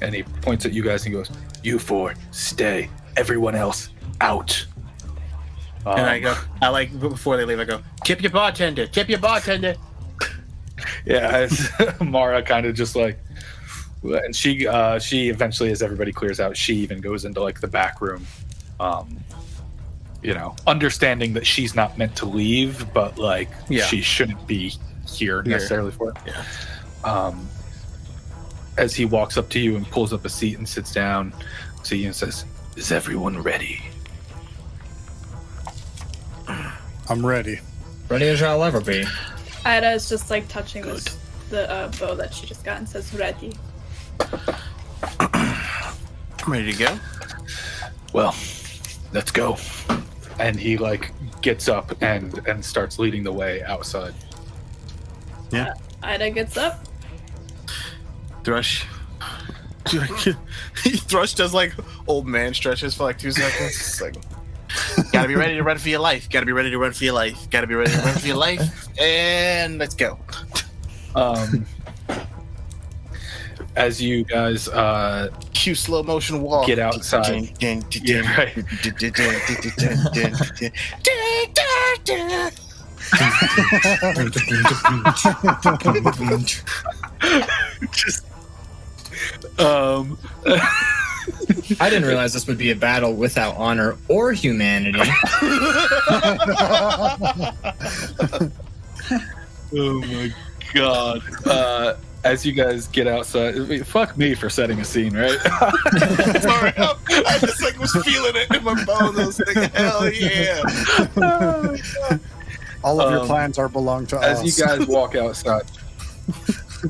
And he points at you guys and he goes, "You four, stay. Everyone else, out." And I like before they leave, I go, "Tip your bartender. Tip your bartender." Yeah, as Mara kind of just like, and she eventually, as everybody clears out, she even goes into like the back room, understanding that she's not meant to leave, but like she shouldn't be here necessarily for it. Yeah. As he walks up to you and pulls up a seat and sits down to you and says, "Is everyone ready?" I'm ready. Ready as I'll ever be. Ida is just like touching the bow that she just got and says ready. I'm ready to go. Well, let's go. And he like gets up and starts leading the way outside. Yeah. Ida gets up. Thrush. Thrush does like old man stretches for like 2 seconds. It's like, gotta be ready to run for your life. Gotta be ready to run for your life. Gotta be ready to run for your life. And let's go. As you guys Cue slow motion walk. get outside. Yeah, right. Just, I didn't realize this would be a battle without honor or humanity. oh my god. As you guys get outside, fuck me for setting a scene, right? Sorry, I just like was feeling it in my bones. I was like, hell yeah. All of your plans belong to As us. you guys walk outside.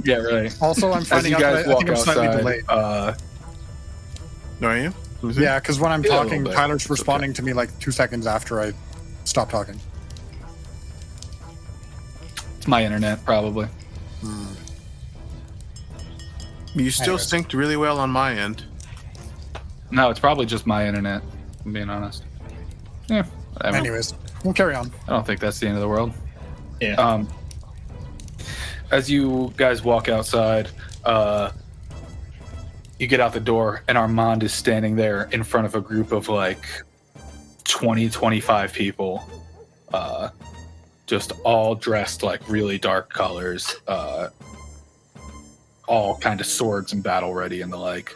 Yeah, right. Also, I'm As finding you out guys that I walk think I'm slightly outside, delayed. Are you? Yeah, because when I'm Yeah, a talking, little bit. Tyler's It's responding to me like 2 seconds after I stop talking. it's my internet, probably. You still Anyways. synced really well on my end. No, it's probably just my internet, if I'm being honest. Yeah, I mean, Anyways, we'll carry on. I don't think that's the end of the world. Yeah. As you guys walk outside, you get out the door, and Armand is standing there in front of a group of like 20, 25 people, just all dressed like really dark colors, all kind of swords and battle ready and the like.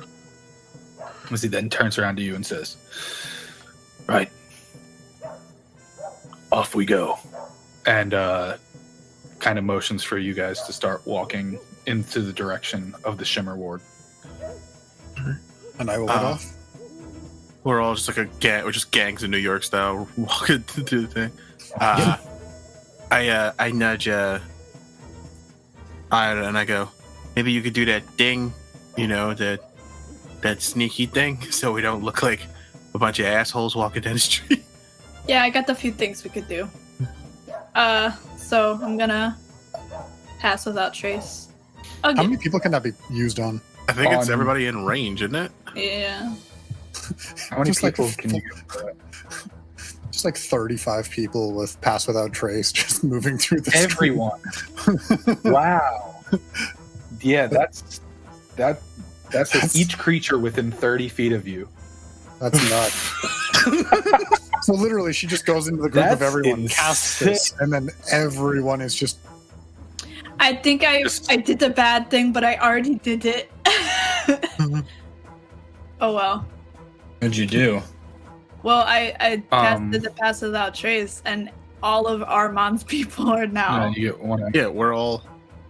As he then turns around to you and says, "Right, off we go," and kind of motions for you guys to start walking into the direction of the Shimmer Ward. And I will head off. We're all just like a gang. We're just gangs in New York style, walking through the thing. I nudge Ida and I go, maybe you could do that thing, that sneaky thing, so we don't look like a bunch of assholes walking down the street. Yeah, I got a few things we could do. So I'm gonna pass without trace. How many people can that be used on? I think it's On- everybody in range, isn't it? Yeah. How many Just like people f- can you? Just like 35 people with pass without trace just moving through the street. Everyone. Wow. Yeah, that's That's- each creature within 30 feet of you. That's nuts. So literally, she just goes into the group of That's everyone, casts this, and then everyone is just. I think I did the bad thing, but I already did it. Oh well. What'd you do? Well, I did the pass without trace, and all of Armand's people are now. You get one. Yeah, we're all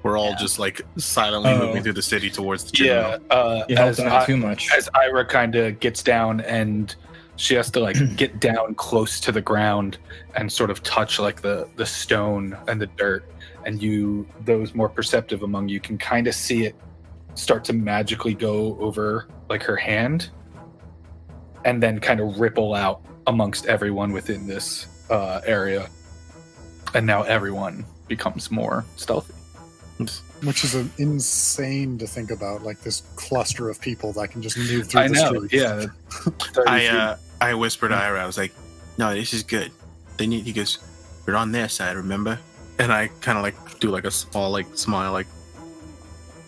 We're all Yeah. just like silently Oh. moving through the city towards the gym. Yeah. You helped them out too much. As Ira kind of gets down and she has to like get down close to the ground and sort of touch like the stone and the dirt, and those more perceptive among you can kind of see it start to magically go over like her hand and then kind of ripple out amongst everyone within this area, and now everyone becomes more stealthy. Which is insane to think about, like this cluster of people that can just move through I the know, streets. yeah. 30 feet. I whispered to Ira, I was like, no, this is good. He goes, we're on their side, remember? And I kind of like do like a small like smile, like,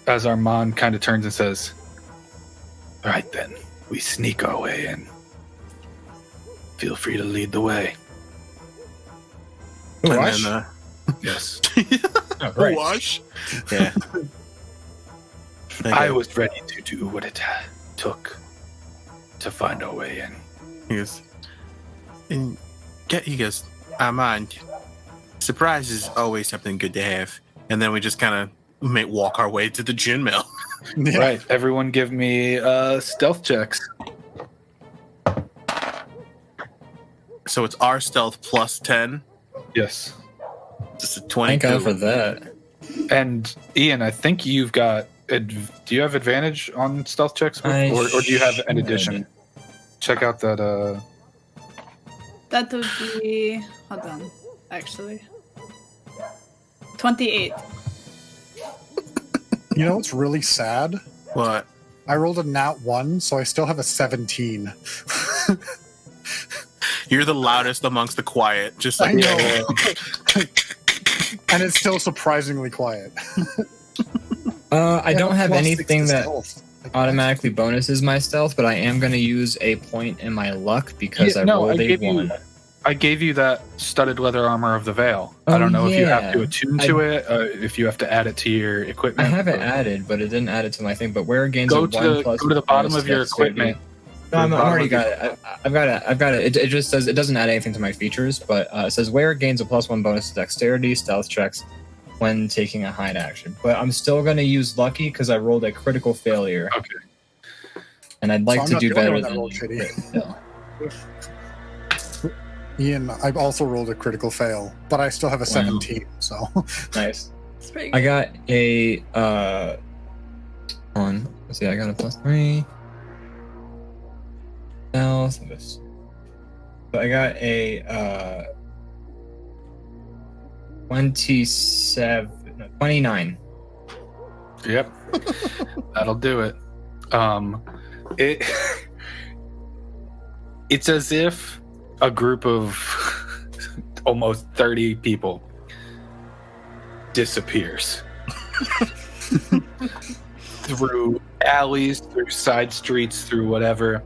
As Armand kind of turns and says, all right then, we sneak our way in. Feel free to lead the way. and Wash? then Yes. Oh, right. wash. Yeah. I was ready to do what it took to find our way in. He goes, he goes, Armand, surprise is always something good to have. And then we just kind of walk our way to the gin mill. Yeah. Right. Everyone give me stealth checks. So it's our stealth plus 10. Yes. Just a Thank 22. God for that. And Ian, I think you've got... do you have advantage on stealth checks? Or do you have an addition? Check out that... That would be. Hold on. Actually. 28. You know what's really sad? What? I rolled a nat 1, so I still have a 17. You're the loudest amongst the quiet. Just I like, know. And it's still surprisingly quiet. I don't have Plus anything 6 to that stealth. Like, automatically bonuses my stealth, but I am going to use a point in my luck because I rolled a 1. I gave you that studded leather armor of the Veil. I don't know if you have to attune to it, if you have to add it to your I equipment. have it added, but it didn't add it to my thing. But where gains Go a to 1 the plus go to the bottom bonus of your dexterity. equipment. No, The I bottom already of your- got it. I've got it. It just says it doesn't add anything to my features, but it says where it gains a +1 bonus to dexterity, stealth checks when taking a hide action. But I'm still going to use lucky because I rolled a critical failure. Okay. And I'd like I'm to not do the only better one that than rolled shitty. crit fail. Ian, I've also rolled a critical fail, but I still have a 17, so. Nice. It's pretty I good. got a let's see, I got a +3. Stealth. So I got a 29. Yep. That'll do it. It it's as if a group of almost 30 people disappears through alleys, through side streets, through whatever.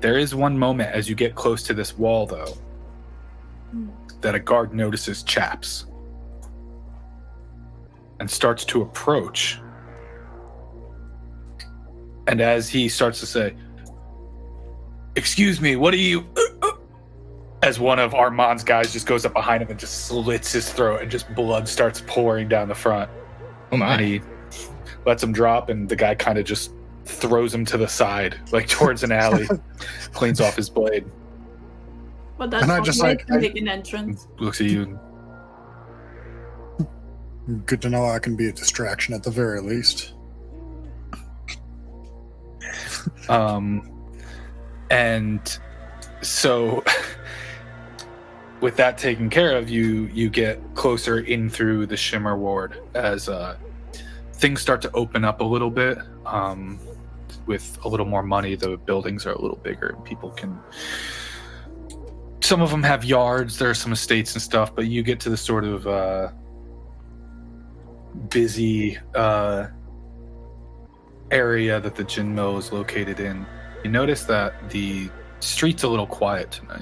There is one moment as you get close to this wall, though, that a guard notices Chaps and starts to approach. And as he starts to say, "Excuse me, what are you?" As one of Armand's guys just goes up behind him and just slits his throat, and just blood starts pouring down the front. Oh my. And he lets him drop, and the guy kind of just throws him to the side, like towards an alley, cleans off his blade, But that's And I not just, like like, make an entrance. looks at you, and Good to know I can be a distraction at the very least. and so with that taken care of, you get closer in through the Shimmer Ward as things start to open up a little bit. With a little more money, the buildings are a little bigger, and people can, some of them have yards, there are some estates and stuff, but you get to the sort of busy area that the Djinn Mill is located in. You notice that the street's a little quiet tonight.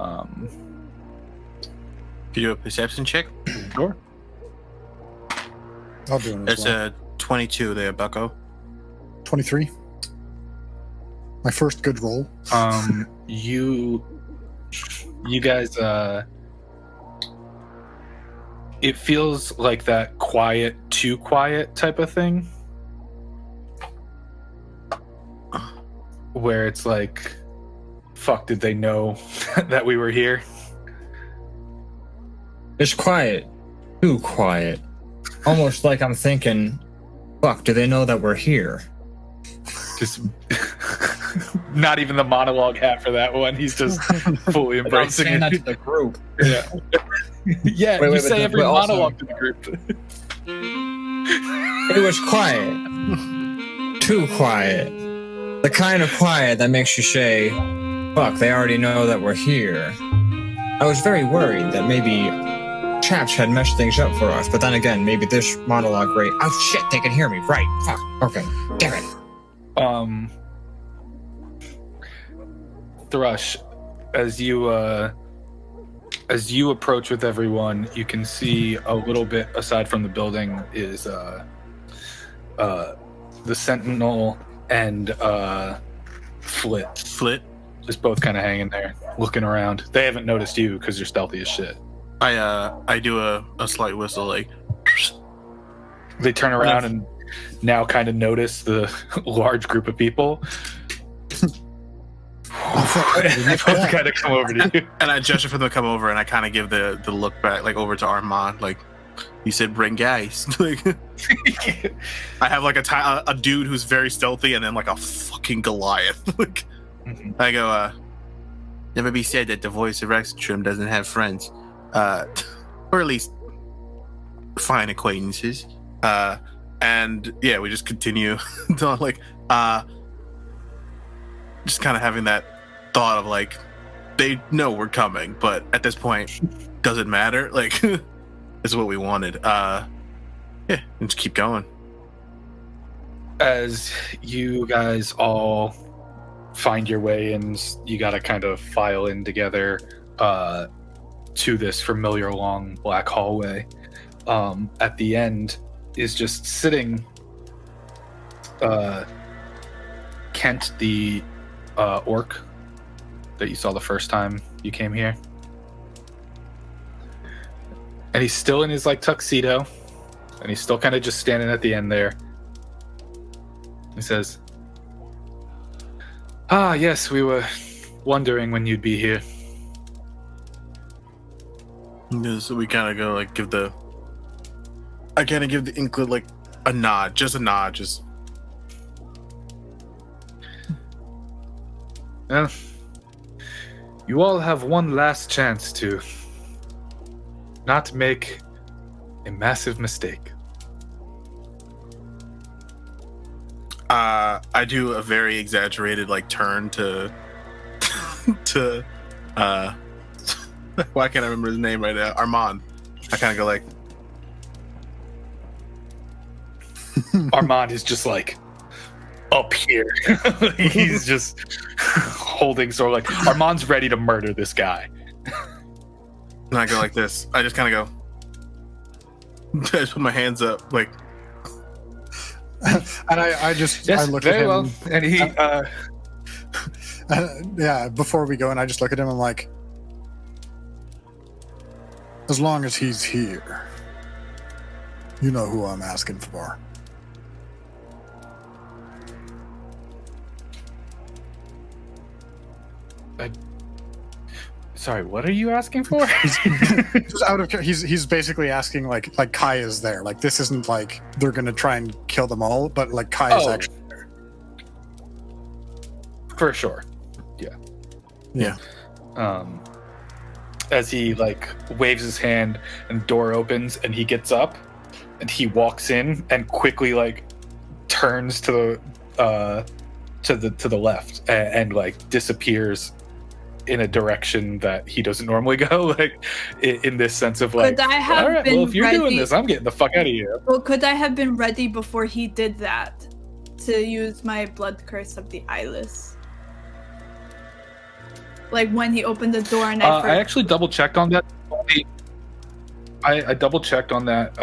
Can you do a perception check? Sure. I'll do it as It's well. a 22 there, bucko. 23. My first good roll. You guys it feels like that quiet, too quiet type of thing. Where it's like, fuck, did they know that we were here? It's quiet. Too quiet. Almost like I'm thinking, fuck, do they know that we're here? Just not even the monologue half for that one. He's just fully embracing saying that to it. the group. Yeah. Yeah, Wait, you but say every also- monologue to the group. It was quiet. Too quiet. The kind of quiet that makes you say, fuck, they already know that we're here. I was very worried that maybe chaps had messed things up for us, but then again, maybe this monologue rate. Oh shit, they can hear me. Right. Fuck. Okay. Damn it. Thrush, as you approach with everyone, you can see a little bit aside from the building is the Sentinel and Flit. Flit. Just both kind of hanging there, looking around. They haven't noticed you because you're stealthy as shit. I do a slight whistle, like. They turn around and now kind of notice the large group of people. They both kind of come over to you. And I gesture for them to come over, and I kind of give the look back, like over to Armand, like, you said bring guys. Like, I have like a dude who's very stealthy, and then like a fucking Goliath. Like, I go, never be said that the voice of Rexxentrum doesn't have friends, or at least fine acquaintances. And yeah, we just continue to like, just kind of having that thought of like, they know we're coming, but at this point, doesn't matter. Like, it's what we wanted. Yeah, and just keep going. As you guys all find your way and you got to kind of file in together to this familiar long black hallway, at the end is just sitting Kent, the orc that you saw the first time you came here. And he's still in his like tuxedo, and he's still kind of just standing at the end there. He says, "Ah, yes, we were wondering when you'd be here." Yeah, so we kind of go like I kind of give the Inklet like a nod, just Well, you all have one last chance to not make a massive mistake. I do a very exaggerated like turn to why can't I remember his name right now? Armand. I kind of go like, Armand is just like up here. He's just holding sort of like Armand's ready to murder this guy. and I go like this. I just kind of go. I just put my hands up, like. And I just Yes, I look very at him. well. And he Yeah, before we go, and I just look at him. I'm like, as long as he's here, you know who I'm asking for. sorry, what are you asking for? Just out of he's basically asking like Kai is there. Like this isn't like they're gonna try and kill them all, but like Kai is actually there. For sure. Yeah. As he like waves his hand and the door opens and he gets up and he walks in and quickly like turns to the left and like disappears in a direction that he doesn't normally go, like in this sense of like, Could I have all right, been well, if you're doing ready- this, I'm getting the fuck out of here. Well, could I have been ready before he did that to use my blood curse of the eyeless? Like when he opened the door and I actually double checked on that. I double checked on that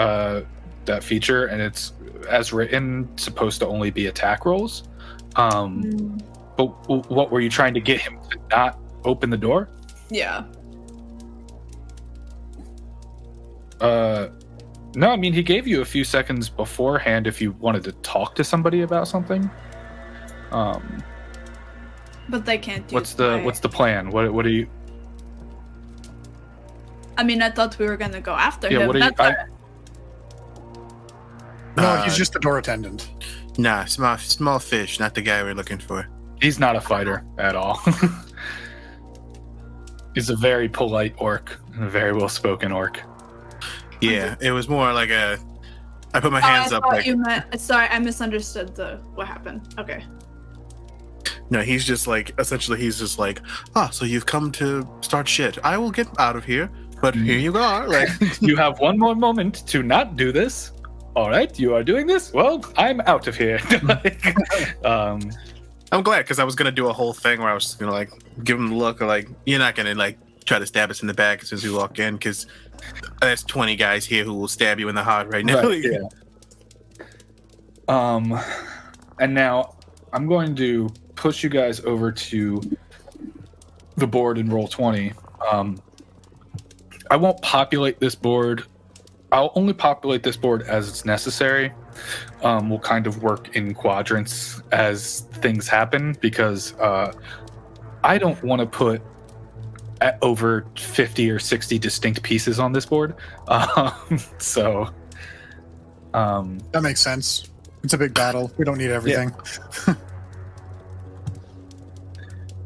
that feature, and it's as written supposed to only be attack rolls. But what were you trying to get him to not open the door? Yeah. No, I mean, he gave you a few seconds beforehand if you wanted to talk to somebody about something. But they can't do What's the plan? What are you? I mean, I thought we were gonna go after Yeah, him. what are you? That's No, he's just the door attendant. Nah, small fish, not the guy we're looking for. He's not a fighter at all. He's a very polite orc, and a very well-spoken orc. Yeah, it was more like I put my I hands up thought like, you meant. Sorry, I misunderstood what happened. Okay. no, he's just like, essentially he's just like, so you've come to start shit. I will get out of here, but here you are. Like, You have one more moment to not do this. All right, you are doing this? Well, I'm out of here. I'm glad, because I was going to do a whole thing where I was going to like give him the look of like, you're not going to like try to stab us in the back as soon as we walk in, because there's 20 guys here who will stab you in the heart right now. Right, yeah. And now I'm going to push you guys over to the board and roll 20. I won't populate this board. I'll only populate this board as it's necessary. We'll kind of work in quadrants as things happen, because I don't want to put over 50 or 60 distinct pieces on this board. So That makes sense. It's a big battle. We don't need everything.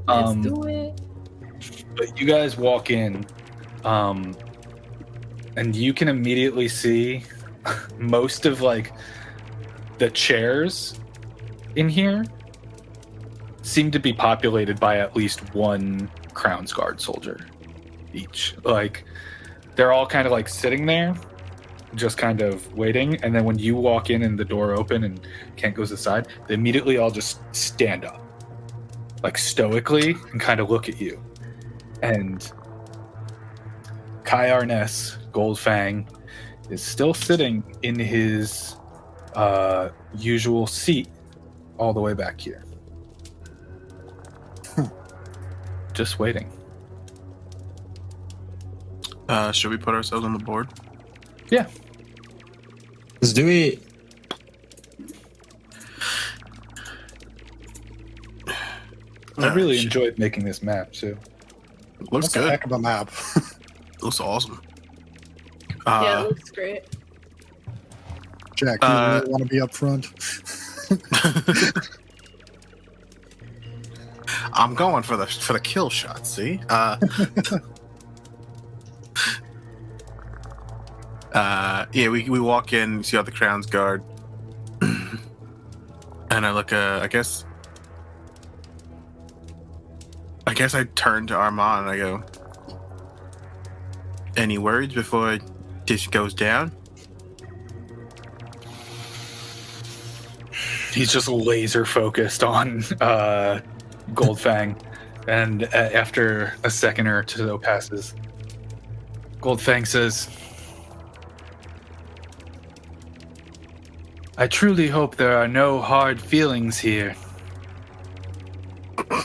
Let's do it. But you guys walk in, and you can immediately see most of like the chairs in here seem to be populated by at least one Crown's Guard soldier each. Like, they're all kind of like sitting there, just kind of waiting. And then when you walk in and the door open and Kent goes aside, they immediately all just stand up, like stoically, and kind of look at you. And Kai Arness, Goldfang, is still sitting in his usual seat all the way back here. Just waiting. Should we put ourselves on the board? Yeah. Let's do it. I really shit. enjoyed making this map too. Looks That's a good. heck of a map. Looks awesome. Yeah, it looks great. Jack, you really want to be up front? I'm going for the kill shot. See, yeah, we walk in, see all the Crown's Guard, and I look. I guess I turn to Armand and I go, "Any words before this goes down?" He's just laser focused on Goldfang, and after a second or two passes, Goldfang says, "I truly hope there are no hard feelings here."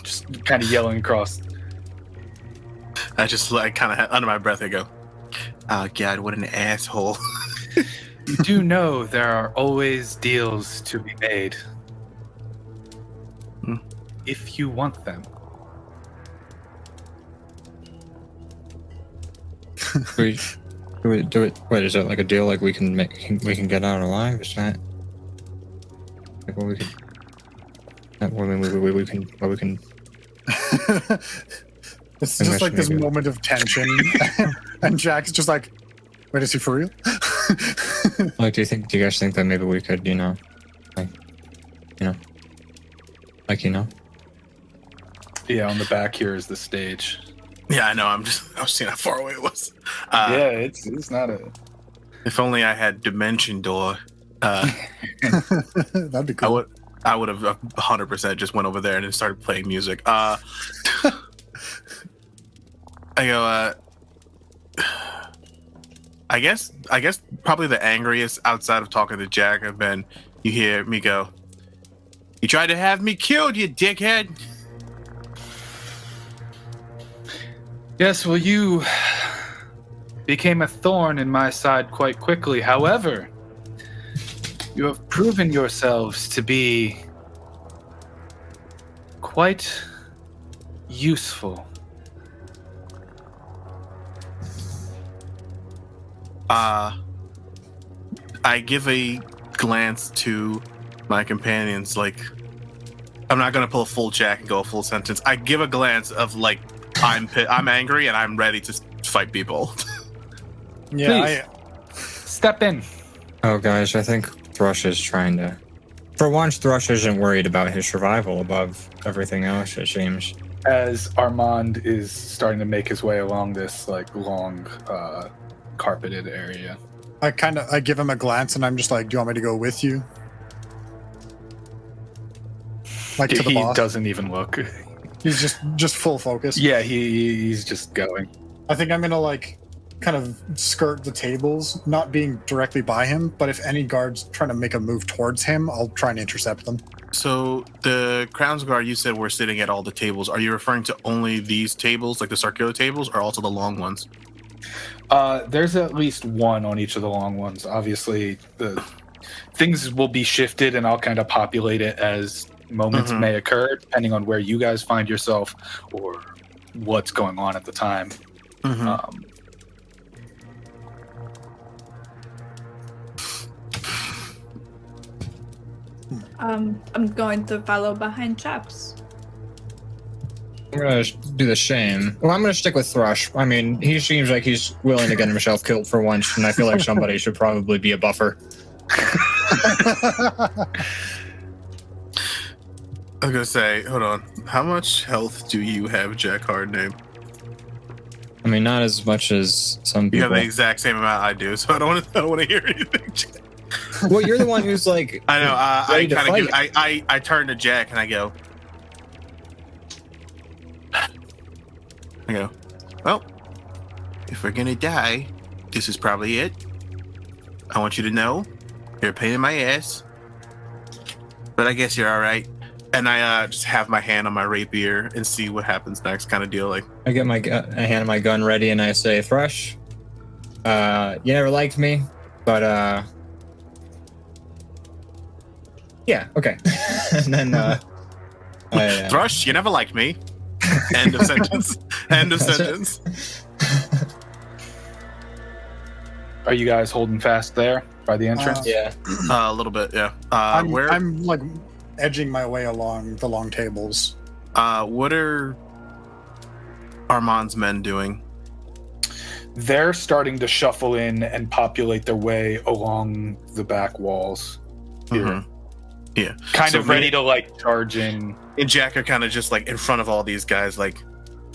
Just kind of yelling across. I just like kind of under my breath. I go, "Oh God, what an asshole!" You do know there are always deals to be made. If you want them. Do it. Wait, is that like a deal? Like we can get out alive? Is that like what we can? We can. It's just like this moment of tension, and Jack's just like, "Wait, is he for real?" Like, do you guys think that maybe we could, Yeah, on the back here is the stage. Yeah, I know. I was seeing how far away it was. Yeah, it's not a. If only I had Dimension Door. That'd be cool. I would have 100% just went over there and then started playing music. I go. I guess probably the angriest outside of talking to Jack have been. You hear me go, "You tried to have me killed, you dickhead." Yes, well, you became a thorn in my side quite quickly. However, you have proven yourselves to be quite useful. I give a glance to my companions, like, I'm not gonna pull a full Jack and go a full sentence. I give a glance of like, I'm angry and I'm ready to fight people. Yeah, Step in. Oh, guys, I think Thrush is trying to. For once, Thrush isn't worried about his survival above everything else, it seems. As Armand is starting to make his way along this like long carpeted area. I give him a glance and I'm just like, do you want me to go with you? Like to the He boss. doesn't even look. He's just full focus. Yeah, he's just going. I think I'm gonna like kind of skirt the tables, not being directly by him, but if any guards trying to make a move towards him, I'll try and intercept them. So the Crown's Guard, you said were sitting at all the tables. Are you referring to only these tables, like the circular tables, or also the long ones? There's at least one on each of the long ones. Obviously, the things will be shifted, and I'll kind of populate it as moments may occur, depending on where you guys find yourself or what's going on at the time. I'm going to follow behind Chaps. I'm gonna do the same. Well, I'm gonna stick with Thrush. I mean, he seems like he's willing to get himself killed for once, and I feel like somebody should probably be a buffer. I was gonna say, hold on. How much health do you have, Jack Hardname? I mean, not as much as some You people. have the exact same amount I do, so I don't want to hear anything. Well, you're the one who's like. I know. ready to I fight. I turn to Jack and I go. Well, if we're gonna die, this is probably it. I want you to know you're a pain in my ass, but I guess you're all right. And I just have my hand on my rapier and see what happens next, kind of deal. Like, I get a hand of my gun ready, and I say, Thrush, you never liked me, but yeah, okay. And then Thrush, you never liked me. End of sentence. End of sentence. Are you guys holding fast there by the entrance? yeah. A little bit, yeah. I'm like edging my way along the long tables. What are Armand's men doing? They're starting to shuffle in and populate their way along the back walls here. Yeah. Kind So of ready to like charge in. And Jack are kind of just like in front of all these guys, like,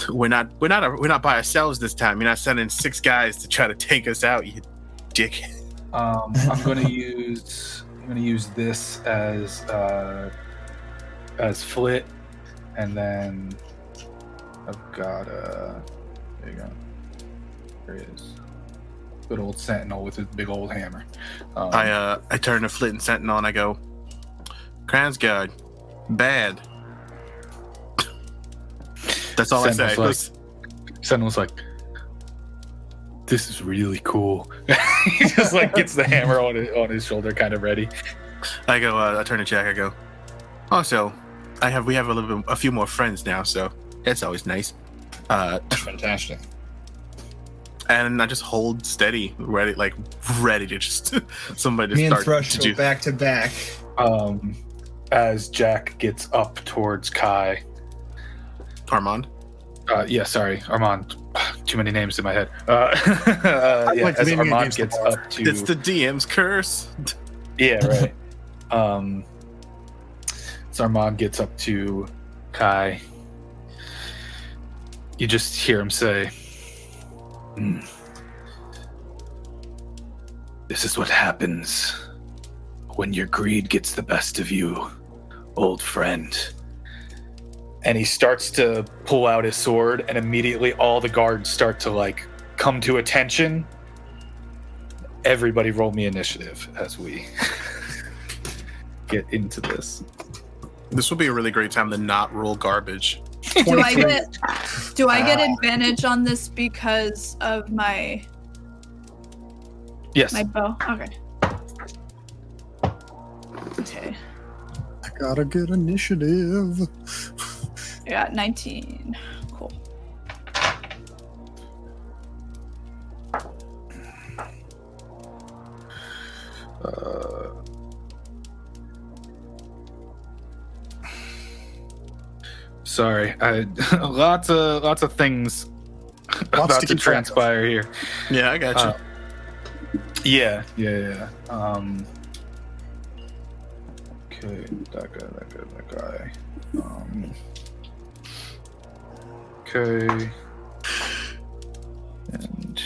we're not by ourselves this time. You're not sending 6 guys to try to take us out, you dick. I'm gonna use this as flit, and then I've got there you go. There he is. Good old Sentinel with his big old hammer. I turn to Flit and Sentinel and I go, Kransguard, bad. That's all I say. Sentinel's like, this is really cool. He just like gets the hammer on his shoulder, kind of ready. I go, I turn to Jack. I go, also, we have a few more friends now, so that's always nice. That's fantastic. And I just hold steady, ready to just somebody to Me and start. Thrush go back to back. As Jack gets up towards Kai. Armand. Yeah, sorry, Armand. Too many names in my head. like as leaning Armand against the gets bar. up to, It's the DM's curse. yeah, right. As Armand gets up to Kai, you just hear him say, "This is what happens when your greed gets the best of you, old friend." And he starts to pull out his sword, and immediately all the guards start to like come to attention. Everybody roll me initiative as we get into this. This would be a really great time to not roll garbage. Do I get advantage on this because of my Yes. My bow. Okay. Okay. I got a good initiative. I got 19. Cool. Sorry, lots of things about to transpire here. Yeah, I got you. Yeah. Okay, that guy. Okay. And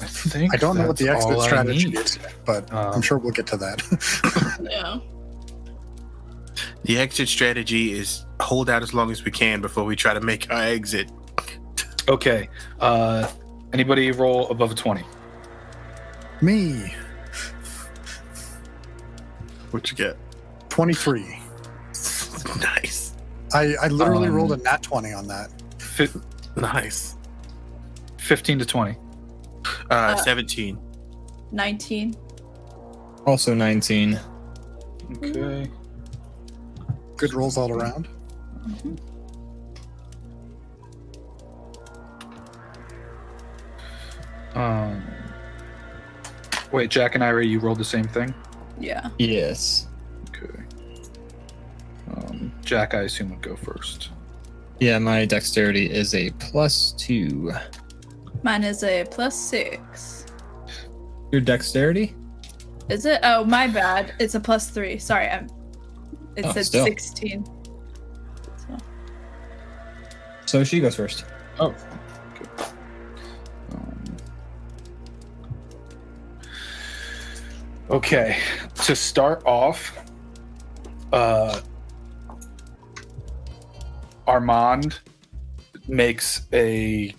I think I don't know what the that's exit all I strategy need. is, but I'm sure we'll get to that. Yeah. The exit strategy is hold out as long as we can before we try to make our exit. Okay. Anybody roll above a 20? Me, What you get? 23. Nice. I literally rolled a nat 20 on that. Nice. 15 to 20. 17. 19. Also 19. Okay. Good rolls all around. Wait, Jack and Ira, you rolled the same thing? Yeah. Yes. Okay. Jack, I assume, would go first. Yeah, my dexterity is a +2. Mine is a +6. Your dexterity? Is it? Oh, my bad. It's a +3. Sorry, it Oh, said still. 16. So she goes first. Oh, good. Okay, to start off, Armand makes a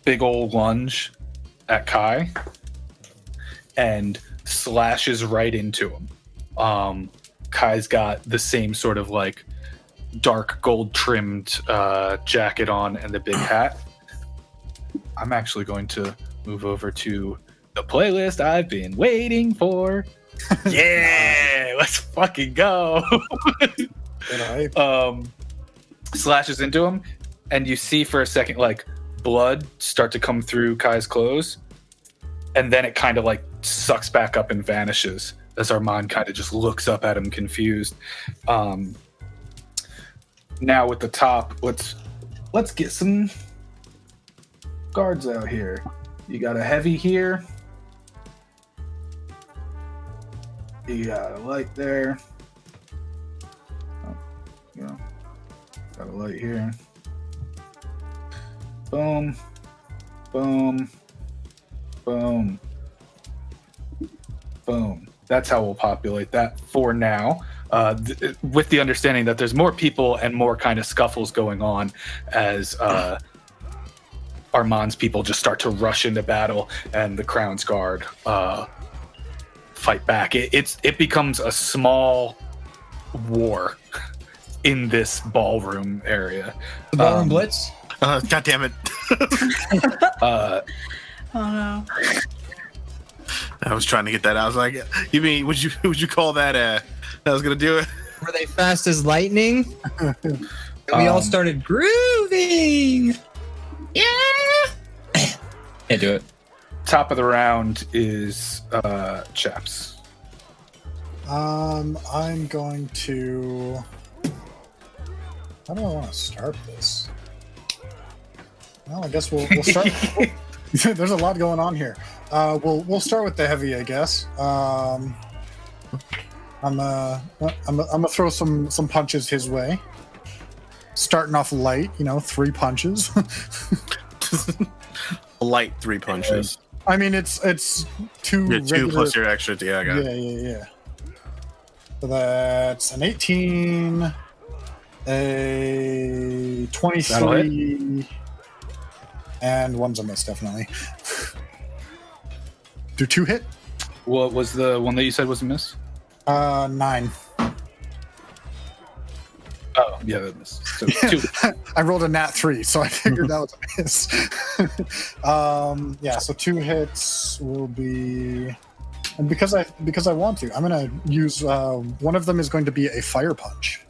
big old lunge at Kai and slashes right into him. Kai's got the same sort of like dark gold trimmed jacket on and the big hat. I'm actually going to move over to the playlist I've been waiting for. Yeah, let's fucking go. Slashes into him, and you see for a second like blood start to come through Kai's clothes, and then it kind of like sucks back up and vanishes as Armand kind of just looks up at him confused. Now with the top, let's get some guards out here. You got a heavy here. You got a light there. Oh, yeah. Got a light here. Boom. Boom. Boom. Boom. That's how we'll populate that for now. With the understanding that there's more people and more kind of scuffles going on as Armand's people just start to rush into battle and the Crown's Guard fight back. It becomes a small war in this ballroom area. The ballroom blitz? God damn it. Oh no. I was trying to get that. I was like, you mean, would you call that that was going to do it? Were they fast as lightning? We all started grooving. Yeah. Can't do it. Top of the round is Chaps. I'm going to. How do I want to start this? Well, I guess we'll start. There's a lot going on here. We'll start with the heavy, I guess. I'm gonna throw some punches his way. Starting off light, 3 punches. Light 3 punches. I mean, it's 2. Yeah, 2 regular, plus your extra. Yeah, I got it. Yeah. So that's an 18, a 23, and one's a miss, definitely. Do 2 hit? What was the one that you said was a miss? 9. Oh, Yeah, that missed. So 2. I rolled a nat 3, so I figured that was a miss. Yeah, so 2 hits will be, and because I want to, I'm gonna use one of them is going to be a fire punch.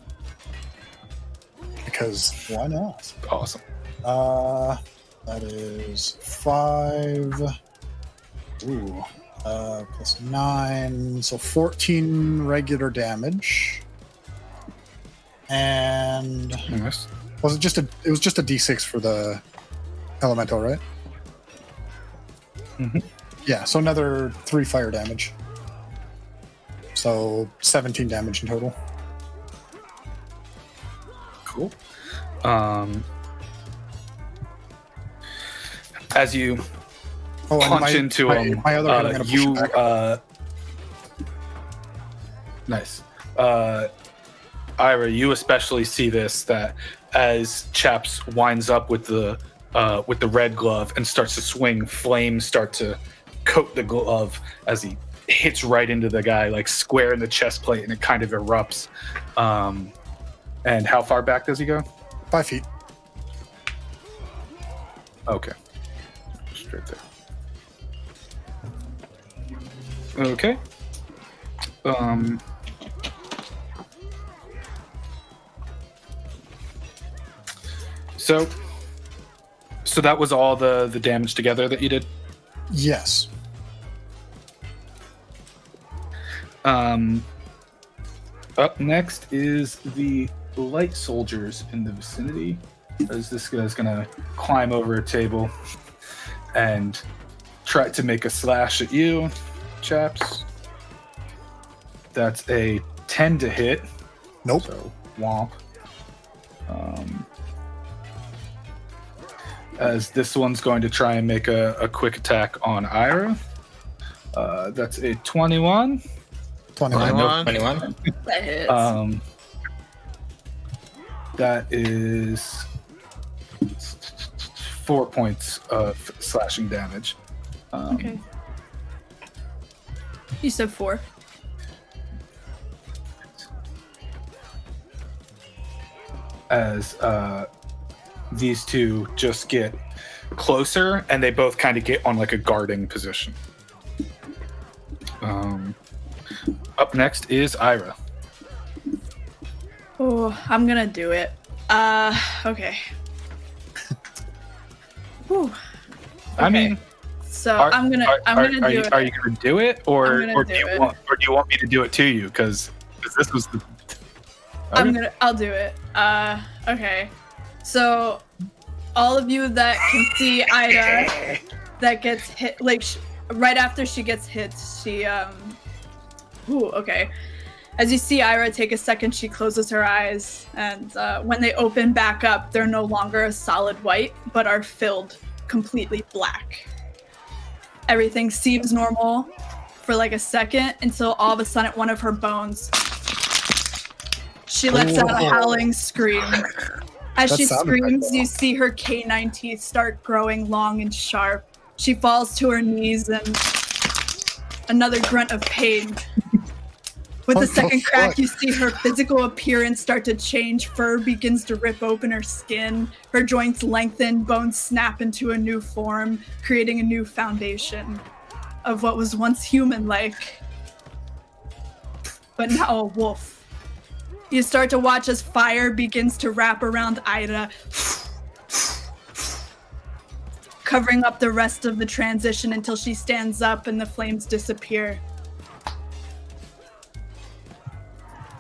Because why not? Awesome. That is 5. Ooh. Plus 9, so 14 regular damage. And Nice. was it just it was just a D6 for the elemental, right? Mhm. Yeah, so another 3 fire damage. So 17 damage in total. Cool. As you Oh, and punch into him, my other hand, I'm gonna push you it back. nice. Ira, you especially see this, that as Chaps winds up with the red glove and starts to swing, flames start to coat the glove as he hits right into the guy, like square in the chest plate, and it kind of erupts. And how far back does he go? 5 feet. Okay. Straight there. Okay. So that was all the damage together that you did? Yes. Up next is the light soldiers in the vicinity. As this guy's gonna climb over a table and try to make a slash at you, Chaps. That's a 10 to hit. Nope. So womp. As this one's going to try and make a quick attack on Ira. That's a 21. 21. 21. That hits. That is 4 points of slashing damage. Okay. You said 4. As these two just get closer, and they both kind of get on like a guarding position. Up next is Ira. Oh, I'm gonna do it. Okay. Whew. I mean, So are, I'm gonna do you, it. Are you gonna do it, or I'm gonna do do you it. want me to do it to you? Because this was the. I'll do it. Okay. So all of you that can see Ida that gets hit, like right after she gets hit, she Ooh, okay. As you see Ira take a second, she closes her eyes, and when they open back up, they're no longer a solid white, but are filled completely black. Everything seems normal for like a second until all of a sudden one of her bones, she lets out a howling scream. As That she sounded screams, like you see her canine teeth start growing long and sharp. She falls to her knees and another grunt of pain. With What the the second crack, fuck? you see her physical appearance start to change. Fur begins to rip open her skin. Her joints lengthen, bones snap into a new form, creating a new foundation of what was once human-like, but now a wolf. You start to watch as fire begins to wrap around Ida, covering up the rest of the transition until she stands up and the flames disappear.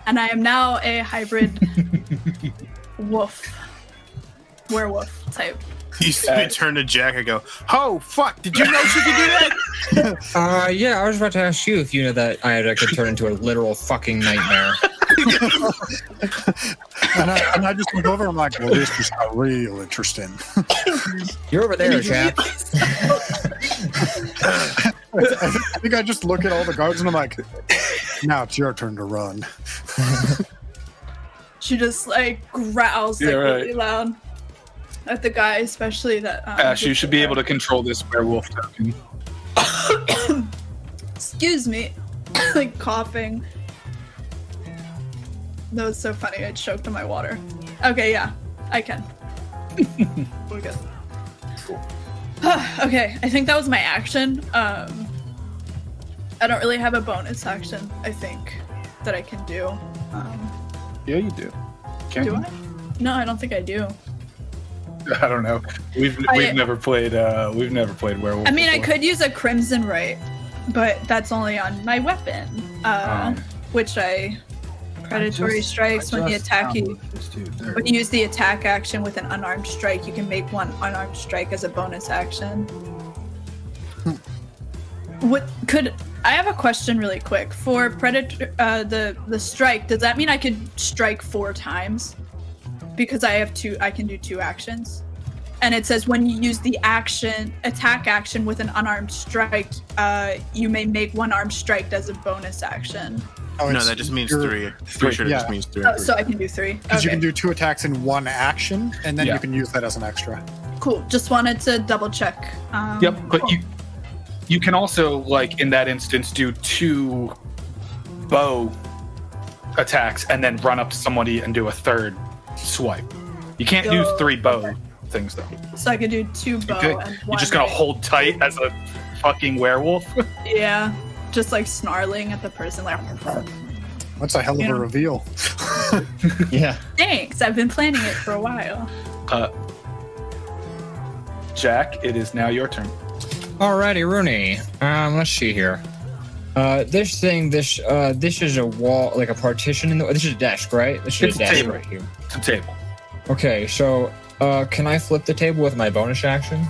And I am now a hybrid werewolf type. You turn to Jack and go, "Oh fuck! Did you know she could do that?" Yeah, I was about to ask you if you know that Ida could turn into a literal fucking nightmare. And I just look over and I'm like, well, this is real interesting. You're over there, chap. I think I just look at all the guards and I'm like, now it's your turn to run. She just like growls like really loud at the guy, especially that. Ash, you should be able to control this werewolf token. Excuse me, like coughing. That was so funny. I choked on my water. Okay, yeah, I can. We're good. Cool. Okay, I think that was my action. I don't really have a bonus action, I think, that I can do. Yeah, you do. Can Do you? I? No, I don't think I do. I don't know. We've never played werewolf. I mean, I before. could use a crimson right, but that's only on my weapon, which I predatory strikes when the attack when you use the attack action with an unarmed strike, you can make one unarmed strike as a bonus action. I have a question really quick for predator the strike? Does that mean I could strike 4 times? Because I can do 2 actions. And it says when you use the attack action with an unarmed strike, you may make one armed strike as a bonus action. Oh, No, that just means 3. Pretty sure it just means 3. So I can do 3. Because you Okay. can do 2 attacks in 1 action, and then Yeah. you can use that as an extra. Cool. Just wanted to double check. Yep, but cool. you can also, like, in that instance, do 2 bow attacks and then run up to somebody and do a 3rd swipe. You can't do 3 bow things though. So I could do 2 bow Okay. and 1. You're just gonna hold tight as a fucking werewolf. Yeah, just like snarling at the person, like. That's a hell of a reveal. Yeah. Thanks. I've been planning it for a while. Jack, it is now your turn. Alrighty, Rooney. Let's see here. This is a wall, like a partition in the. This is a desk, right? This is It's a a desk table. right here. It's a table. Okay, so can I flip the table with my bonus action?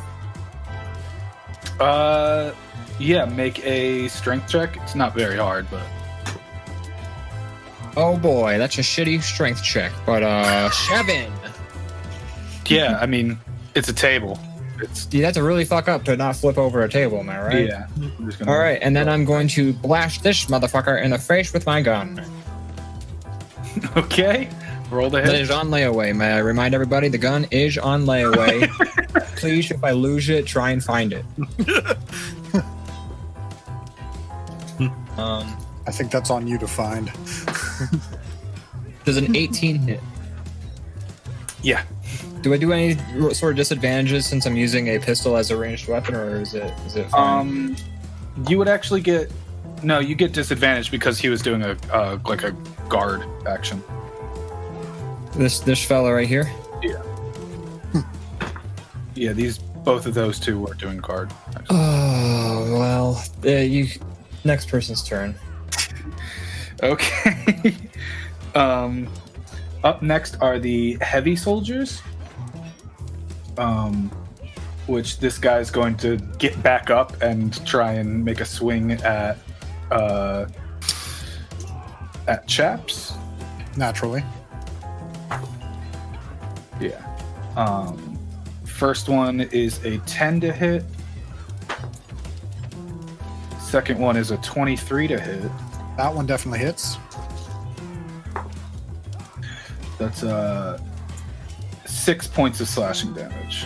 Yeah, make a strength check. It's not very hard, but Oh boy, that's a shitty strength check, but 7. yeah, I mean, it's a table. It's You have to really fuck up to not flip over a table, am I right? yeah. I'm just gonna- All right, and then I'm going to blast this motherfucker in the face with my gun. Okay. Roll the That hit. is on layaway. May I remind everybody the gun is on layaway. Please, if I lose it, try and find it. I think that's on you to find. Does an 18 hit? Yeah. Do I do any sort of disadvantages since I'm using a pistol as a ranged weapon, or is it fine? You would actually get you get disadvantage because he was doing a like a guard action. This fella right here. Yeah, both of those two were doing guard. Oh well, next person's turn. Okay. Up next are the heavy soldiers. Which this guy's going to get back up and try and make a swing at Chaps. Naturally. Yeah. First one is a 10 to hit. Second one is a 23 to hit. That one definitely hits. That's 6 points of slashing damage.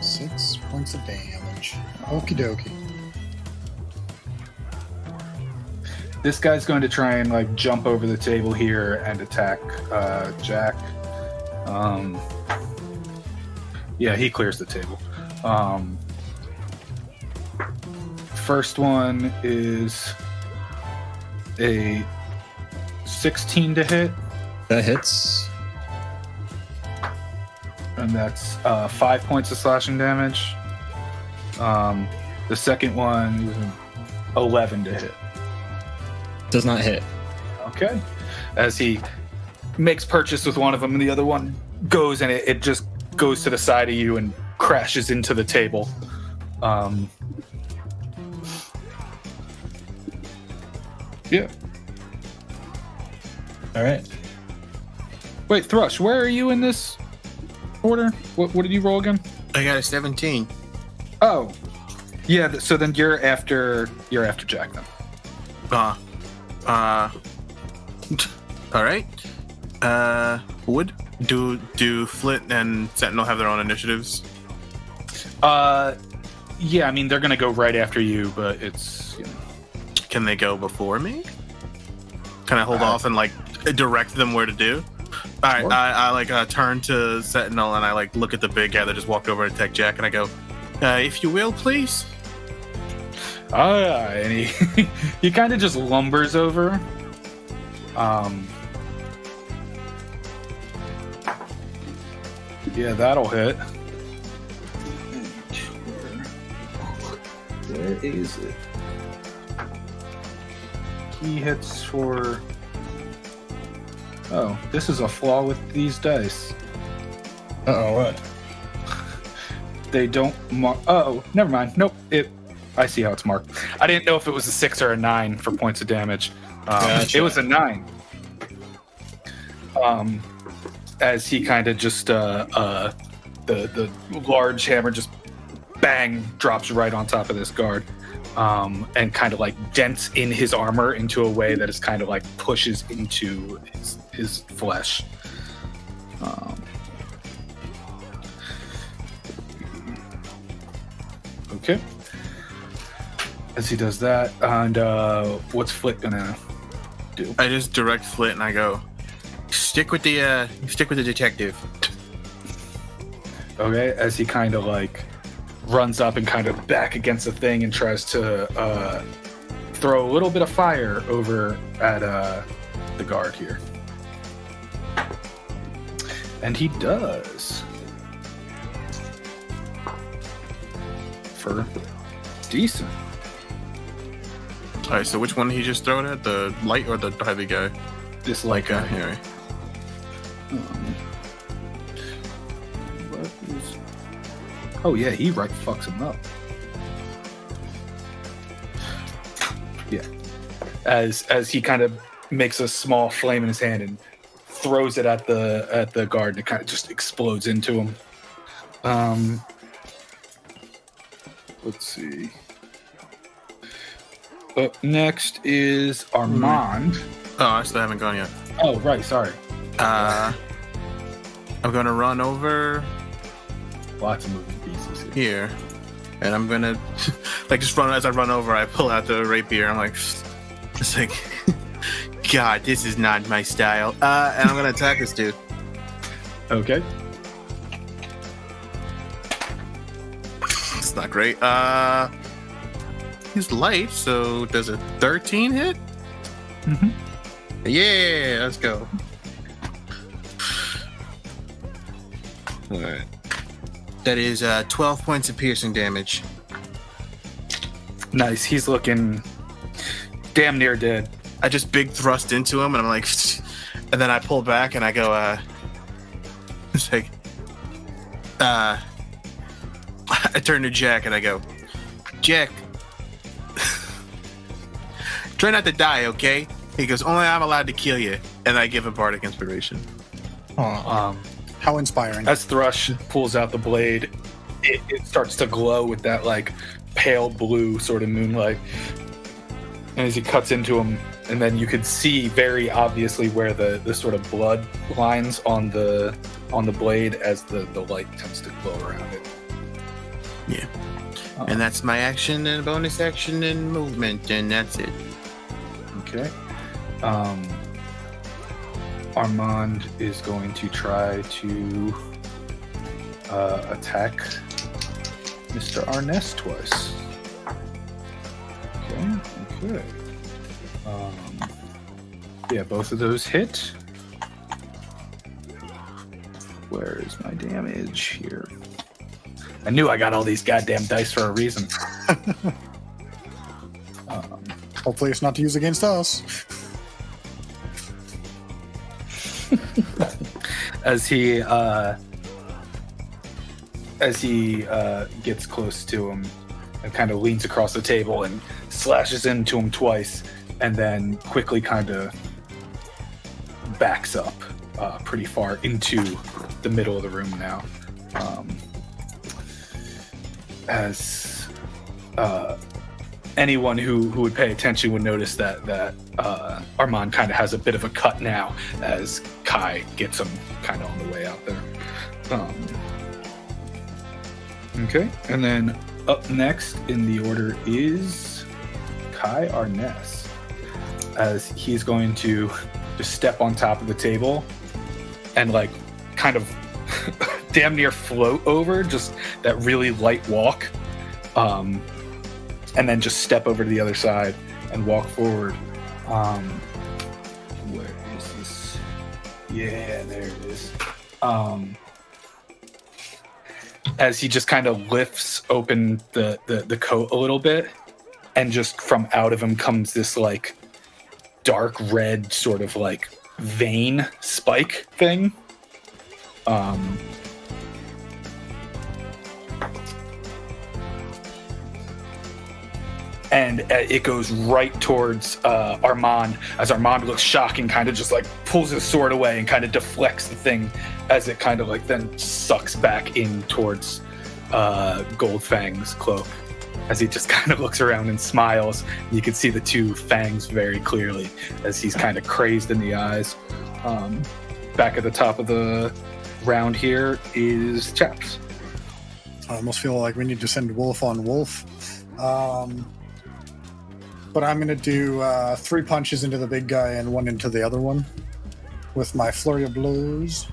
6 points of damage. Okie dokie. This guy's going to try and like jump over the table here and attack Jack. Yeah, he clears the table. First one is a 16 to hit, That hits. and that's 5 points of slashing damage. The second one is an 11 to hit. Does not hit. Okay. As he makes purchase with one of them, and the other one goes, and it just goes to the side of you and crashes into the table. Yeah. All right. Wait, Thrush, where are you in this order? What did you roll again? I got a 17. Oh, yeah. So then you're after Jack then. All right. Would do Flint and Sentinel have their own initiatives? Yeah. I mean, they're gonna go right after you, but it's Can they go before me? Can I hold off and like direct them where to do. All right, Sure. I like turn to Sentinel and I like look at the big guy that just walked over to attack Jack, and I go, "If you will, please." And he kind of just lumbers over. Yeah, that'll hit. Where is it? He hits for. Oh, this is a flaw with these dice. What? They don't mark. Oh, never mind. Nope. I see how it's marked. I didn't know if it was a 6 or a 9 for points of damage. Gotcha. It was a 9. As he kind of just the large hammer just bang drops right on top of this guard, and kind of like dents in his armor into a way that is kind of like pushes into his flesh. Okay. As he does that, and what's Flit gonna do? I just direct Flit and I go, stick with the detective. Okay, as he kind of like runs up and kind of back against the thing and tries to throw a little bit of fire over at the guard here. And he does. For decent. All right, so which one did he just throw it at? The light or the heavy guy? This like Here. Oh yeah, he right fucks him up. Yeah. As he kind of makes a small flame in his hand and throws it at the guard, and it kind of just explodes into him. Let's see. Up next is Armand. Oh, I still haven't gone yet. Oh, right, sorry. I'm gonna run over Lots of moving pieces here. here, and I'm gonna like just run. As I run over, I pull out the rapier. I'm like, it's like, God, this is not my style. And I'm gonna attack this dude. Okay. It's not great. He's light, so does a 13 hit? Mhm. Yeah, let's go. All right. That is 12 points of piercing damage. Nice. He's looking damn near dead. I just big thrust into him, and I'm like, and then I pull back and I go, it's like, I turn to Jack and I go, Jack, try not to die, okay? He goes, only I'm allowed to kill you. And I give him bardic inspiration. How inspiring. As Thrush pulls out the blade, it starts to glow with that like pale blue sort of moonlight. And as he cuts into him, and then you could see very obviously where the sort of blood lines on the blade as the light tends to glow around it. Yeah. And that's my action and bonus action and movement, and that's it. Okay. Armand is going to try to attack Mr. Arness twice. Okay. Yeah, both of those hit. Where is my damage here? I knew I got all these goddamn dice for a reason. Hopefully it's not to use against us. As he gets close to him and kind of leans across the table and slashes into him twice, and then quickly kind of backs up pretty far into the middle of the room now. As anyone who would pay attention would notice that Armand kind of has a bit of a cut now as Kai gets him kind of on the way out there. Okay, and then up next in the order is Kai Arness, as he's going to just step on top of the table and like kind of damn near float over, just that really light walk, and then just step over to the other side and walk forward. Where is this? Yeah, there it is. As he just kind of lifts open the coat a little bit, and just from out of him comes this like dark red sort of like vein spike thing. And it goes right towards Armand, as Armand looks shocked and kind of just like pulls his sword away and kind of deflects the thing as it kind of like then sucks back in towards Goldfang's cloak. As he just kind of looks around and smiles, you can see the two fangs very clearly as he's kind of crazed in the eyes. Back at the top of the round here is Chaps. I almost feel like we need to send wolf on wolf. But I'm going to do 3 punches into the big guy and 1 into the other one with my flurry of blows.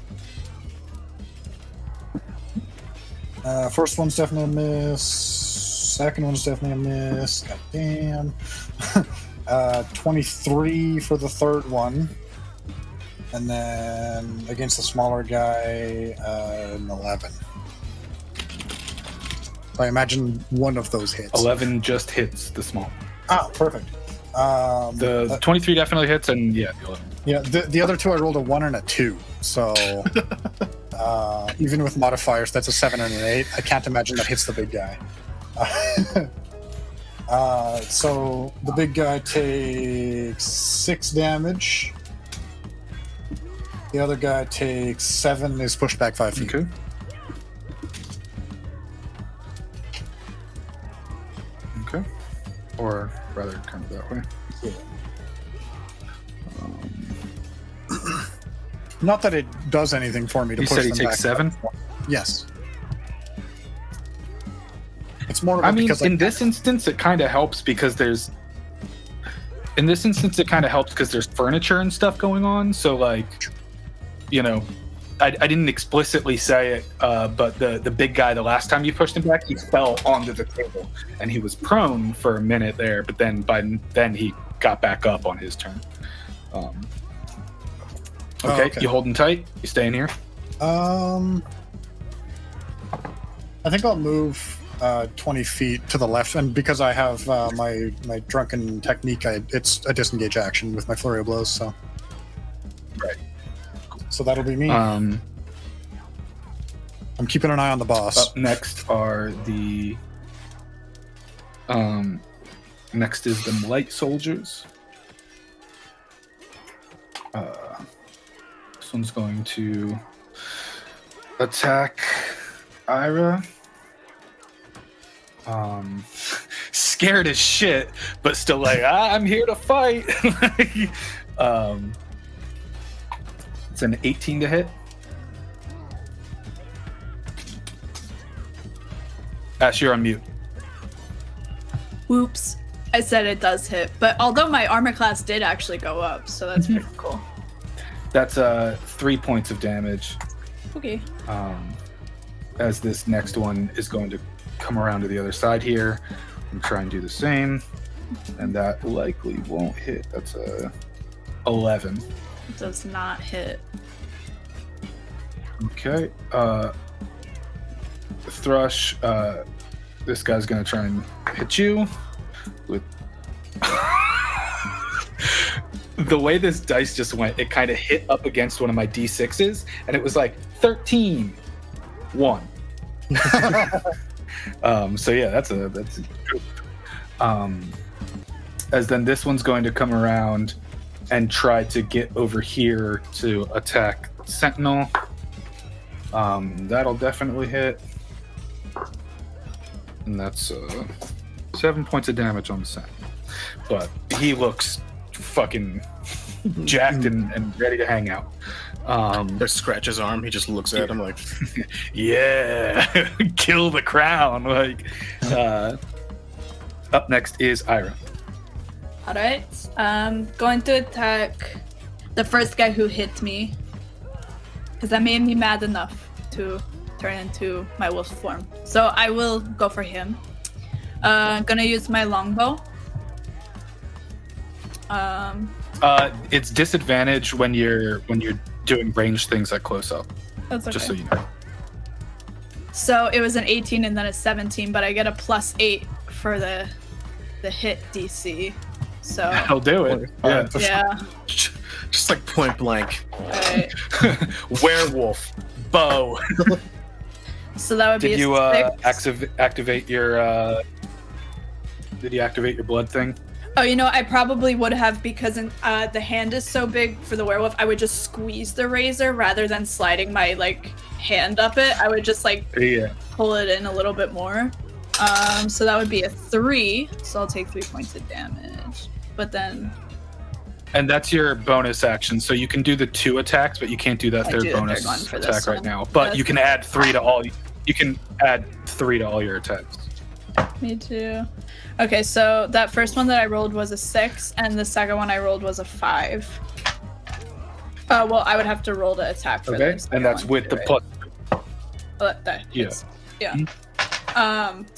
First one's definitely a miss. Second one's definitely a miss. God damn. 23 for the third one. And then against the smaller guy, an 11. I imagine one of those hits. 11 just hits the small. Oh, perfect. The 23 definitely hits, and yeah, the 11. Yeah, the other 2 I rolled a 1 and a 2. So even with modifiers, that's a 7 and an 8. I can't imagine that hits the big guy. So the big guy takes 6 damage. The other guy takes 7, is pushed back 5 feet. Okay. Okay. Or rather, kind of that way. Yeah. Not that it does anything for me to You push said he them takes back. 7? Yes. It's more of I mean, because in this instance, it kind of helps because there's... In this instance, it kind of helps because there's furniture and stuff going on. So, like, you know, I didn't explicitly say it, but the big guy, the last time you pushed him back, he fell onto the table. And he was prone for a minute there, but then then he got back up on his turn. Okay, you holding tight? You staying here? I think I'll move 20 feet to the left, and because I have my drunken technique, it's a disengage action with my flurry of blows. So, right. So that'll be me. I'm keeping an eye on the boss. Up next are the. Next is the light soldiers. This one's going to attack Ira. Scared as shit, but still like, I'm here to fight. It's an 18 to hit. Ash, you're on mute. Whoops. I said it does hit, but although my armor class did actually go up, so that's pretty cool. That's 3 points of damage. Okay. As this next one is going to come around to the other side here and try and do the same, and that likely won't hit. That's a 11. It does not hit. Okay. Thrush, this guy's gonna try and hit you with the way this dice just went. It kind of hit up against one of my D6s, and it was like 13, 1. So yeah, that's as then this one's going to come around and try to get over here to attack Sentinel. That'll definitely hit, and that's 7 points of damage on the Sentinel. But he looks fucking jacked and ready to hang out. Just scratch his arm. He just looks at him like, yeah, kill the crown. Like, up next is Ira. All right. Going to attack the first guy who hit me, because that made me mad enough to turn into my wolf form. So I will go for him. Gonna use my longbow. It's disadvantage when you're doing ranged things at close up. That's okay. Just so you know. So it was an 18 and then a 17, but I get a +8 for the hit DC. So I'll do it. Yeah. yeah. Just like point blank. Alright. Werewolf bow. So that would be Did a you 6. activate your? Did you activate your blood thing? Oh, you know, I probably would have because the hand is so big for the werewolf. I would just squeeze the razor rather than sliding my hand up it. I would just pull it in a little bit more. So that would be a 3. So I'll take 3 points of damage. But then. And that's your bonus action. So you can do the 2 attacks, but you can't do that third bonus third one for this attack right one. now. But you can add 3 to all. You can add 3 to all your attacks. Me too. Okay, so that first one that I rolled was a 6, and the second one I rolled was a 5. Well, I would have to roll to attack for Okay, this. and that's with the plus. That hits. Yeah.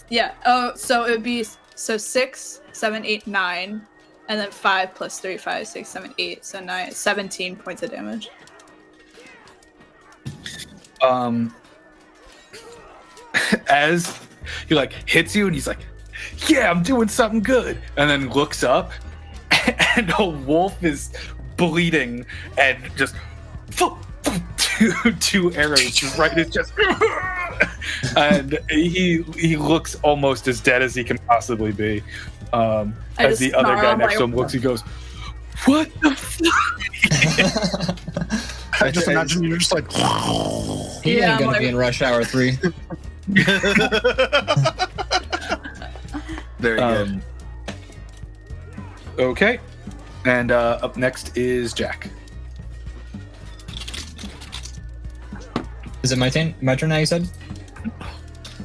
Yeah. Oh, so it would be 6, 7, 8, 9, and then 5 plus 3, 5, 6, 7, 8, so 9, 17 points of damage. As he hits you and he's like, yeah, I'm doing something good, and then looks up and a wolf is bleeding and just two arrows just right in his chest. And he looks almost as dead as he can possibly be. As the other guy next to him looks, he goes, what the fuck? I just imagine you're just like. He ain't gonna be in Rush Hour 3. Very good. Okay. And up next is Jack. Is it my turn? My turn now, you said?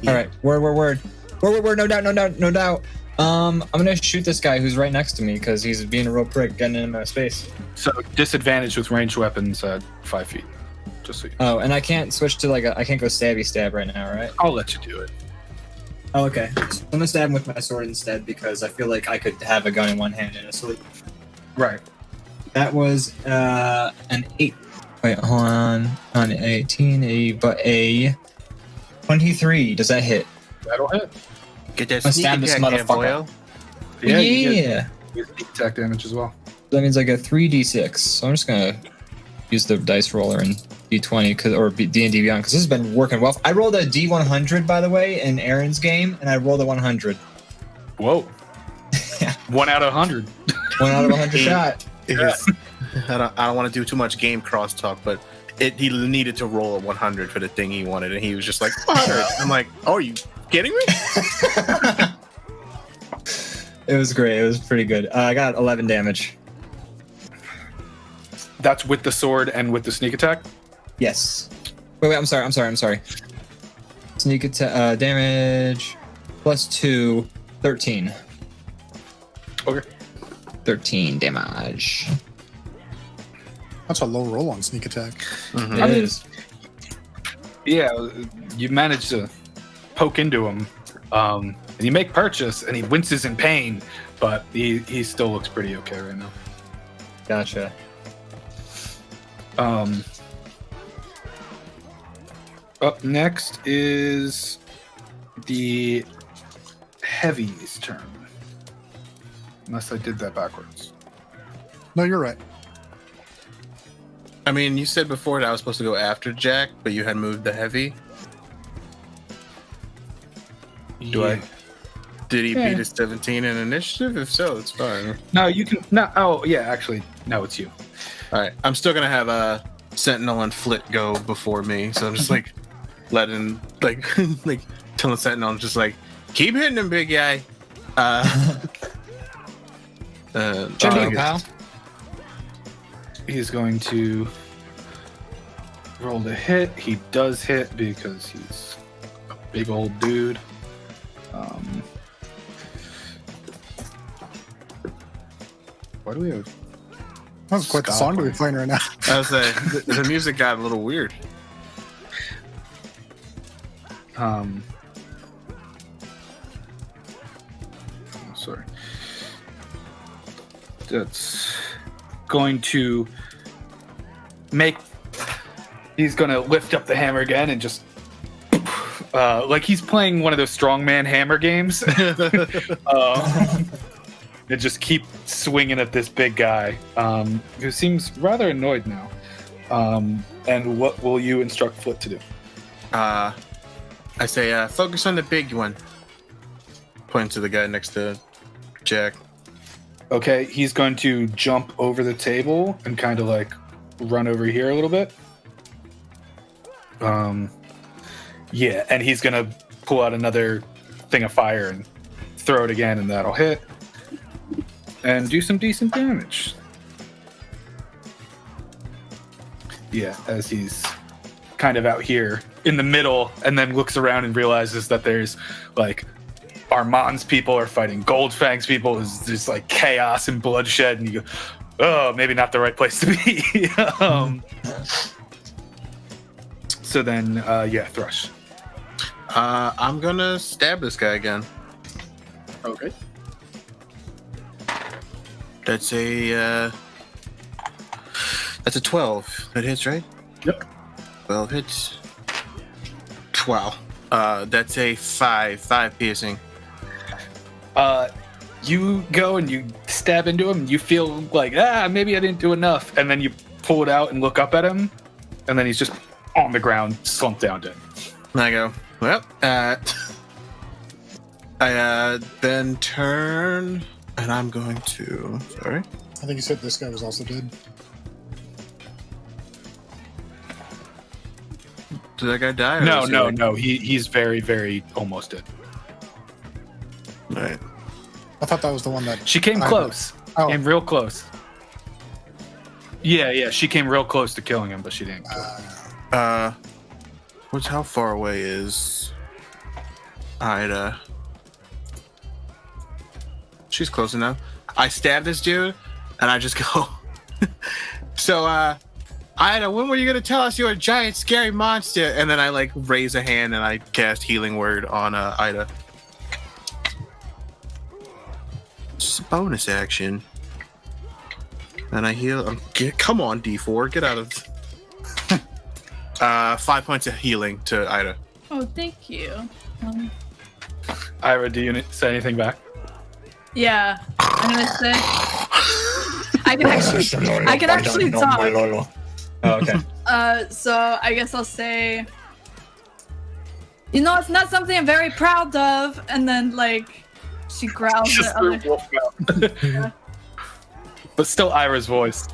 All right. Word. No doubt. I'm gonna shoot this guy who's right next to me because he's being a real prick, getting in my space. So disadvantage with ranged weapons at 5 feet. Just so you know. Oh, and I can't switch to I can't go stabby stab right now, right? I'll let you do it. Oh, okay. So I'm gonna stab him with my sword instead because I feel like I could have a gun in one hand and a sword. Right. That was an 8. Wait, hold on. On 18, but a 23. Does that hit? That'll hit. Get that Let's sneak stab this attack, motherfucker. boyo. Yeah. Yeah. You get attack damage as well. That means I get 3d6. So I'm just gonna use the dice roller and d20 or D&D Beyond because this has been working well. I rolled a d100 by the way in Aaron's game, and I rolled a 100. Whoa. 1 out of 100. 1 out of 100 shot. I don't want to do too much game crosstalk, but he needed to roll a 100 for the thing he wanted, and he was just like 100. I'm like, oh, are you kidding me? It was great. It was pretty good. I got 11 damage. That's with the sword and with the sneak attack? Yes. Wait. I'm sorry. Sneak attack damage +2, 13. Okay. 13 damage. That's a low roll on sneak attack. Mm-hmm. It is. Yeah, you manage to poke into him, and you make purchase, and he winces in pain, but he still looks pretty okay right now. Gotcha. Up next is the heavy's turn. Unless I did that backwards. No, you're right. I mean, you said before that I was supposed to go after Jack, but you had moved the heavy. Did he beat his 17 in initiative? If so, it's fine. No, you can. No, oh, yeah, actually, no, it's you. All right, I'm still gonna have a Sentinel and Flit go before me, so I'm just letting telling Sentinel, just keep hitting him, big guy. Pal. He's going to roll to hit. He does hit because he's a big old dude. Why do we have That was quite the song to be playing right now. I was the music got a little weird. Sorry. That's going to make. He's going to lift up the hammer again and just. Like he's playing one of those strongman hammer games. And just keep swinging at this big guy, who seems rather annoyed now. And what will you instruct Flit to do? I say, focus on the big one. Point to the guy next to Jack. Okay, he's going to jump over the table and kind of like run over here a little bit. Yeah, and he's gonna pull out another thing of fire and throw it again, and that'll hit. And do some decent damage. Yeah, as he's kind of out here in the middle, and then looks around and realizes that there's like Armand's people are fighting Goldfang's people. There's just like chaos and bloodshed, and you go, oh, maybe not the right place to be. So then, yeah, Thrush. I'm gonna stab this guy again. Okay. That's a 12. That hits, right? Yep. 12 hits. Wow. That's a 5 piercing. You go and you stab into him, and you feel like, maybe I didn't do enough. And then you pull it out and look up at him, and then he's just on the ground, slumped down dead. And I go, well, I then turn, and I'm going to, sorry. I think you said this guy was also dead. Did that guy die? No. He's very, very almost dead. All right. I thought that was the one that... She came close. Oh. Came real close. Yeah, she came real close to killing him, but she didn't kill him. How far away is Ida? She's close enough. I stab this dude, and I just go. So, Ida, when were you gonna tell us you're a giant, scary monster? And then I like raise a hand and I cast Healing Word on Ida. Just a bonus action. And I heal. Come on, D4, get out of. 5 points of healing to Ida. Oh, thank you. Ira, do you say anything back? Yeah, I'm gonna say. I can actually talk. Oh, okay. So I guess I'll say. It's not something I'm very proud of, and then like she growls at other. Yeah. But still Ira's voice.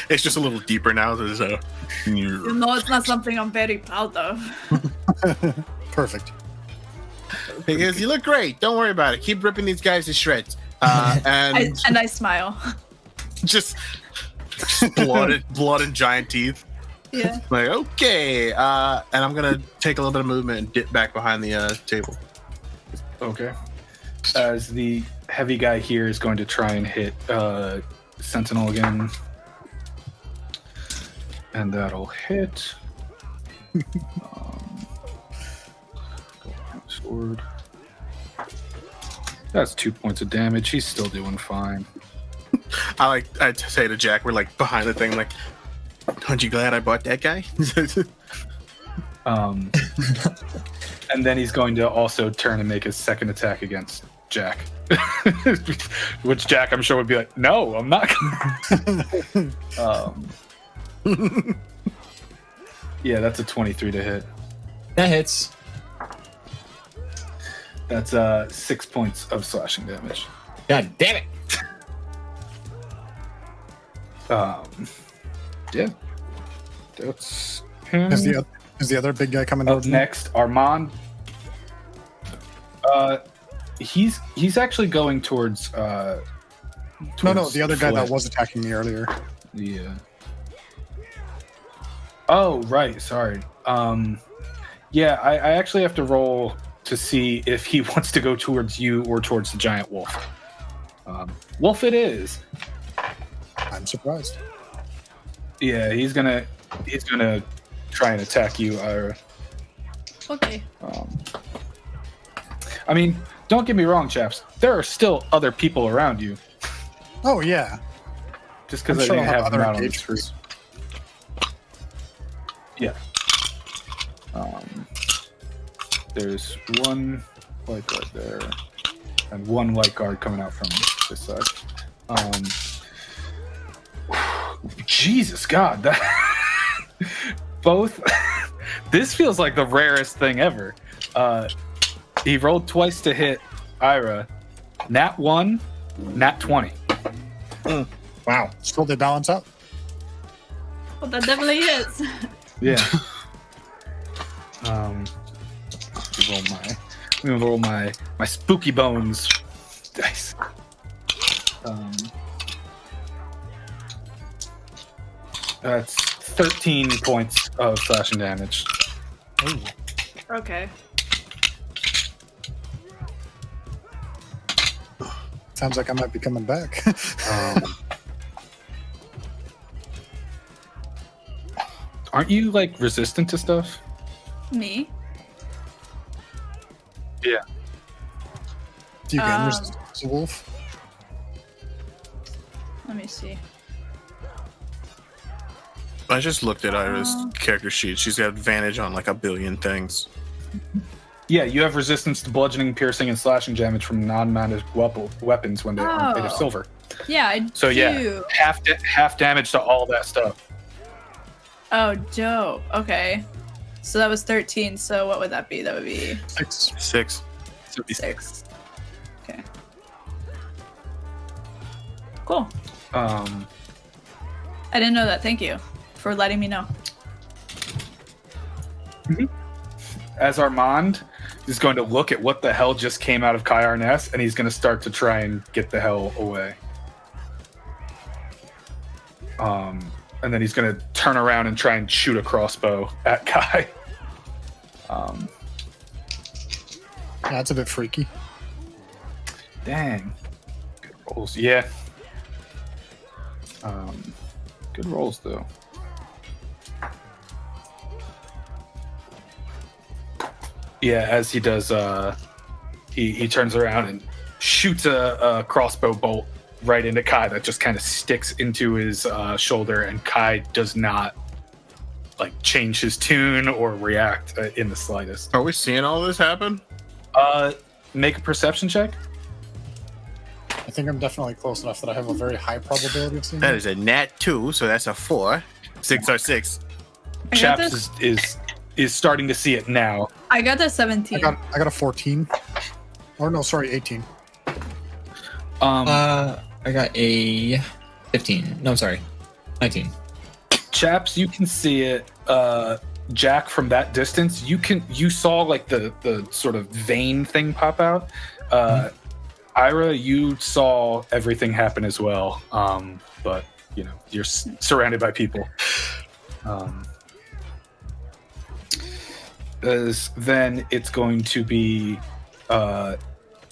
It's just a little deeper now. There's a. It's not something I'm very proud of. Perfect. He goes, you look great. Don't worry about it. Keep ripping these guys to shreds. And I smile. just blood and giant teeth. Yeah. Like, okay. And I'm gonna take a little bit of movement and dip back behind the table. Okay. As the heavy guy here is going to try and hit Sentinel again. And that'll hit. Sword. That's 2 points of damage. He's still doing fine. I'd say to Jack, we're like behind the thing, like, aren't you glad I bought that guy? And then he's going to also turn and make his second attack against Jack. Which Jack, I'm sure, would be like, no, I'm not. Yeah, that's a 23 to hit. That hits. That's 6 points of slashing damage. God damn it! Yeah. That's him. Is the other big guy coming Up towards me? next, Armand. He's actually going towards. No, towards the other guy that Flit. was attacking me earlier. Yeah. Oh, right. Sorry. Yeah, I actually have to roll to see if he wants to go towards you or towards the giant wolf. Wolf it is. I'm surprised. Yeah, he's gonna try and attack you, Ira. Okay. I mean, don't get me wrong, chaps. There are still other people around you. Oh yeah. Just because I'm I sure didn't I'll have have them other out on the street. engagements. Yeah. There's one white guard there, and one white guard coming out from this side. Jesus God, that both. This feels like the rarest thing ever. He rolled twice to hit Ira. Nat 1, nat 20. Wow. Still they balance out. Well, that definitely is. Yeah. I'm gonna roll my spooky bones dice. That's 13 points of slashing damage. Okay. Sounds like I might be coming back. Aren't you like resistant to stuff? Me? Yeah. Do you gain resistance to wolf? Let me see. I just looked at Ira's character sheet. She's got advantage on like a billion things. Yeah, you have resistance to bludgeoning, piercing, and slashing damage from non-mounted weapons when they are made of Oh. silver. Yeah, I So do. yeah, half damage to all that stuff. Oh, dope. Okay. So that was 13. So what would that be? That would be 6. 6. 6. Okay. Cool. I didn't know that. Thank you for letting me know. As Armand is going to look at what the hell just came out of Kai Arness, and he's going to start to try and get the hell away. And then he's going to turn around and try and shoot a crossbow at Kai. Yeah, that's a bit freaky. Dang. Good rolls. Yeah. Good rolls, though. Yeah, as he does, he turns around and shoots a crossbow bolt right into Kai that just kind of sticks into his shoulder, and Kai does not like change his tune or react in the slightest. Are we seeing all this happen? Make a perception check. I think I'm definitely close enough that I have a very high probability of seeing That it. is a nat 2, so that's a 4. 6 or 6. I got Chaps is starting to see it now. I got that 17. I got a 14. Or no, sorry, 18. I got a 15. No, I'm sorry. 19. Chaps, you can see it. Jack, from that distance, you saw like the sort of vein thing pop out. Ira, you saw everything happen as well. But you know, you're surrounded by people. Then it's going to be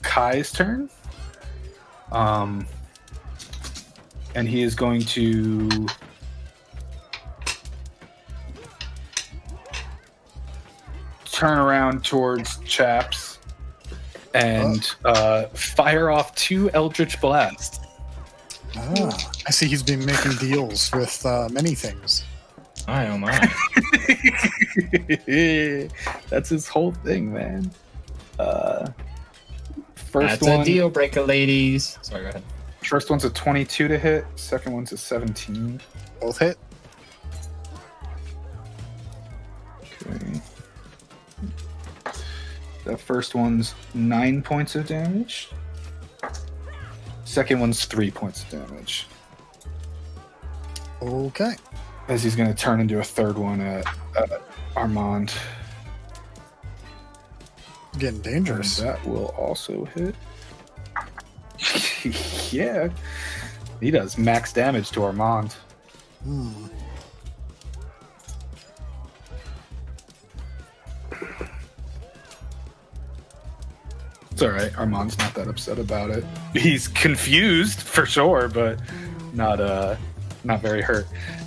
Kai's turn. And he is going to turn around towards Chaps and fire off 2 Eldritch Blasts. Ah, I see he's been making deals with many things. I oh my. That's his whole thing, man. First That's one, a deal breaker, ladies. Sorry, go ahead. First one's a 22 to hit. Second one's a 17. Both hit. Okay. The first one's 9 points of damage. Second one's 3 points of damage. Okay. As he's going to turn into a third one at Armand. Getting And dangerous. that will also hit. Yeah. He does max damage to Armand. Hmm. It's all right. Armand's not that upset about it. He's confused for sure, but not very hurt.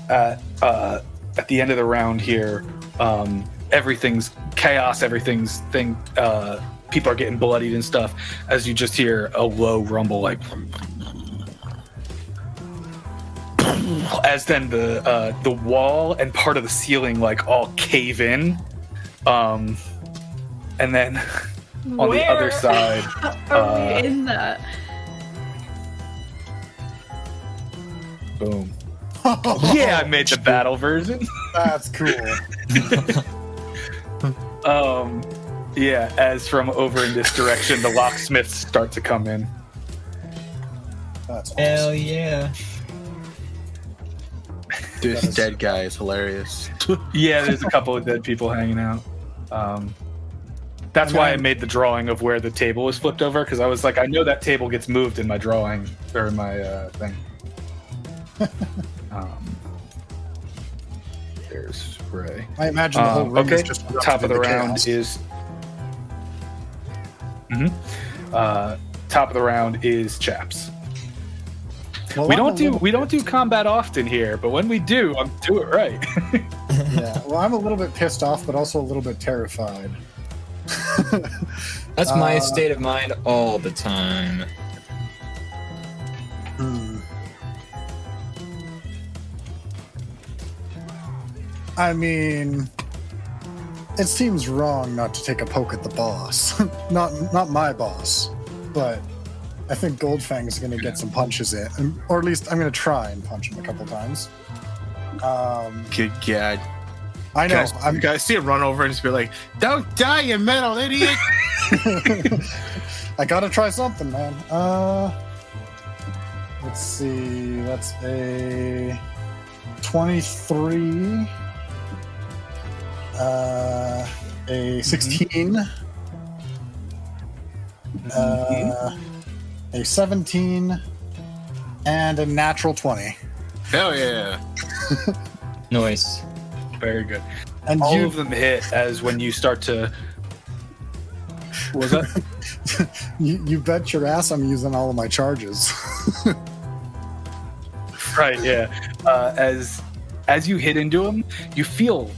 At the end of the round here, everything's chaos. People are getting bloodied and stuff. As you just hear a low rumble, like, as then the wall and part of the ceiling like all cave in, and then on the other side, are we in that? boom. Yeah, I made the battle version. That's cool. Yeah, as from over in this direction, the locksmiths start to come in. That's awesome. Hell yeah. This dead guy is hilarious. Yeah, there's a couple of dead people hanging out. That's why I made the drawing of where the table was flipped over, because I was like, I know that table gets moved in my drawing, or in my thing. There's Ray. I imagine the whole room okay, is just erupted top of the into round chaos. is... top of the round is Chaps. Well, We I'm don't do combat often here, but when we do, I'm do it right. Yeah. Well, I'm a little bit pissed off, but also a little bit terrified. That's my state of mind all the time. I mean, it seems wrong not to take a poke at the boss. not my boss, but I think Goldfang's going to get some punches in, or at least I'm going to try and punch him a couple times. Good God. I know. You guys see him run over and just be like, "Don't die, you metal idiot!" I got to try something, man. Let's see. That's a 23. A 16. A 17. And a natural 20. Hell yeah. Nice. Very good. And All of them hit as when you start to... What was that? you bet your ass I'm using all of my charges. Right, yeah. As you hit into him, you feel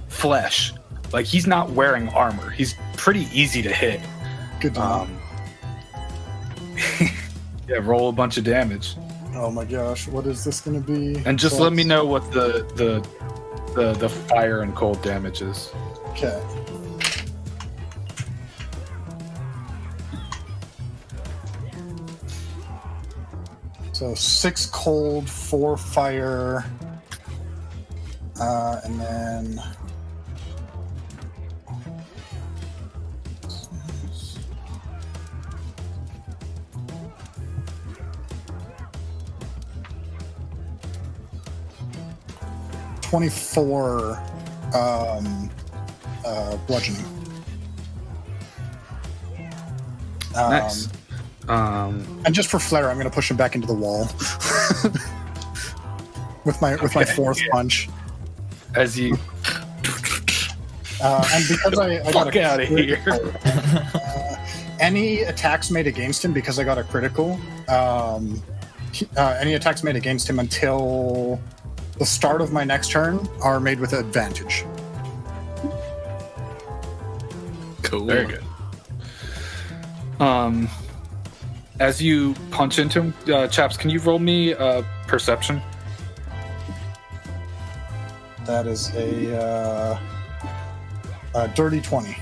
flesh. Like, he's not wearing armor. He's pretty easy to hit. Good to know. Yeah, roll a bunch of damage. Oh my gosh, what is this going to be? And just let me know what the fire and cold damage is. Okay. So 6 cold, 4 fire, and then 24 bludgeoning. Nice. And just for flair, I'm going to push him back into the wall with my fourth punch. As you And because I got fuck out of here. Any attacks made against him, because I got a critical, any attacks made against him until the start of my next turn are made with advantage. Cool. Very good. As you punch into him, Chaps, can you roll me perception? That is a dirty 20.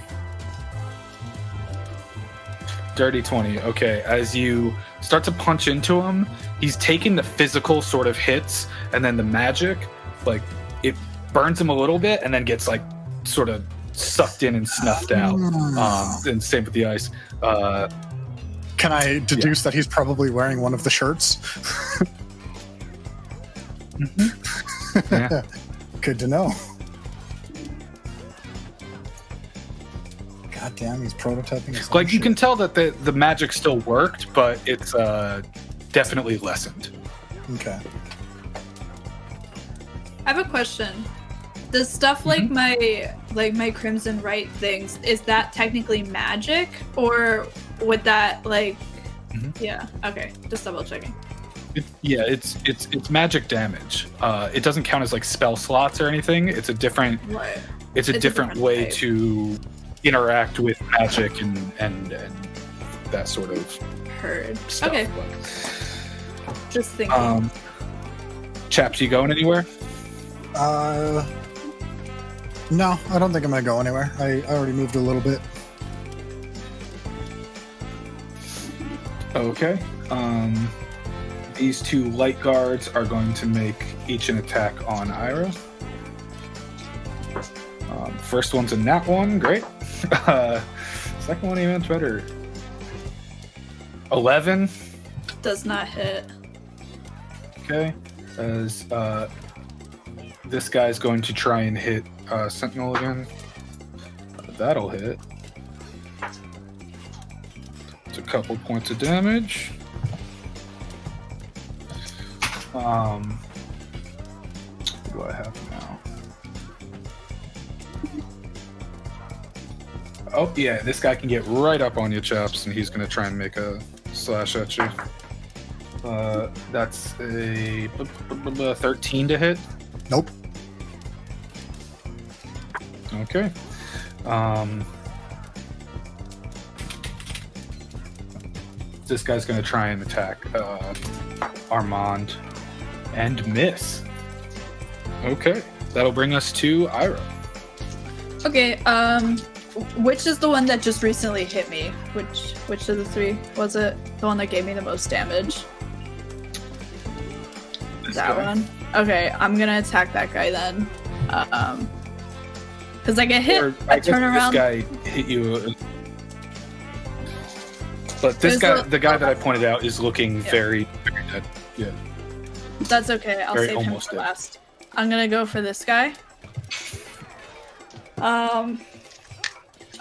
Dirty 20. Okay. As you start to punch into him, he's taking the physical sort of hits, and then the magic, like, it burns him a little bit, and then gets like sort of sucked in and snuffed out. And same with the ice. Can I deduce that he's probably wearing one of the shirts? Yeah. Good to know. God damn, he's prototyping his own Like, you shit. can tell that the magic still worked, but it's definitely lessened. Okay. I have a question. Does stuff like my Crimson Right things, is that technically magic, or would that like? Mhm. Yeah. Okay. Just double checking. It's magic damage. It doesn't count as like spell slots or anything. It's a different. Right. It's a different way type. to interact with magic and that sort of Heard. stuff. Okay. But, Just thinking. Chaps, you going anywhere? No, I don't think I'm gonna go anywhere. I already moved a little bit. Okay. These two light guards are going to make each an attack on Ira. First one's a nat 1, great. Second one even better. 11. Does not hit. Okay. As this guy's going to try and hit Sentinel again. That'll hit. It's a couple points of damage. What do I have now? Oh yeah, this guy can get right up on you, chaps, and he's gonna try and make a slash at you. That's a 13 to hit. Nope. Okay. This guy's gonna try and attack Armand and miss. Okay, that'll bring us to Ira. Okay. Which is the one that just recently hit me? Which of the three was it? The one that gave me the most damage? That one. Okay, I'm gonna attack that guy then. Because I get hit, I turn around. This guy hit you. But this guy, the guy that I pointed out, is looking very, very dead. Yeah. That's okay. I'll Very save him almost for dead. last. I'm gonna go for this guy.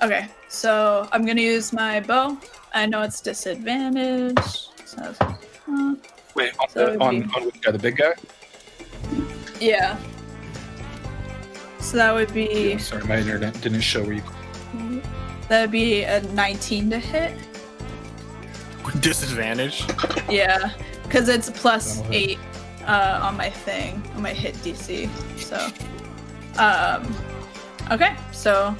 Okay, so I'm gonna use my bow. I know it's disadvantage. So, Wait, on, So it would on be- which guy? The big guy? yeah. So that would be Yeah, sorry, my internet didn't show where you. that would be a 19 to hit. Disadvantage. Yeah, because it's plus That'll hit. 8 on my thing, on my hit DC. So, okay, so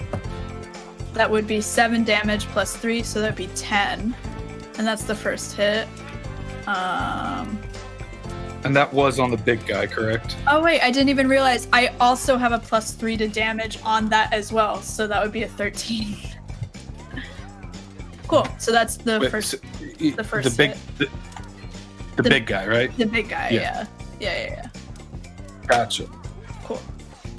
that would be 7 damage plus 3, so that'd be 10, and that's the first hit. And that was on the big guy, correct? Oh wait, I didn't even realize I also have a plus 3 to damage on that as well, so that would be a 13. Cool. So that's the Wait, first. so, the first the big, hit. the big guy, right? The big guy. Yeah. Yeah. Gotcha. Cool.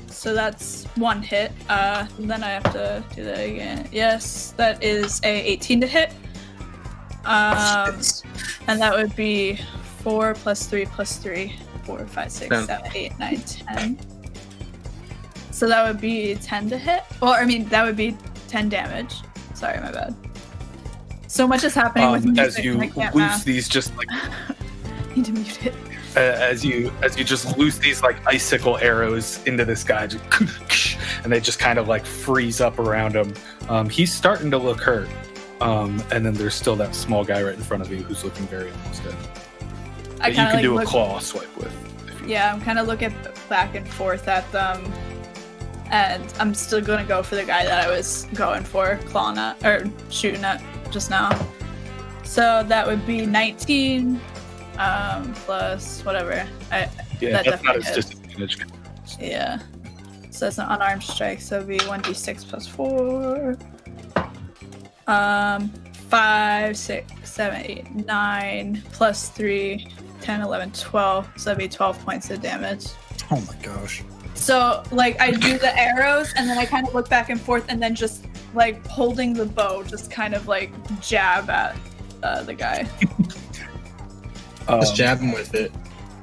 So that's one hit. Then I have to do that again. Yes, that is a 18 to hit. And that would be 4 plus 3 plus 3. 4, 5, 6, 7, 8, 9, 10. So that would be 10 to hit. Well, I mean, that would be 10 damage. Sorry, my bad. So much is happening with music. As you I can't loose math. these, just like Need to mute it. as you just loose these like icicle arrows into this guy, just, and they just kind of like freeze up around him. He's starting to look hurt. And then there's still that small guy right in front of you who's looking very almost dead. I You kinda, can like, do a look- claw swipe with. Yeah, I'm kind of looking back and forth at them, and I'm still gonna go for the guy that I was going for, clawing at or shooting at just now. So that would be 19 plus whatever. Yeah, that that's not definitely as hits. disadvantage. Yeah. So it's an unarmed strike, so it'd be 1d6 plus 4. 5, 6, 7, 8, 9 plus 3, 10, 11, 12. So that'd be 12 points of damage. Oh my gosh. So, like, I do the arrows, and then I kind of look back and forth, and then just, like, holding the bow, just kind of, like, jab at the guy. Just jab him with it.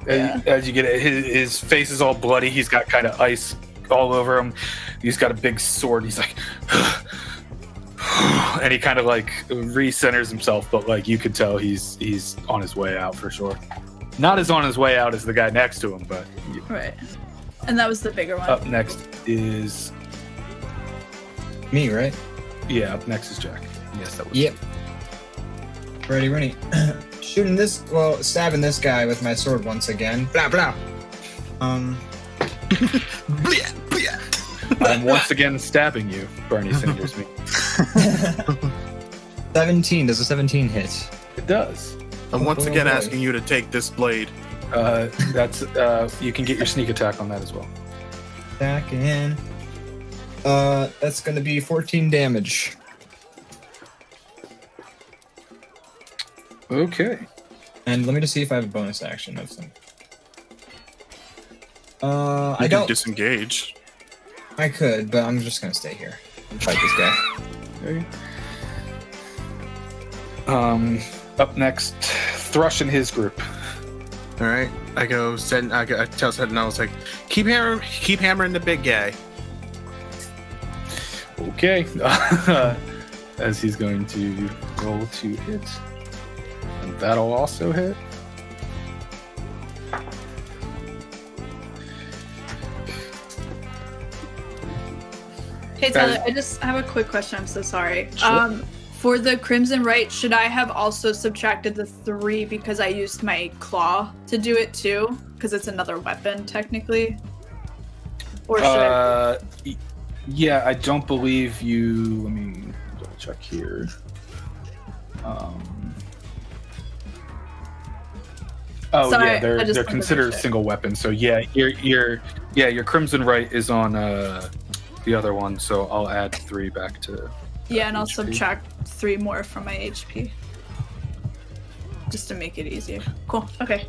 As you get it, his face is all bloody. He's got kind of ice all over him. He's got a big sword. He's like, and he kind of like recenters himself, but like you could tell he's on his way out for sure. Not as on his way out as the guy next to him, but Right. And that was the bigger one. up next is Me, right? up next is Jack. Yes, that was. Yep. Ready. Shooting this, stabbing this guy with my sword once again. Blah, blah. Bleh, bleh. I'm once again stabbing you, Bernie Sanders me. 17. Does a 17 hit? It does. I'm once boy, again oh boy. asking you to take this blade. That's you can get your sneak attack on that as well. Back in. That's gonna be 14 damage. Okay. And let me just see if I have a bonus action of some. I I don't. disengage. I could, but I'm just gonna stay here and fight this guy. Okay. Up next, Thrush and his group. All right. I tell Sentinel, I was like, keep hammering the big guy. Okay. As he's going to roll to hit. And that'll also hit. Hey Tyler, I just have a quick question. I'm so sorry. Sure. For the Crimson Right, should I have also subtracted the 3 because I used my claw to do it too? Because it's another weapon technically. Or should I? Yeah, I don't believe you. Let me double check here. Oh Sorry, yeah, I they're just wanted to considered check. single weapons. So yeah, your Crimson Right is on the other one. So I'll add 3 back to. Yeah, and I'll HP. subtract 3 more from my HP. Just to make it easier. Cool. Okay.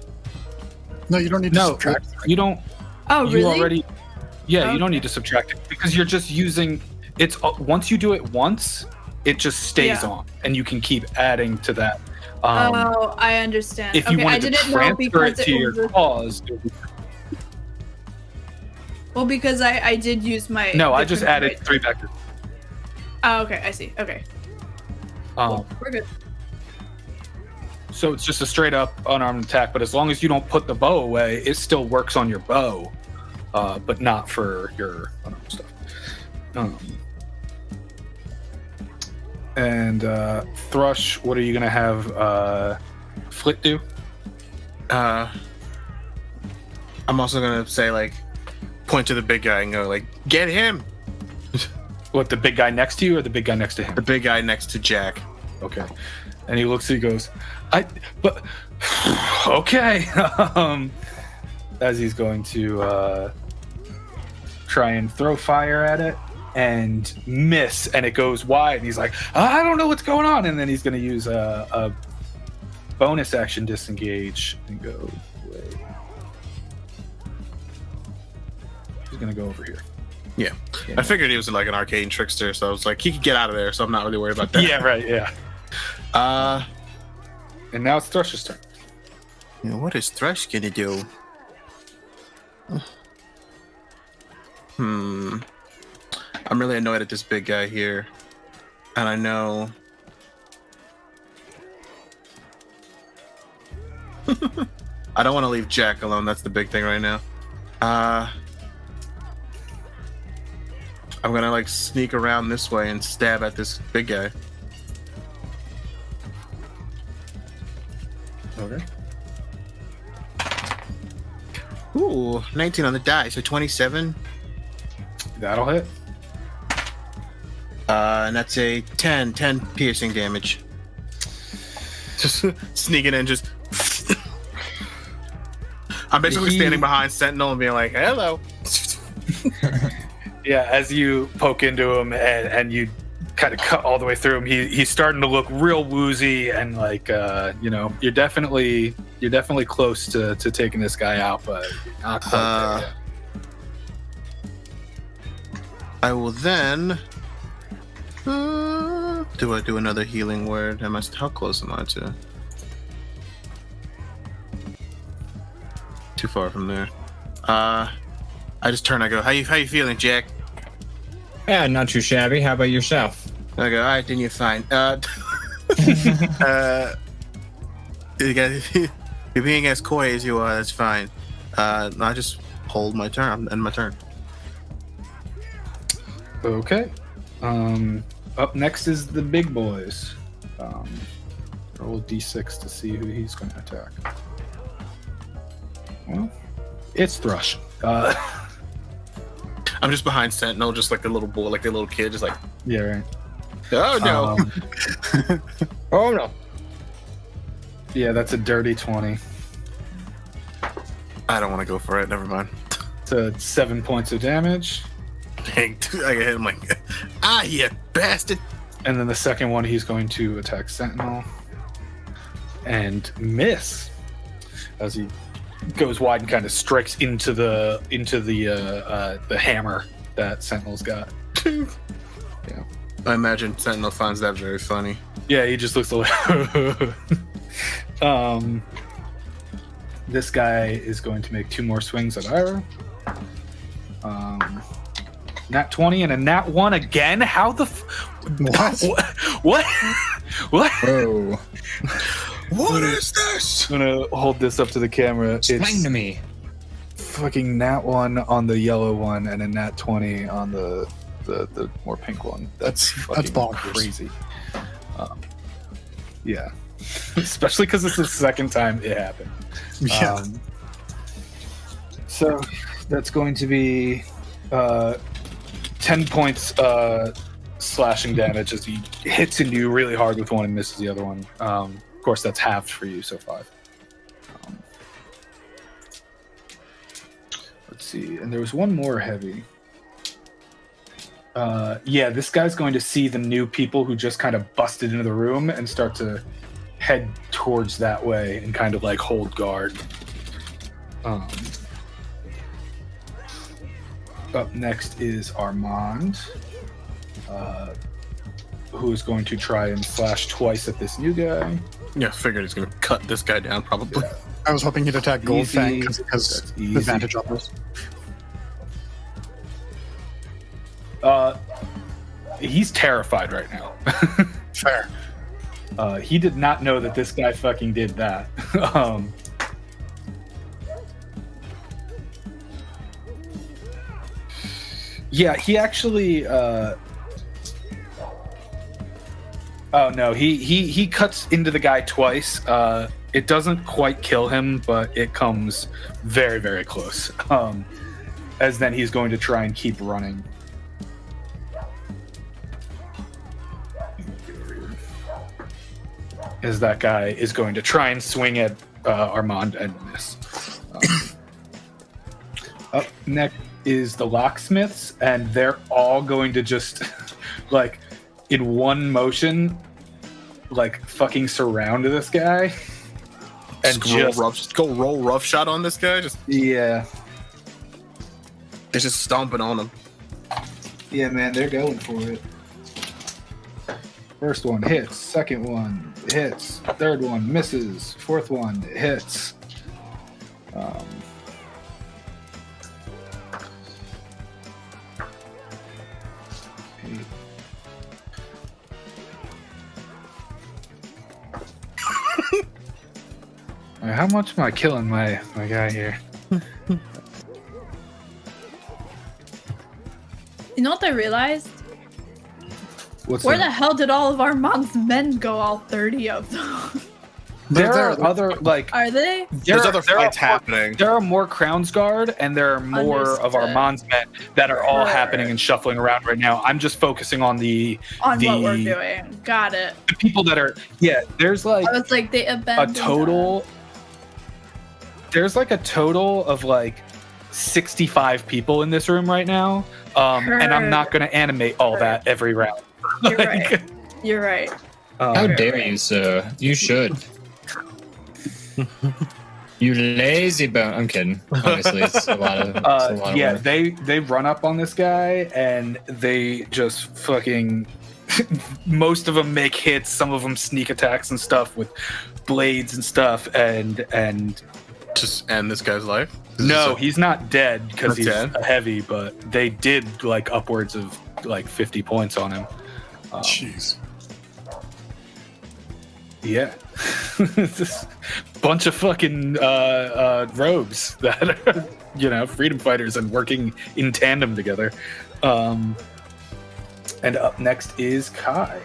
No, you don't need to No, subtract. you don't. Oh, You really? already. Yeah, you don't Okay. need to subtract it because you're just using. It's once you do it once, it just stays Yeah. on, and you can keep adding to that. Oh, I understand. If you okay, I wanted to didn't know transfer because it to your was a- claws, Well, because I did use my. no, the I just Crimson added Right. 3 back. Oh, okay. I see. Okay. Um, We're good. so it's just a straight up unarmed attack, but as long as you don't put the bow away, it still works on your bow, but not for your unarmed stuff. And Thrush, what are you gonna have Flit do? I'm also gonna say like, point to the big guy and go like, get him. What, the big guy next to you or the big guy next to him? The big guy next to Jack. Okay. And he looks, he goes, but okay. As he's going to try and throw fire at it and miss, and it goes wide. And he's like, I don't know what's going on. And then he's going to use a bonus action disengage and go away. He's going to go over here. Yeah. I figured he was like an arcane trickster, so I was like, he could get out of there, so I'm not really worried about that. Yeah, right. Yeah. And now it's Thrush's turn. You know, what is Thrush gonna do? I'm really annoyed at this big guy here. And I know... I don't want to leave Jack alone, that's the big thing right now. I'm gonna like sneak around this way and stab at this big guy. Okay. Ooh, 19 on the die, so 27. That'll hit. And that's a 10 piercing damage. Just sneaking in, just. I'm basically standing behind Sentinel and being like, hello. Yeah, as you poke into him and you kind of cut all the way through him, he's starting to look real woozy and like you're definitely close to taking this guy out, but not quite there yet. I will then do I do another healing word? How close am I to? Too far from there. I just turn. I go, how you feeling, Jack? Yeah, not too shabby. How about yourself? I go, all right, then you're fine. You're being as coy as you are. That's fine. I just hold my turn. End my turn. Okay. Up next is the big boys. Roll a d6 to see who he's going to attack. Well, it's Thrush. I'm just behind Sentinel, just like the little boy, like the little kid, just like, Yeah, right. oh no. Oh no. Yeah, that's a dirty 20. I don't want to go for it. Never mind. To 7 points of damage. Dang, I hit him like, you bastard. And then the second one, he's going to attack Sentinel and miss as he goes wide and kind of strikes into the hammer that Sentinel's got. Yeah. I imagine Sentinel finds that very funny. Yeah, he just looks like. This guy is going to make 2 more swings at Ira. Nat 20 and a nat 1 again? How the What? What? Whoa. What is this? I'm gonna hold this up to the camera. Explain to me. Fucking nat 1 on the yellow one and a nat 20 on the more pink one. That's fucking bonkers. crazy. Yeah. Especially because it's the second time it happened. Yeah. So that's going to be 10 points slashing damage as he hits into you really hard with one and misses the other one. Of course, that's halved for you, so 5. Let's see. And there was one more heavy. Yeah, this guy's going to see the new people who just kind of busted into the room and start to head towards that way and kind of like hold guard. Up next is Armand, who is going to try and slash twice at this new guy. Yeah, figured he's gonna cut this guy down probably. I was hoping he'd attack Goldfang Easy. because he has That's easy. advantage on this. He's terrified right now. Fair. He did not know that this guy fucking did that. Yeah, he actually. Oh no, he cuts into the guy twice. It doesn't quite kill him, but it comes very, very close. As then he's going to try and keep running. As that guy is going to try and swing at Armand and miss. Up next is the locksmiths, and they're all going to just, like, in one motion, like, fucking surround this guy. And Just go roll rough shot on this guy. Just yeah. it's just stomping on him. Yeah, man, they're going for it. First one hits, second one hits, third one misses, fourth one hits. How much am I killing my guy here? You know what I realized? What's Where that? the hell did all of Armand's men go? All 30 of them. There are other, like, Are they? There's other fights happening. There are more Crown's Guard, and there are more of Understood. Armand's men that are all Sure. happening and shuffling around right now. I'm just focusing on the On what we're doing. Got it. people that are. Yeah, there's like I was like, they a abandoned total. There's like a total of like 65 people in this room right now, and I'm not going to animate all that every round. You're right. You're right. How dare you, sir? You should. You lazy bone. I'm kidding. Obviously, it's a lot of. Yeah, work. they run up on this guy and they just fucking. Most of them make hits. Some of them sneak attacks and stuff with blades and stuff, and Just end this guy's life. no, he's not dead because Not he's dead? a heavy, but they did like upwards of like 50 points on him. Jeez. Yeah. This bunch of fucking rogues that are, freedom fighters and working in tandem together. And up next is Kai,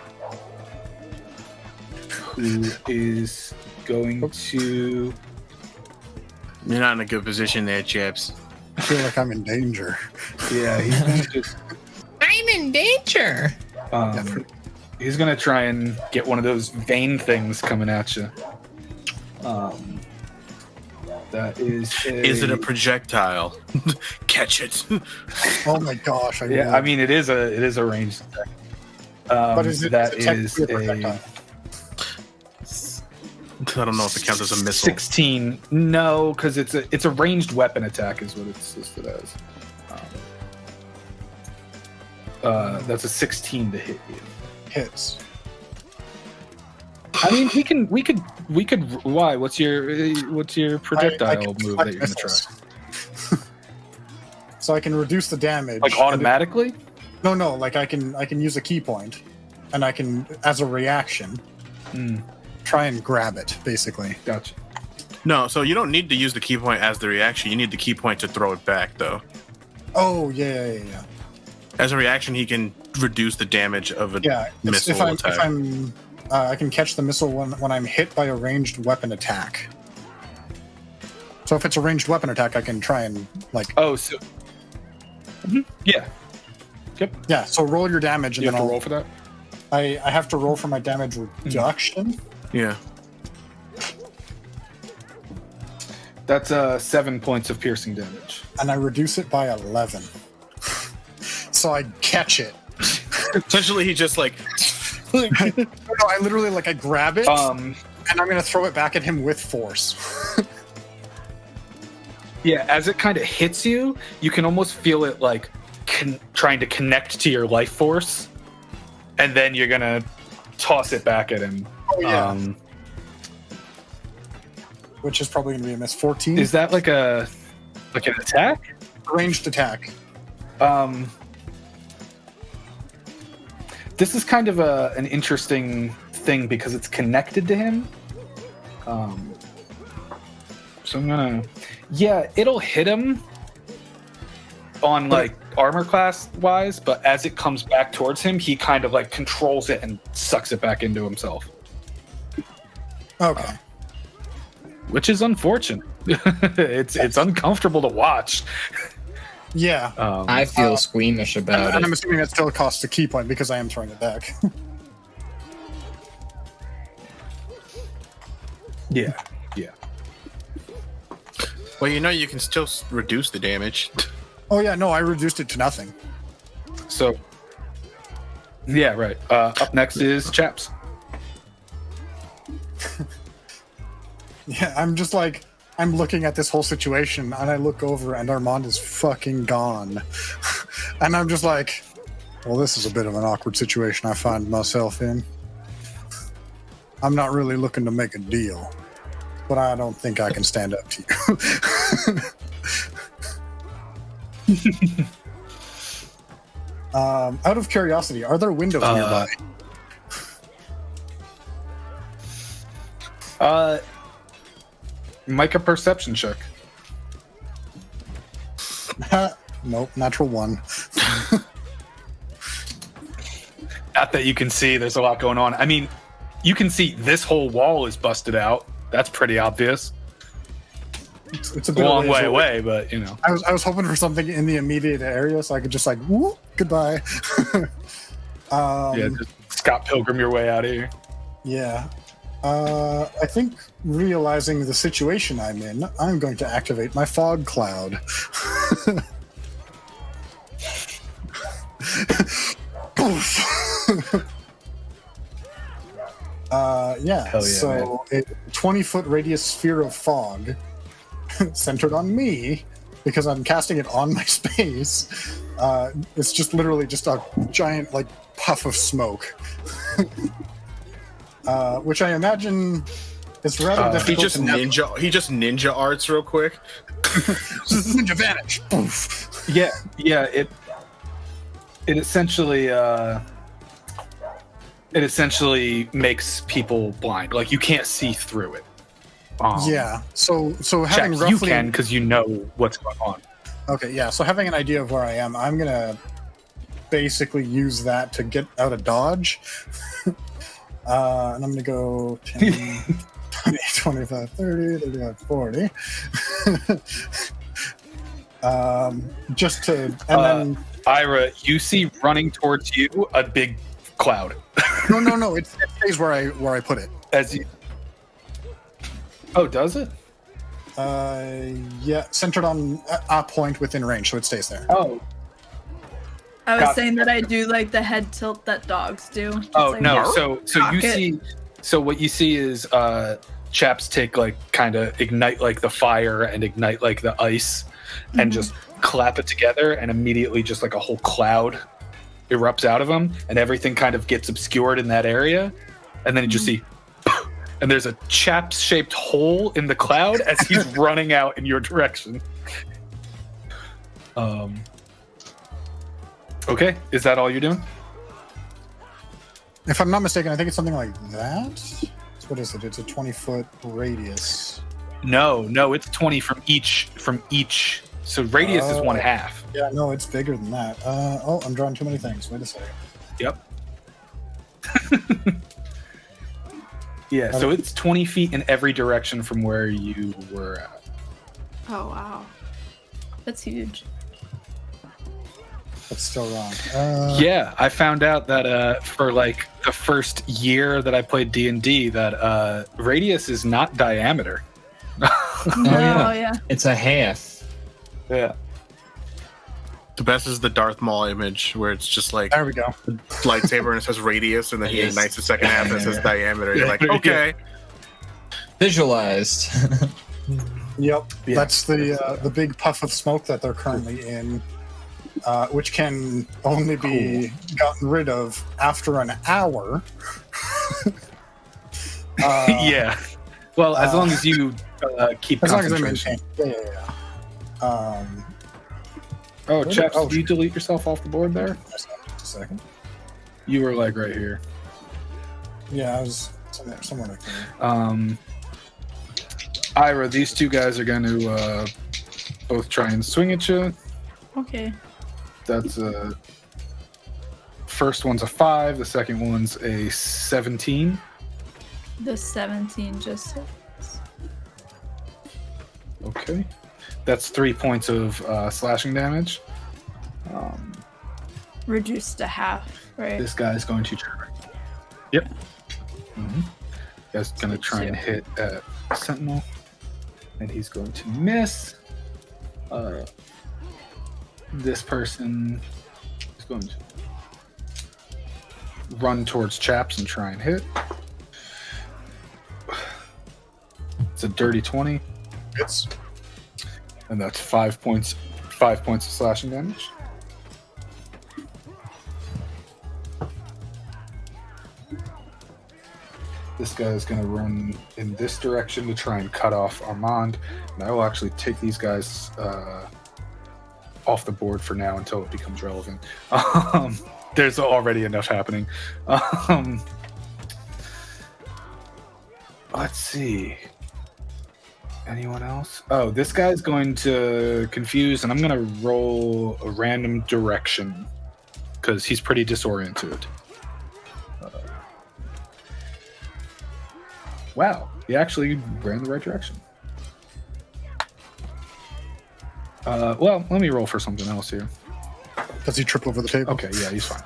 who is going to. You're not in a good position there, chaps. I feel like I'm in danger. Yeah, he's going to just. I'm in danger. He's going to try and get one of those vein things coming at you. That is. Is it a projectile? Catch it. Oh my gosh! Yeah, I mean it is a ranged attack. But is it that is it technically a projectile? I don't know if it counts as a missile. 16. No, because it's a ranged weapon attack is what it's listed as. That's a 16 to hit you. Hits. I mean, we could. Why? What's your projectile I can move deflect that you're gonna try? missiles. So I can reduce the damage. Like automatically? No. Like I can use a key point, and I can, as a reaction, try and grab it. Basically. Gotcha. No, so you don't need to use the key point as the reaction. You need the key point to throw it back, though. Oh yeah. As a reaction, he can reduce the damage of a missile attack. I can catch the missile when I'm hit by a ranged weapon attack. So if it's a ranged weapon attack, I can try and like. Oh, so. Yeah. Yep. Yeah. So roll your damage, and You then have to I'll roll for that. I have to roll for my damage reduction. Yeah. That's 7 points of piercing damage. And I reduce it by 11. So I catch it. Essentially, he just like. No, I literally I grab it, Um. and I'm gonna throw it back at him with force. Yeah, as it kind of hits you, you can almost feel it like trying to connect to your life force, and then you're gonna toss it back at him. Oh yeah. Which is probably gonna be a miss. 14. Is that like an attack? Ranged attack? This is kind of an interesting thing because it's connected to him. So I'm gonna. Yeah, it'll hit him on armor class wise, but as it comes back towards him, he kind of controls it and sucks it back into himself. Okay. Which is unfortunate. It's uncomfortable to watch. Yeah. I feel squeamish about and it. I'm assuming that still costs a key point because I am throwing it back. Yeah. Well, you can still reduce the damage. Oh yeah, no, I reduced it to nothing. So. Yeah, right. Up next is Chaps. Yeah, I'm just I'm looking at this whole situation, and I look over, and Armand is fucking gone. And I'm just well, this is a bit of an awkward situation I find myself in. I'm not really looking to make a deal, but I don't think I can stand up to you. Out of curiosity, are there windows nearby? Make a perception check. Nope, natural 1. Not that you can see, there's a lot going on. I mean, you can see this whole wall is busted out. That's pretty obvious. It's a A bit long way away, but I was hoping for something in the immediate area so I could just whoop, goodbye. Yeah, just Scott Pilgrim your way out of here. Yeah. I think realizing the situation I'm in, I'm going to activate my fog cloud. Yeah. Hell yeah, So a 20-foot radius sphere of fog centered on me, because I'm casting it on my space. It's just literally just a giant puff of smoke. Which I imagine is rather difficult. He just ninja arts real quick. Ninja vanish. Poof. Yeah. It essentially makes people blind. You can't see through it. Yeah. So having Chaps, roughly you can because you know what's going on. Okay. Yeah. So having an idea of where I am, I'm gonna basically use that to get out of dodge. And I'm going to go 10, 20, 25, 30, 35, 40. Just to... And then... Ira, you see running towards you a big cloud. No. It stays where I put it. As you... Oh, does it? Yeah, centered on a point within range, so it stays there. Oh. I was Got saying that I do like the head tilt that dogs do. It's Oh like, no! So you Pocket. see, so what you see is chaps take like kind of ignite like the fire and ignite like the ice, and just clap it together, and immediately just like a whole cloud erupts out of them, and everything kind of gets obscured in that area, and then you just see, and there's a chap-shaped hole in the cloud as he's running out in your direction. Okay, is that all you're doing? If I'm not mistaken, I think it's something like that. So what is it? It's a 20-foot radius. No, it's 20 from each. So radius is 1/2. Yeah, no, it's bigger than that. I'm drawing too many things. Wait a second. Yep. Yeah, so it's 20 feet in every direction from where you were at. Oh wow, that's huge. That's still wrong. Yeah, I found out that for like the first year that I played D&D, that radius is not diameter. Yeah. It's a half. Yeah. The best is the Darth Maul image where it's just like There we go. lightsaber and it says radius, and then he Radius. ignites the second half and it says diameter. You're like, Yeah. okay. Visualized. Yep. Yeah. That's the big puff of smoke that they're currently in, which can only be gotten rid of after an hour. Yeah. Well, as long as you keep As long as I concentration. maintain. Yeah. Oh, Where chaps, did- oh, did you delete yourself off the board there? Just a second. You were like right here. Yeah, I was somewhere like there. Ira, these two guys are going to both try and swing at you. Okay. That's first one's a 5, the second one's a 17. The 17 just hits. Okay. That's 3 points of slashing damage. Reduced to half, right? This guy's going to try. Yep. Guy's going to try and hit at Sentinel. And he's going to miss. This person is going to run towards chaps and try and hit. It's a dirty 20. It's And that's 5 points. 5 points of slashing damage. This guy is going to run in this direction to try and cut off Armand. And I will actually take these guys off the board for now until it becomes relevant. There's already enough happening. Let's see. Anyone else? Oh, this guy's going to confuse, and I'm going to roll a random direction because he's pretty disoriented. Wow, he actually ran the right direction. Well, let me roll for something else here. Does he trip over the table? Okay, yeah, he's fine.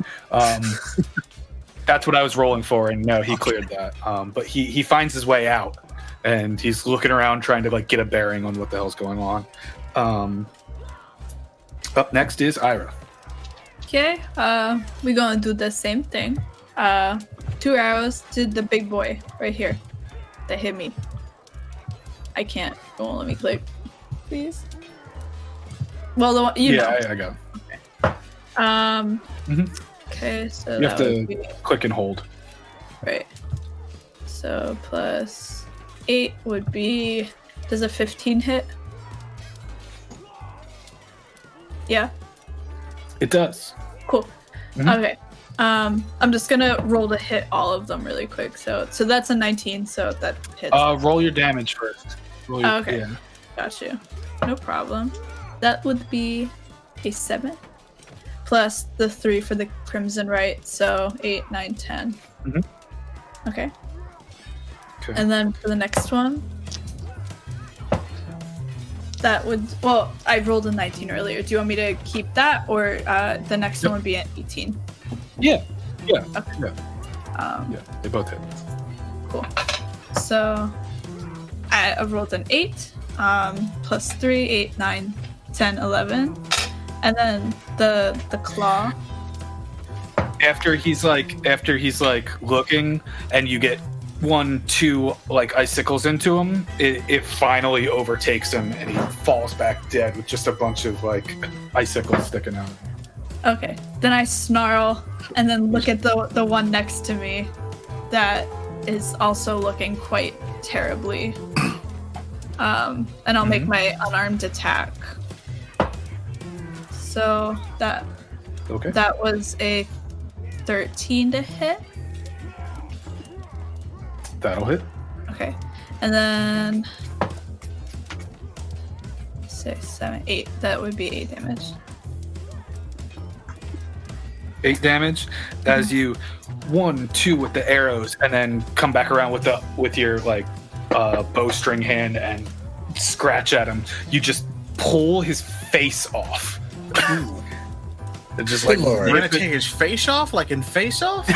That's what I was rolling for, and no, he cleared that. But he finds his way out, and he's looking around trying to like get a bearing on what the hell's going on. Up next is Ira. Okay, we're gonna do the same thing. 2 arrows to the big boy right here that hit me. I can't. It won't let me click. Please. Well, the one, you know. I got it. Okay, so You have that to would be click and hold. right. So plus 8 would be. Does a 15 hit? Yeah. It does. Cool. Okay. I'm just gonna roll to hit all of them really quick. So that's a 19. So that hits. Roll your damage first. Roll your, Okay. Yeah. Got you. No problem. That would be a 7 plus the 3 for the crimson, right? So 8, 9, 10. Okay. Okay. And then for the next one, that would, well, I rolled a 19 earlier. Do you want me to keep that, or the next one would be an 18? Yeah. Okay. Yeah. Yeah. They both hit. Cool. So I rolled an 8, plus 3, 8, 9, 10, 11. And then the claw. After he's like looking, and you get 1-2 like icicles into him, it finally overtakes him, and he falls back dead with just a bunch of like icicles sticking out. Okay. Then I snarl and then look at the one next to me that is also looking quite terribly. And I'll make my unarmed attack. So that was a 13 to hit. That'll hit. Okay. And then 6, 7, 8. That would be 8 damage. 8 damage as you 1-2 with the arrows, and then come back around with your like bowstring hand and scratch at him. You just pull his face off. And just like You're gonna take his face off, like in Face Off?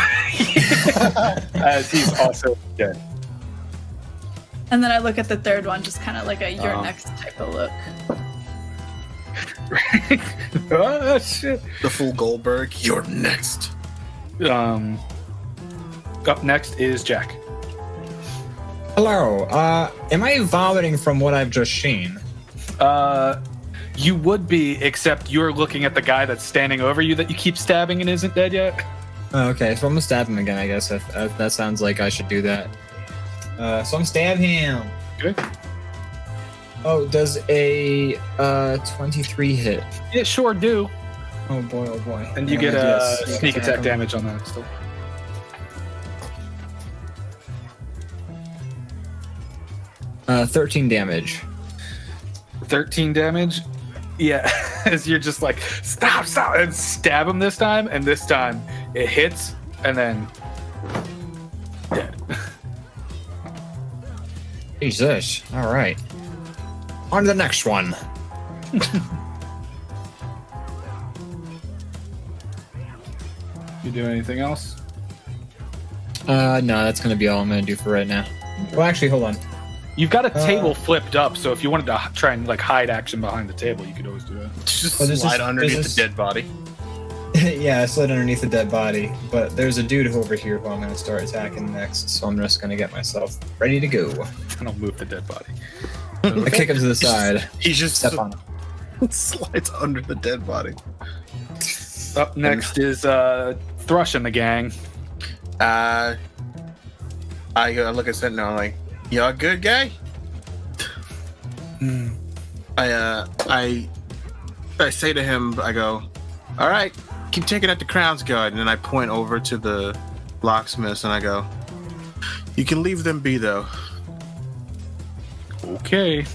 as he's also dead. And then I look at the third one, just kind of like a "you're next" type of look. Oh shit! The full Goldberg. You're next. Up next is Jack. Hello. Am I vomiting from what I've just seen? You would be, except you're looking at the guy that's standing over you that you keep stabbing and isn't dead yet. Oh, okay, so I'm gonna stab him again, I guess. If that sounds like I should do that. So I'm stab him. Good. Oh, does a 23 hit? It sure do. Oh boy, oh boy. And you get a sneak attack damage on that still. Uh, 13 damage. 13 damage. Yeah, as you're just like, stop, and stab him this time, and this time it hits, and then dead. Jesus. All right. On to the next one. You do anything else? No, that's gonna be all I'm gonna do for right now. Well, actually, hold on. You've got a table flipped up, so if you wanted to try and like hide action behind the table, you could always do that. Just Oh, there's slide this- underneath there's the dead body. Yeah, I slid underneath the dead body, but there's a dude over here who I'm gonna start attacking next, so I'm just gonna get myself ready to go. I don't move the dead body. I kick him to the side. He just Step on him. slides under the dead body. Up next is Thrush and the gang. I look at Sentinel, I'm like, "You a good guy?" I say to him, I go, "All right, keep taking out the Crown's Guard," and then I point over to the locksmiths and I go, "You can leave them be, though." Okay.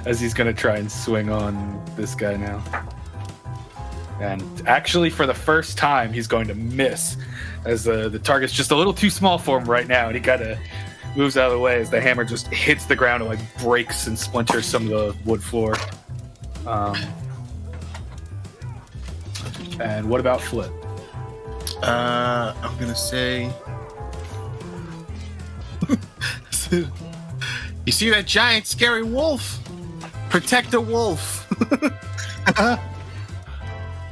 As he's gonna try and swing on this guy now. And actually, for the first time, he's going to miss, as the target's just a little too small for him right now, and he kind of moves out of the way as the hammer just hits the ground and like breaks and splinters some of the wood floor. And what about Flip? I'm gonna say, "You see that giant scary wolf? Protect the wolf."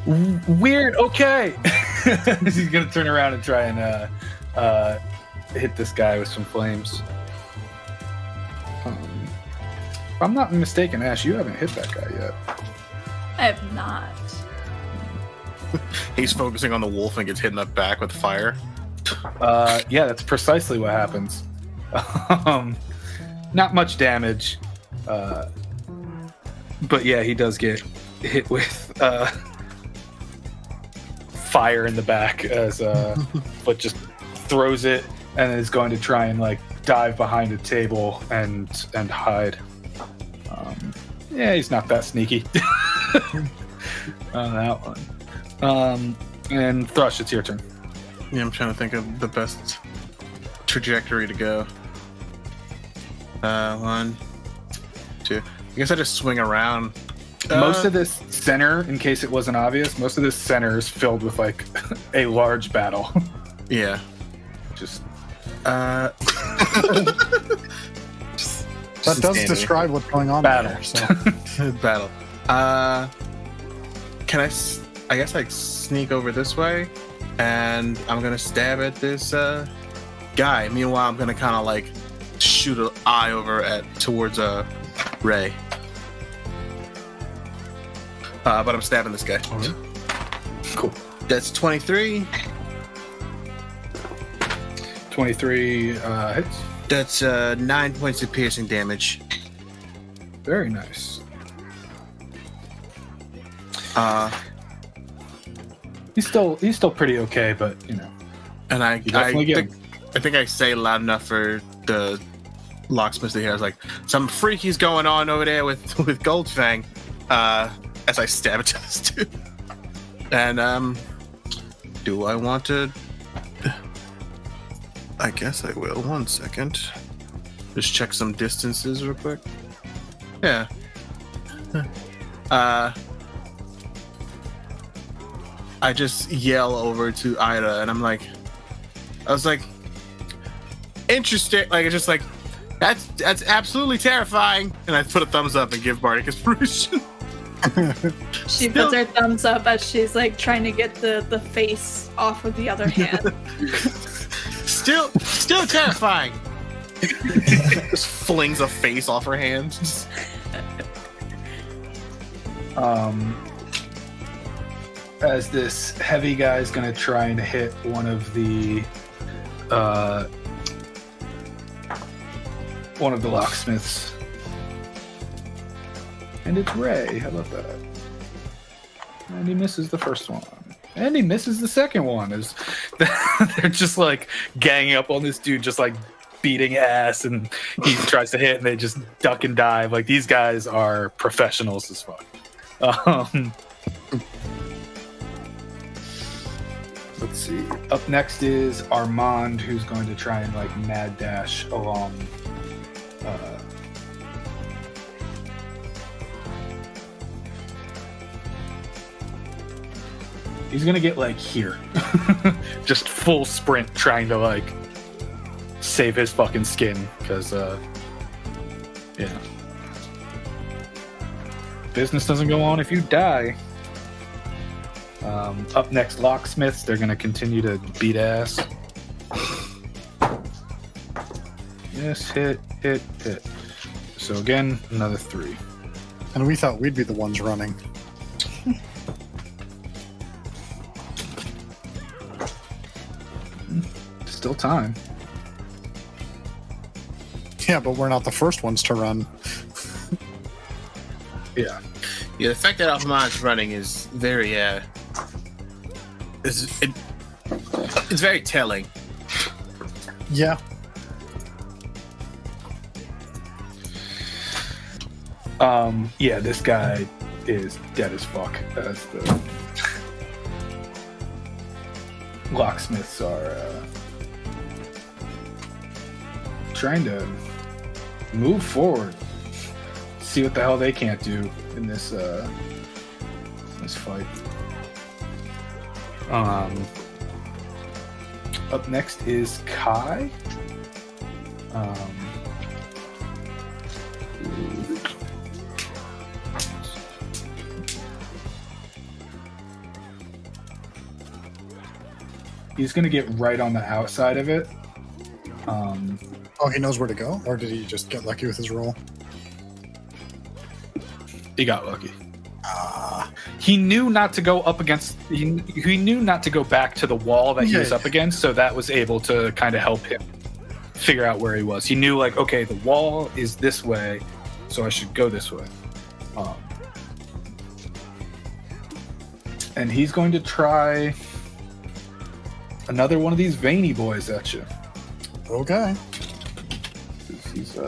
Weird. Okay. He's gonna turn around and try and hit this guy with some flames. If I'm not mistaken, Ash, you haven't hit that guy yet. I have not. He's focusing on the wolf and gets hit in the back with fire. Yeah, that's precisely what happens. Not much damage, but yeah, he does get hit with fire in the back as Foot just throws it and is going to try and like dive behind a table and hide. Yeah, he's not that sneaky on that one. And Thrush, it's your turn. Yeah, I'm trying to think of the best trajectory to go. 1, 2. I guess I just swing around. Most of this center, in case it wasn't obvious, most of this center is filled with like a large battle. Yeah. Just That does describe what's going on battle. there. So. battle. Can I guess I sneak over this way, and I'm gonna stab at this guy. Meanwhile, I'm gonna kind of like shoot an eye over towards Ray. But I'm stabbing this guy. right. Cool. That's 23. 23 hits. That's 9 points of piercing damage. Very nice. He's still pretty okay, but you know. And I definitely get think I say loud enough for the locksmith to hear. I was like, some freaky's going on over there with Goldfang. As I stab it to this dude. And do I want to? I guess I will. 1 second. Just check some distances real quick. Yeah. I just yell over to Ida, and I was like, interesting. Like, it's just like, that's absolutely terrifying. And I put a thumbs up and give Bardic inspiration. She puts her thumbs up as she's like trying to get the face off with the other hand. Still terrifying. Just flings a face off her hands. As this heavy guy is going to try and hit one of the locksmiths, and it's Ray. How about that? And he misses the first one, and he misses the second one. Is they're just like ganging up on this dude, just like beating ass, and he tries to hit, and they just duck and dive. Like, these guys are professionals as fuck. Let's see. Up next is Armand, who's going to try and like mad dash along. He's gonna get like here, just full sprint, trying to like save his fucking skin, because yeah, business doesn't go on if you die. Up next, locksmiths. They're gonna continue to beat ass. Yes, hit. So again, another 3. And we thought we'd be the ones running. Still time. Yeah, but we're not the first ones to run. Yeah. Yeah, the fact that Alphamant's running is very it's very telling. Yeah. Yeah, this guy is dead as fuck. As the locksmiths are trying to move forward, see what the hell they can't do in this this fight. Up next is Kai. He's gonna get right on the outside of it. Oh, he knows where to go? Or did he just get lucky with his roll? He got lucky. He knew not to go up against. He knew not to go back to the wall that he was up against, so that was able to kind of help him figure out where he was. He knew, like, okay, the wall is this way, so I should go this way. And he's going to try another one of these veiny boys at you. Okay. He's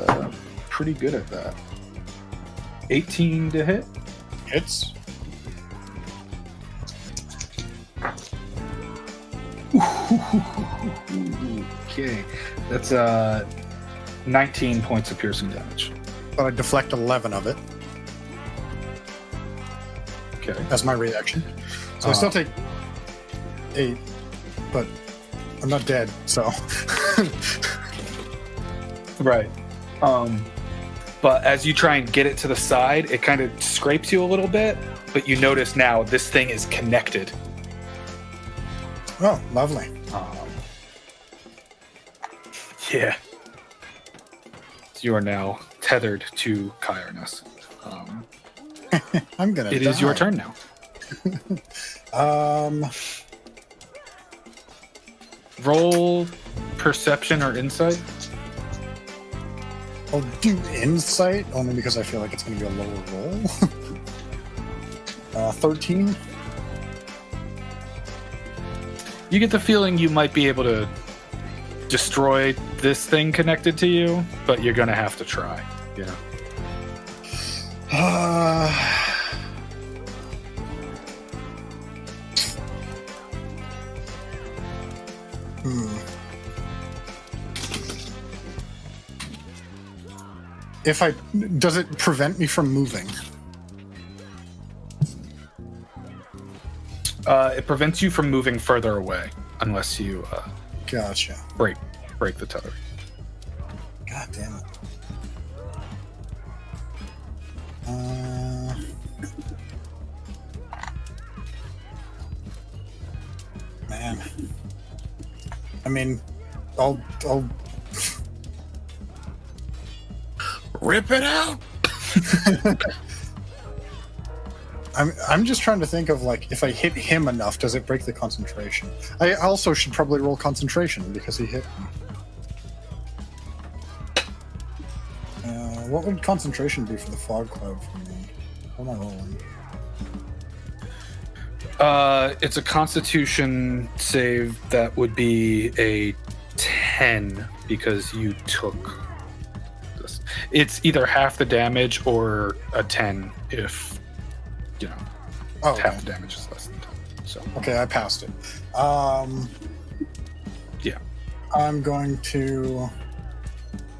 pretty good at that. 18 to hit. Hits. Okay. That's 19 points of piercing damage. But I deflect 11 of it Okay. as my reaction. So I still take 8, but I'm not dead, so. Right. But as you try and get it to the side, it kind of scrapes you a little bit, but you notice now this thing is connected. Oh, lovely. Yeah. So you are now tethered to Kyrnus. I'm gonna It die. is your turn now. Roll perception or insight. I'll do insight only because I feel like it's going to be a lower roll. 13. You get the feeling you might be able to destroy this thing connected to you, but you're going to have to try. Yeah. Does it prevent me from moving? It prevents you from moving further away unless you Gotcha. break the tether. God damn it. Man. I mean, I'll Rip it out. I'm just trying to think of, like, if I hit him enough, does it break the concentration? I also should probably roll concentration because he hit me. What would concentration be for the fog cloud for me? What am I rolling? It's a Constitution save that would be a 10 because you took this. It's either half the damage or a 10 if half the damage is less than 10. So Okay, I passed it. Yeah. I'm going to.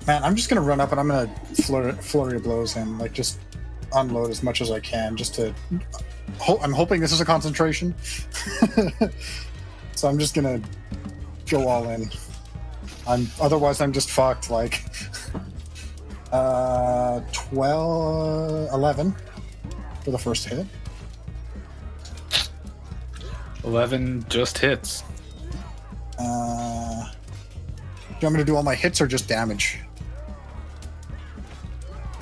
Man, I'm just gonna run up and I'm gonna flurry of blows him, like just unload as much as I can, just to. I'm hoping this is a concentration, so I'm just gonna go all in. Otherwise I'm just fucked. Like 11 for the first hit. 11 just hits. Do you want me to do all my hits or just damage?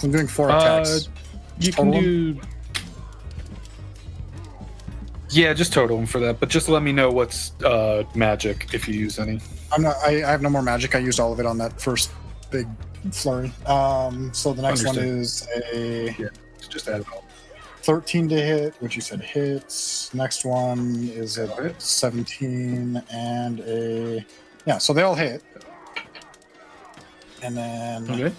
I'm doing 4 attacks. You can do. Yeah, just total them for that. But just let me know what's magic if you use any. I have no more magic. I used all of it on that first big flurry. So the next one is a just add it all. 13 to hit, which you said hits. Next one is a 17 and a so they all hit. And then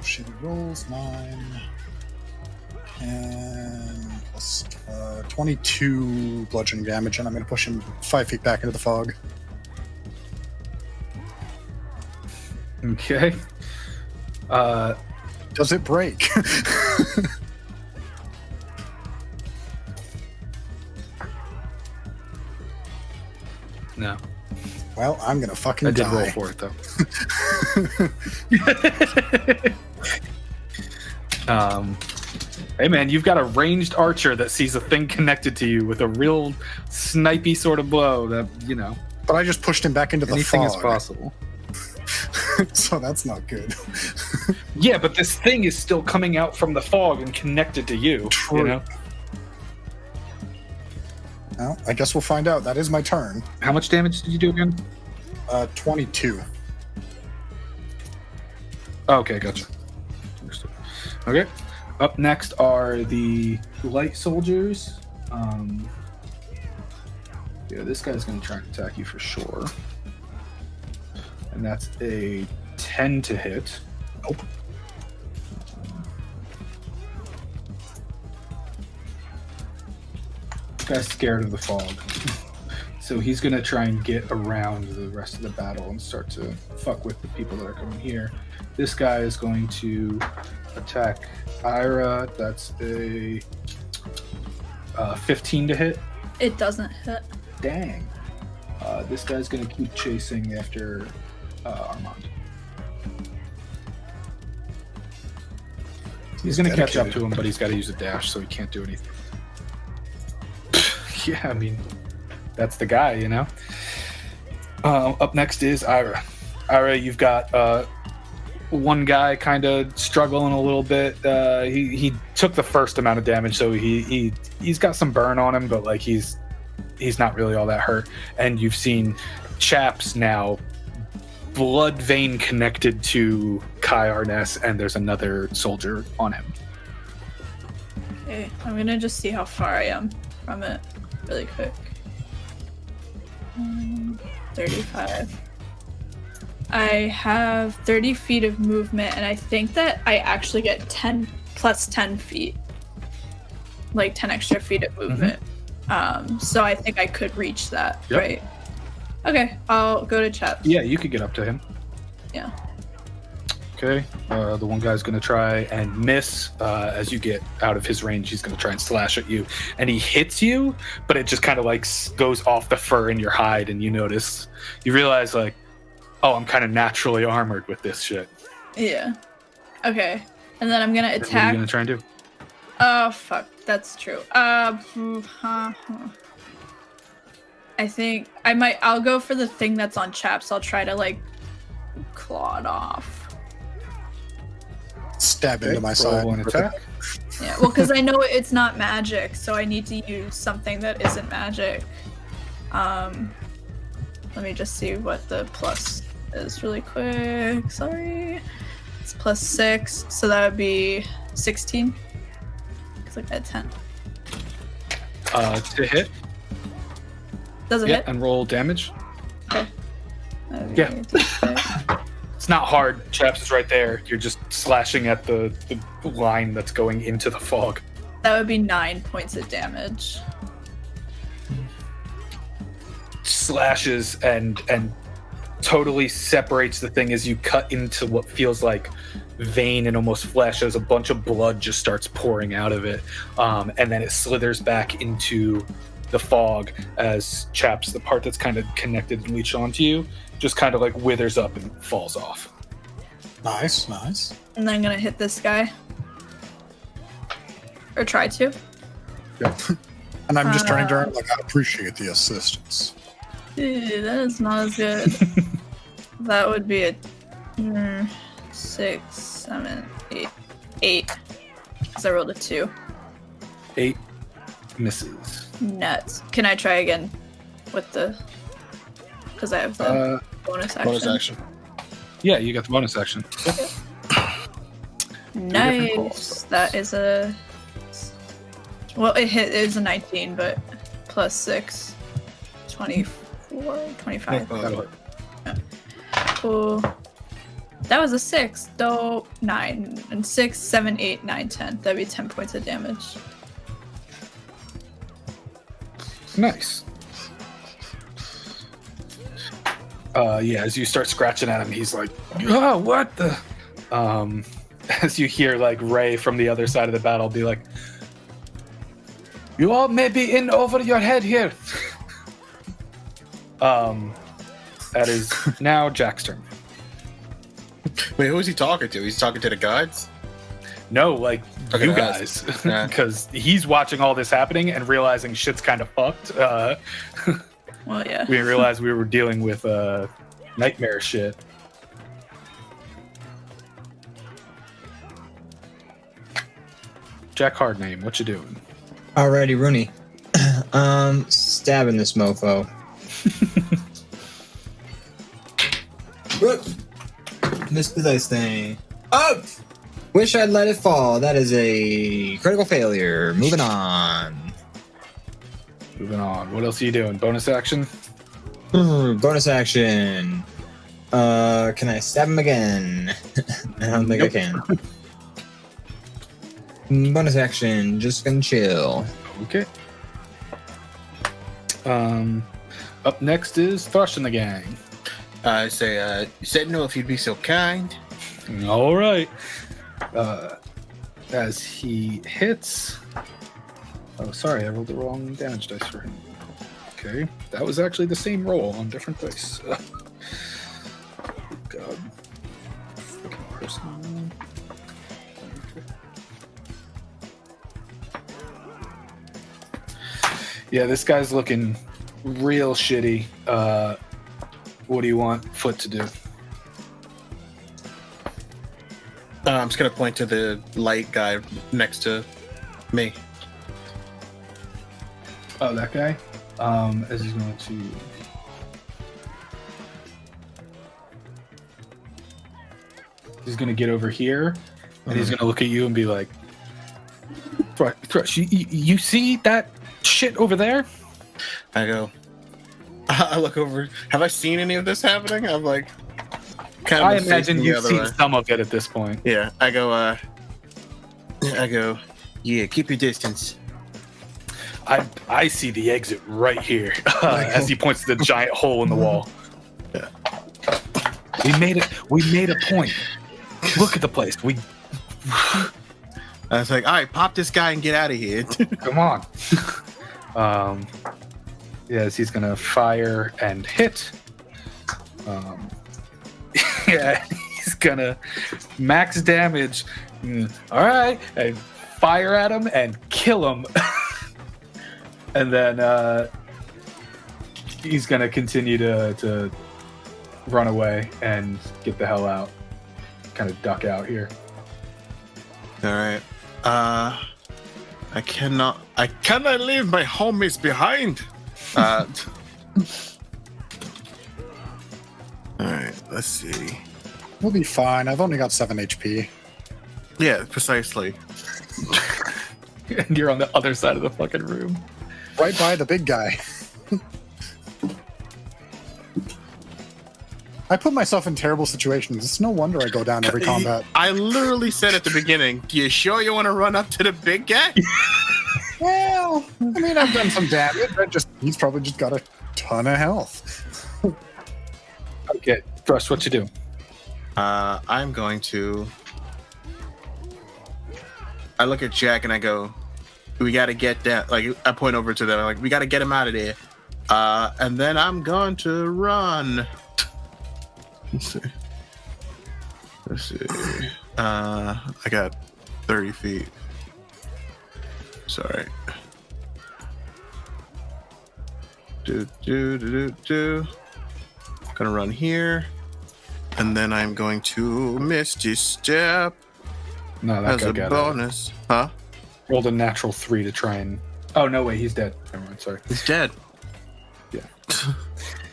shitty rolls 9 and plus 22 bludgeoning damage, and I'm going to push him 5 feet back into the fog. Okay. Does it break? No. Well, I'm gonna fucking I did die. roll for it though. Hey man, you've got a ranged archer that sees a thing connected to you with a real snipey sort of blow that, But I just pushed him back into the anything fog. is possible. So that's not good. Yeah, but this thing is still coming out from the fog and connected to you. True. Well, I guess we'll find out. That is my turn. How much damage did you do again? 22. Okay, gotcha. Understood. Okay. Up next are the light soldiers. This guy's going to try and attack you for sure. And that's a 10 to hit. Nope. Guy's scared of the fog. So he's going to try and get around the rest of the battle and start to fuck with the people that are coming here. This guy is going to attack Ira. That's a 15 to hit. It doesn't hit. Dang. This guy's going to keep chasing after Armand. He's going to catch up to him, but he's got to use a dash, so he can't do anything. Yeah, I mean, that's the guy, you know? Up next is Ira. Ira, you've got one guy kind of struggling a little bit. He took the first amount of damage, so he's got some burn on him, but like he's not really all that hurt. And you've seen Chaps now, blood vein connected to Kai Arness, and there's another soldier on him. Okay, I'm gonna just see how far I am from it really quick. 35. I have 30 feet of movement, and I think that I actually get 10 plus 10 feet. Like 10 extra feet of movement. So I think I could reach that, Yep. right? Okay, I'll go to Chaps. Yeah, you could get up to him. Yeah. Okay, the one guy's going to try and miss. As you get out of his range, he's going to try and slash at you. And he hits you, but it just kind of like goes off the fur in your hide, and you realize like, oh, I'm kind of naturally armored with this shit. Yeah. Okay. And then I'm going to attack. What are you going to try and do? Oh, fuck. That's true. I think I'll go for the thing that's on Chaps. I'll try to like claw it off. Stab into my side. Roll an attack. Yeah, well, because I know it's not magic, so I need to use something that isn't magic. Let me just see what the plus is really quick. Sorry. It's plus 6, so that would be 16. Because I got 10. To hit. Does it hit? And roll damage. Okay. Yeah. It's not hard. Chaps is right there. You're just slashing at the line that's going into the fog. That would be 9 points of damage. Slashes and totally separates the thing as you cut into what feels like vein and almost flesh as a bunch of blood just starts pouring out of it. And then it slithers back into the fog as Chaps, the part that's kind of connected and leached onto you, just kind of like withers up and falls off. Nice. And then I'm gonna hit this guy. Or try to. Yep. And I'm just turning to her like, I appreciate the assistance. Ew, that is not as good. That would be a 6, 7, 8. 8. Because I rolled a 2. 8 misses. Nuts. Can I try again with the... Because I have the bonus action. Bonus action. Yeah, you got the bonus action. Nice. That is a... Well, it is a 19, but plus 6. 24, 25. That'll hit. Yeah. Cool. That was a 6, though 9. And 6, 7, 8, 9, 10. That'd be 10 points of damage. Nice. Yeah, as you start scratching at him, he's like, oh, what the? As you hear like Ray from the other side of the battle be like, you all may be in over your head here. That is now Jack's turn. Wait, who is he talking to? He's talking to the guards? No, like Okay, you the guys, guys. Yeah. because he's watching all this happening and realizing shit's kind of fucked. Well, yeah. We didn't realize we were dealing with nightmare shit. Jack Hardname, what you doing? Alrighty, Rooney. Stabbing this mofo. Whoop. Missed the dice thing. Oh! Wish I'd let it fall. That is a critical failure. Moving on. Moving on. What else are you doing? Bonus action? Bonus action. Can I stab him again? I don't think I can. Bonus action. Just gonna chill. Okay. Up next is Thrush and the gang. I say, Sentinel, if you'd be so kind. All right. As he hits. Oh, sorry, I rolled the wrong damage dice for him. Okay, that was actually the same roll on different dice. Oh, God. Freaking person. Yeah, this guy's looking real shitty. What do you want Foot to do? I'm just gonna point to the light guy next to me. Oh, that guy? As he's going to... He's going to get over here, and he's going to look at you and be like, Thrush, you see that shit over there? I go, I look over. Have I seen any of this happening? I'm like, kind of I imagine you've seen some of it at this point. Yeah, I go, yeah, keep your distance. I see the exit right here, as he points to the giant hole in the wall. Yeah. We made a point. Look at the place. I was like, all right, pop this guy and get out of here. Come on. Yes, he's gonna fire and hit. Yeah, he's gonna max damage. All right, and fire at him and kill him. And then he's gonna continue to run away and get the hell out. Kind of duck out here. All right. I cannot leave my homies behind. All right, let's see. We'll be fine. I've only got 7 HP. Yeah, precisely. And you're on the other side of the fucking room. Right by the big guy. I put myself in terrible situations. It's no wonder I go down every combat. I literally said at the beginning, do you sure you want to run up to the big guy? Well, I mean, I've done some damage. He's probably just got a ton of health. Okay, Thrush, what you do? I'm going to... I look at Jack and I go, we got to get that. Like, I point over to them. I'm like, we got to get him out of there. And then I'm going to run. Let's see. I got 30 feet. Sorry. Gonna run here. And then I'm going to Misty Step No, that as guy a got bonus. Huh? rolled a natural 3 to try and... Oh, no, wait, he's dead. Never mind, sorry. He's dead. Yeah.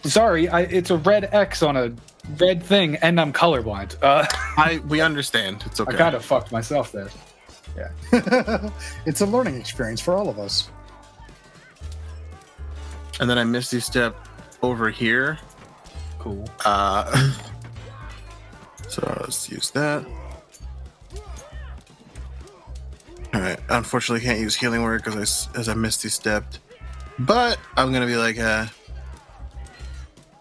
Sorry, it's a red X on a red thing, and I'm colorblind. We understand. It's okay. I kind of fucked myself there. Yeah. It's a learning experience for all of us. And then I Misty Step over here. Cool. So let's use that. Alright, unfortunately can't use healing word because as I Misty Stepped. But I'm gonna be like, I'm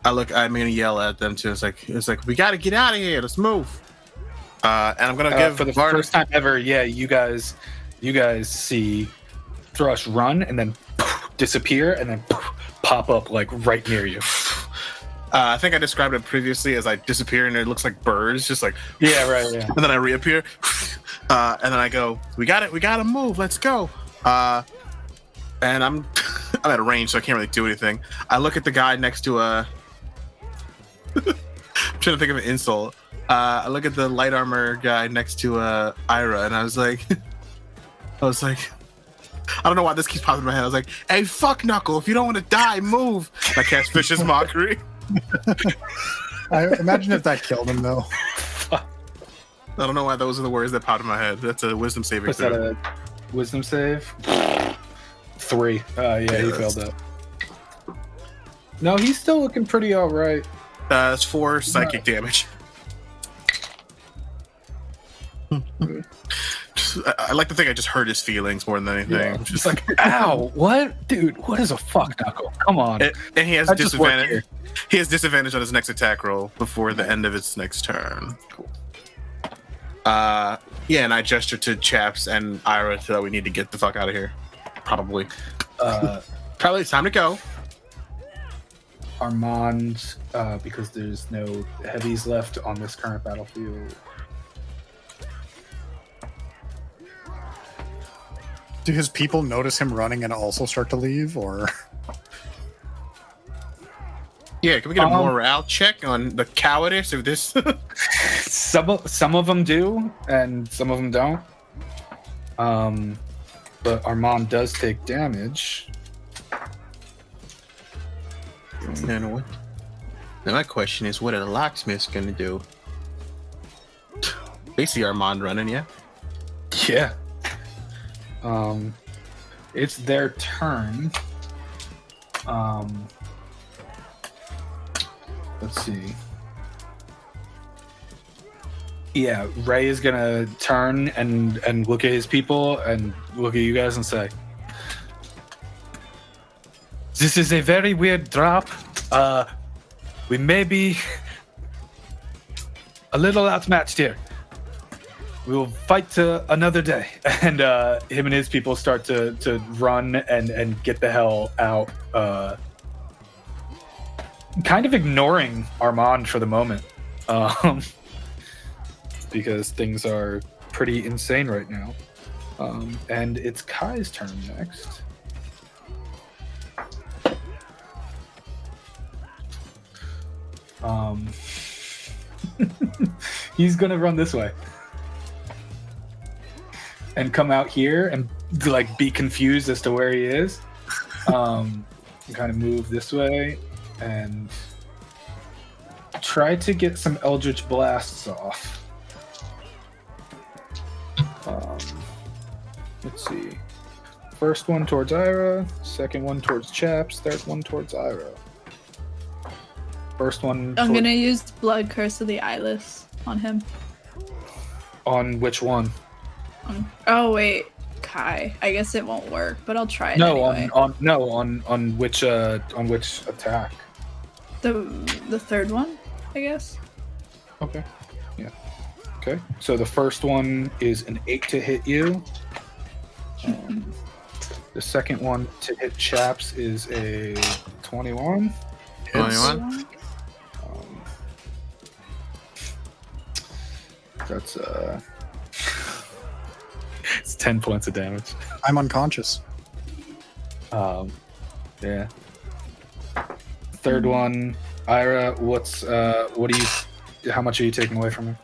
gonna yell at them too. It's like we gotta get out of here, let's move. And I'm gonna give for the first time ever, yeah, you guys see Thrush run and then disappear and then pop up like right near you. I think I described it previously as I disappear and it looks like birds, just like yeah, right, yeah. And then I reappear, and then I go, we gotta move, let's go. And I'm at a range, so I can't really do anything. I look at the guy next to I'm trying to think of an insult. I look at the light armor guy next to Ira, and I was like, I don't know why this keeps popping in my head. I was like, hey, fuck Knuckle, if you don't want to die, move. I cast Vicious Mockery. I imagine if that killed him, though. I don't know why those are the words that popped in my head. That's a wisdom saving What's that, a wisdom save? 3. Yeah, he failed that. No, he's still looking pretty alright. That's 4 psychic damage. I like to think I just hurt his feelings more than anything. Yeah. Just like, ow, what? Dude, what is a fuck knuckle? Come on. And he has I just work disadvantage. here. He has disadvantage on his next attack roll before the end of its next turn. Cool. Yeah, and I gesture to Chaps and Ira that we need to get the fuck out of here. Probably it's time to go. Armand, because there's no heavies left on this current battlefield. Do his people notice him running and also start to leave, or? Yeah, can we get a morale check on the cowardice of this? Some of them do, and some of them don't. But Armand does take damage. Now my question is, what are the locksmiths gonna do? They see Armand running, yeah? Yeah. It's their turn. Let's see. Yeah, Ray is gonna turn and look at his people and look at you guys and say, "This is a very weird drop. We may be a little outmatched here. We will fight to another day." And him and his people start to run and get the hell out, kind of ignoring Armand for the moment, because things are pretty insane right now. And it's Kai's turn next. He's gonna run this way and come out here and like be confused as to where he is. Kind of move this way and try to get some Eldritch Blasts off. Let's see. First one towards Ira, second one towards Chaps, third one towards Ira. First one. I'm gonna use Blood Curse of the Eyeless on him. On which one? Oh wait, Kai. I guess it won't work, but I'll try it anyway. On which attack? The third one, I guess. Okay. Yeah. Okay. So the first one is an 8 to hit you. The second one to hit Chaps is a 21. 21. That's it's 10 points of damage. I'm unconscious. Yeah. Third one, Ira. How much are you taking away from him?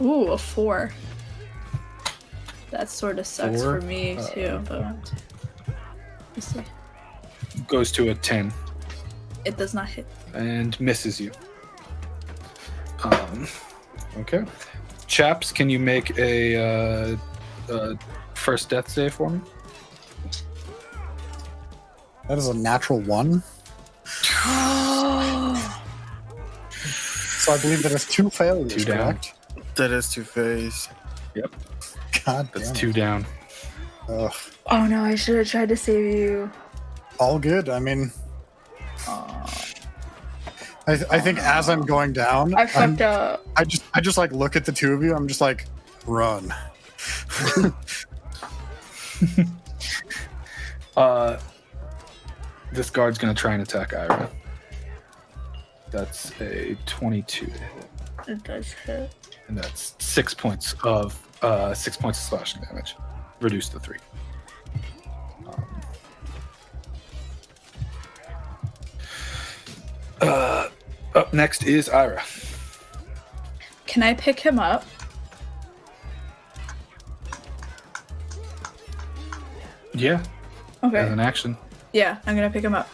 Ooh, a 4. That sort of sucks 4? for me too, but let's see. Goes to a 10 It does not hit. and misses you. Okay. Chaps, can you make a first death save for me? That is a natural 1. So I believe that is 2 failures, 2 down. correct? That is 2 phase. Yep. God That's damn 2 it. down. Ugh. Oh no, I should have tried to save you. All good. I mean, I think as I'm going down, I fucked up. I just like look at the two of you. I'm just like, run. This guard's gonna try and attack Ira. That's a 22 to hit, It does hit. and that's 6 points of slashing damage, reduced to 3. Up next is Ira. Can I pick him up? Yeah, Okay. as an action. Yeah, I'm gonna pick him up.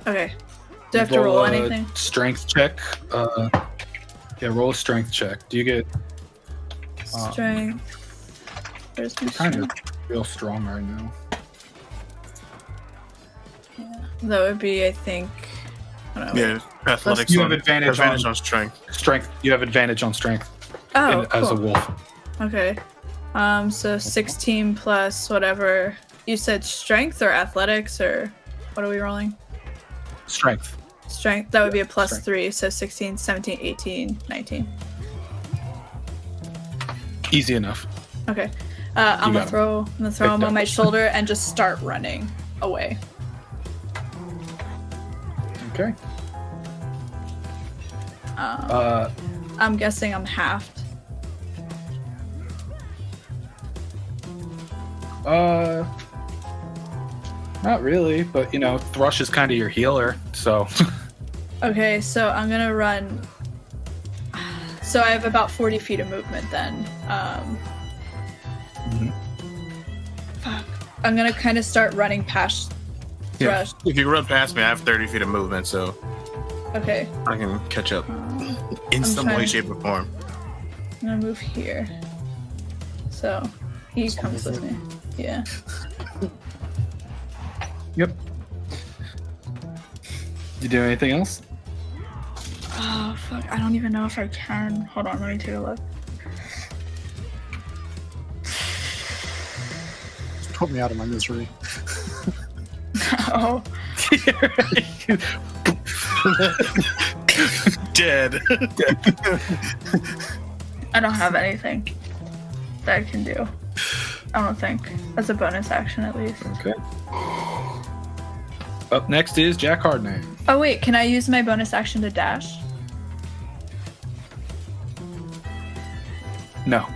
Okay. Do I have to roll a anything? Strength check. Yeah, roll a strength check. Do you get Strength. Where's my kind of strength? real strong right now? That would be, I think. I don't know. Yeah, athletics. You have on- advantage on strength. Strength. You have advantage on strength Oh, as a cool. wolf. Okay. So 16 plus whatever. You said strength or athletics or what are we rolling? Strength. Strength. That would be a plus strength. 3. So 16, 17, 18, 19. Easy enough. Okay. I'm got gonna throw him Picked on up. my shoulder and just start running away. Okay. I'm guessing I'm halved. Not really, but you know, Thrush is kind of your healer, so. Okay, so I'm gonna run. So I have about 40 feet of movement then. Fuck. I'm gonna kind of start running past Yeah. Thrush. If you run past me, I have 30 feet of movement, so Okay. I can catch up in some way, trying- shape, or form. I'm gonna move here. So he comes with me. Yeah. Yep. You do anything else? Oh fuck! I don't even know if I can. Hold on, let me take a look. Put me out of my misery. Oh, Dead. I don't have anything that I can do. I don't think. As a bonus action, at least. Okay. Up next is Jack Hardname. Oh wait, can I use my bonus action to dash? No,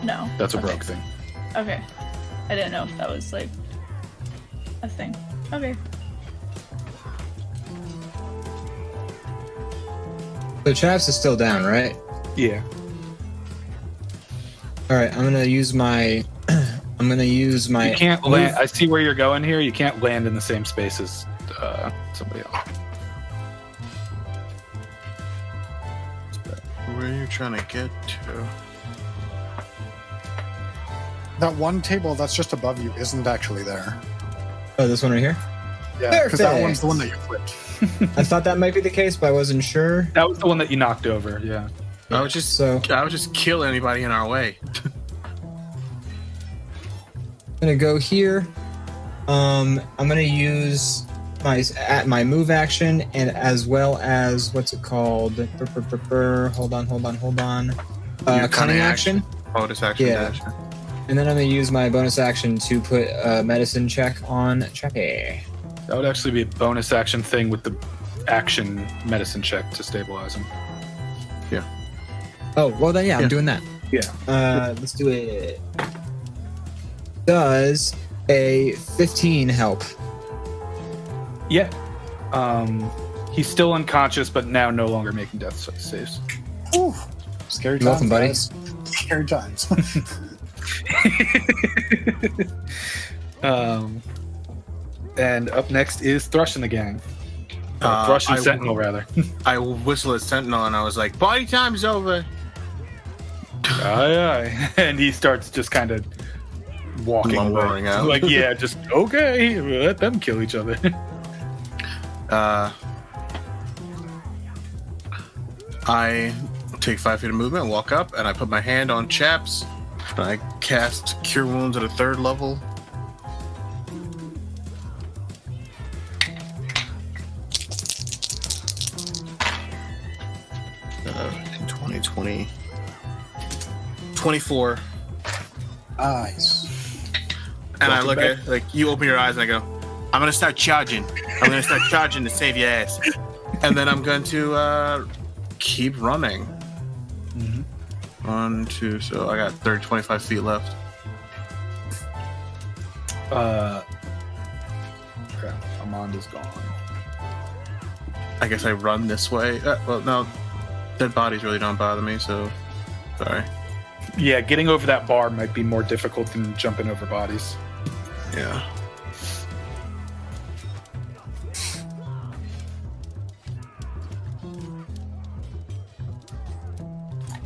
No. that's a Okay. broke thing. Okay. I didn't know if that was like a thing. Okay. So Chaps is still down, right? Yeah. All right, I'm gonna use my. I'm gonna use my. You can't land. I see where you're going here. You can't land in the same space as somebody else. Where are you trying to get to? That one table that's just above you isn't actually there. Oh, this one right here. Yeah, because that Perfect. one's the one that you flipped. I thought that might be the case, but I wasn't sure. That was the one that you knocked over. Yeah. I would just So kill anybody in our way. I'm gonna go here. I'm gonna use my move action and as well as what's it called? Hold on. Your Cunning action. Bonus action Yeah. dash. And then I'm gonna use my bonus action to put a medicine check on Chappie. That would actually be a bonus action thing with the action medicine check to stabilize him. Oh, well then, yeah, Yeah. I'm doing that. Yeah. Let's do it. Does a 15 help? Yeah. He's still unconscious, but now no longer making death saves. Ooh, scary You're times, welcome, buddy. guys. Scary times. And up next is Thrush and the gang. Uh, Thrush and I- Sentinel, rather. I whistled at Sentinel and I was like, "Party time's over." Aye, aye. And he starts just kind of walking Lumbering away. out. Like, yeah, just, okay, let them kill each other. I take 5 feet of movement, walk up, and I put my hand on Chaps. And I cast Cure Wounds at a 3rd level. In 2020. 24. Nice. And I Welcome look back. at, like, you open your eyes and I go, I'm going to start charging. I'm going to start charging to save your ass. And then I'm going to keep running. Mhm. 1, 2, so I got 25 feet left. Crap, Amanda's gone. I guess I run this way. Well, no, dead bodies really don't bother me, so sorry. Yeah, getting over that bar might be more difficult than jumping over bodies. Yeah.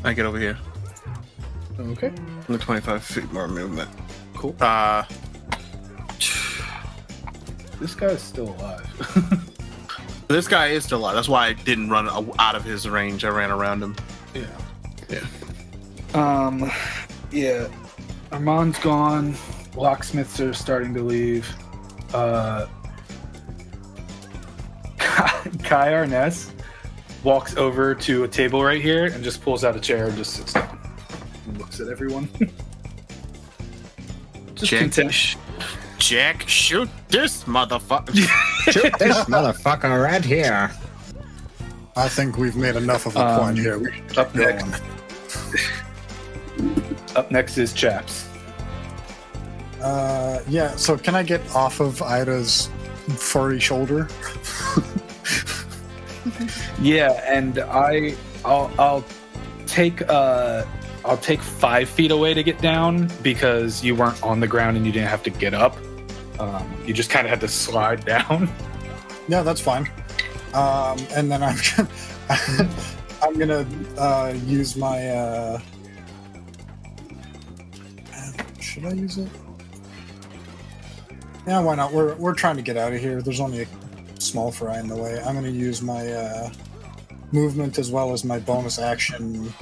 I get over here. Okay. The 25 feet more movement. Cool. This guy's still alive. This guy is still alive. That's why I didn't run out of his range. I ran around him. Yeah. Yeah. Yeah. Armand's gone. Locksmiths are starting to leave. Kai Arness walks over to a table right here and just pulls out a chair and just sits down and looks at everyone. Just content. Jack, shoot this motherfucker. Shoot this motherfucker right here. I think we've made enough of a point here. We should keep Up going. next. Up next is Chaps. Yeah, so can I get off of Ida's furry shoulder? Yeah, and I'll take 5 feet away to get down because you weren't on the ground and you didn't have to get up. You just kind of had to slide down. Yeah, that's fine. And then I'm gonna use my. Should I use it? Yeah, why not? We're trying to get out of here. There's only a small fry in the way. I'm gonna use my movement as well as my bonus action.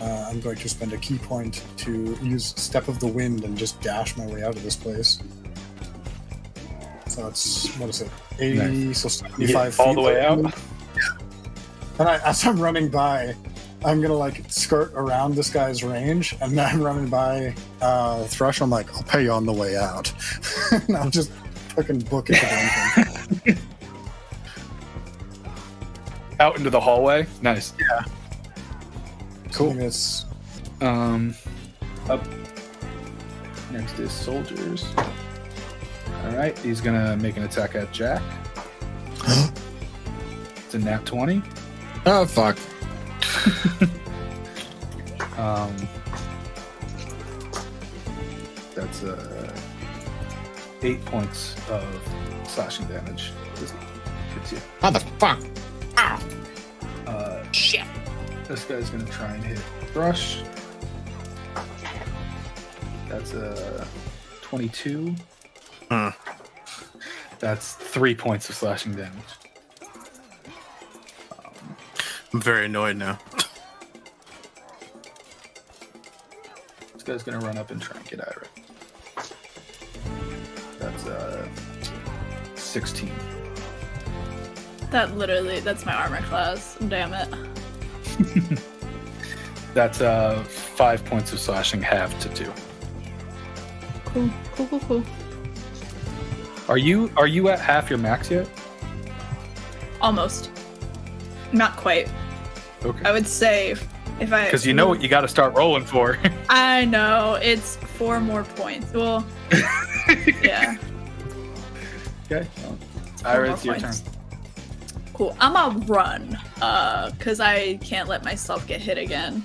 I'm going to spend a key point to use Step of the Wind and just dash my way out of this place. So it's, what is it, 80, nice. So 75 feet. All the way out? Yeah. And as I'm running by, I'm going to like skirt around this guy's range, and then I'm running by Thrush. I'm like, I'll pay you on the way out. And I'll just fucking book it to them. Out into the hallway? Nice. Yeah. Cool. It's up next is soldiers. All right, he's gonna make an attack at Jack. It's a nat 20. Oh fuck. That's 8 points of slashing damage. This hits you. Motherfuck. Ow. Shit. This guy's gonna try and hit Thrush. That's a 22. That's 3 points of slashing damage. I'm very annoyed now. This guy's gonna run up and try and get Ira. That's 16. That's my armor class. Damn it. That's 5 points of slashing, halved to 2. Cool. Are you at half your max yet? Almost. Not quite. Okay. I would say if I... Because you know what you got to start rolling for. I know. It's 4 more points. Well, yeah. Okay. Ira, it's your turn. Cool. I'm gonna run, because I can't let myself get hit again.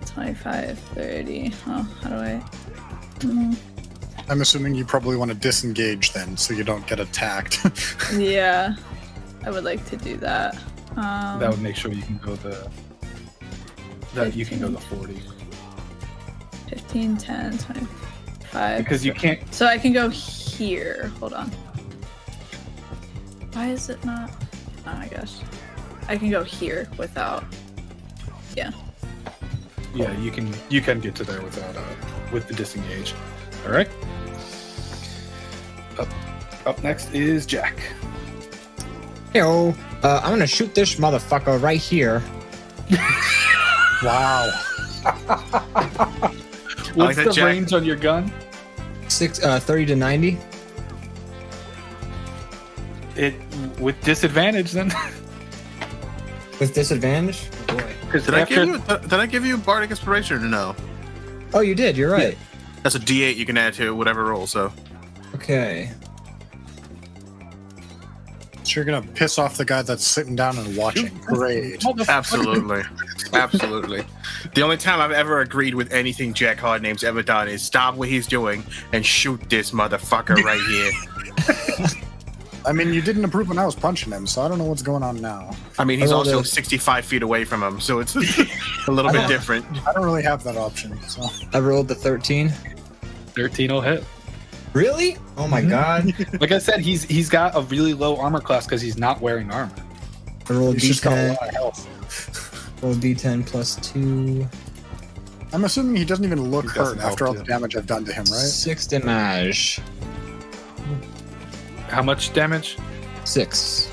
25, 30. Oh, how do I... I'm assuming you probably want to disengage then, so you don't get attacked. Yeah, I would like to do that. That would make sure you can go the... That you can go the 40. 15, 10, 25. Because you can't... So I can go here. Hold on. Why is it not? Oh my gosh. I can go here without... Yeah. Yeah, you can get to there without with the disengage. All right. Up next is Jack. Yo, I'm gonna shoot this motherfucker right here. Wow. What's that, the Jack. range on your gun? 30 to 90. It with disadvantage then. With disadvantage? Oh boy. Did I give you Bardic Inspiration or no? Oh, you did. You're right. That's a D8 you can add to whatever roll. So Okay. So you're gonna piss off the guy that's sitting down and watching. Great. absolutely. The only time I've ever agreed with anything Jack Hardname's ever done is stop what he's doing and shoot this motherfucker right here. I mean, you didn't approve when I was punching him, so I don't know what's going on now. I mean, he's I rolled also a- 65 feet away from him, so it's a little bit different. I don't really have that option, so. I rolled the 13. 13 will hit. Really? Oh my god. Like I said, he's got a really low armor class because he's not wearing armor. I rolled He's just got a D10. lot of health. Roll D10 plus 2. I'm assuming he doesn't even look It hurt doesn't help after all too. the damage I've done to him, right? 6 damage. How much damage? 6.